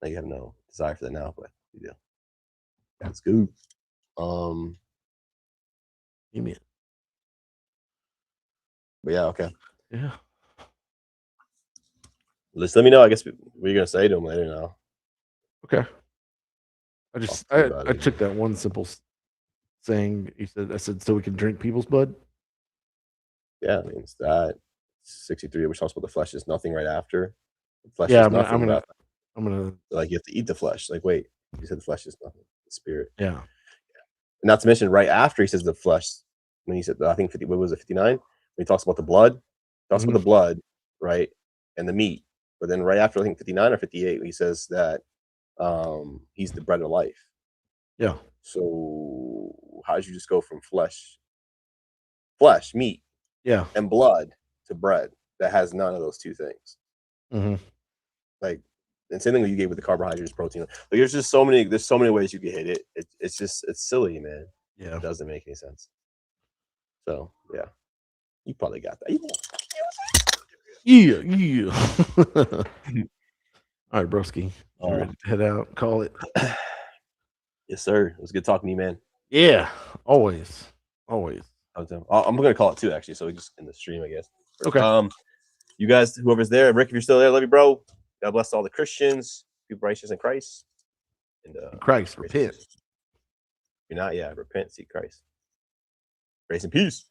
S2: Now you have no desire for that now, but you do. That's good.
S1: Amen.
S2: But yeah, okay.
S1: Yeah.
S2: Just let me know. I guess what you're gonna say to him later now.
S1: Okay. I took that one simple saying, I said, so we can drink people's blood.
S2: Yeah, I mean, it's that 63, which talks about the flesh is nothing right after. The flesh
S1: Yeah,
S2: is nothing.
S1: I'm gonna.
S2: Like you have to eat the flesh. Like, wait, you said the flesh is nothing. The spirit.
S1: Yeah.
S2: And not to mention, right after he says the flesh, when he said, I think 50, what was it, 59? When he talks about the blood, he talks about the blood, right, and the meat. But then right after, I think 59 or 58, he says that he's the bread of life.
S1: Yeah.
S2: So how did you just go from flesh, meat,
S1: Yeah.
S2: and blood to bread that has none of those two things? Like, and same thing you gave with the carbohydrates, protein. Like, there's so many ways you can hit it. It's silly, man.
S1: Yeah.
S2: It doesn't make any sense. So yeah, you probably got that.
S1: Yeah. All right, broski. You ready to head out? Call it.
S2: Yes, sir. It was good talking to you, man.
S1: Yeah, always.
S2: I'm gonna call it too, actually. So we just in the stream, I guess.
S1: Okay.
S2: You guys, whoever's there, Rick, if you're still there, love you, bro. God bless all the Christians, people righteous in Christ. And
S1: Christ, repent.
S2: If you're not, repent, seek Christ. Grace and peace.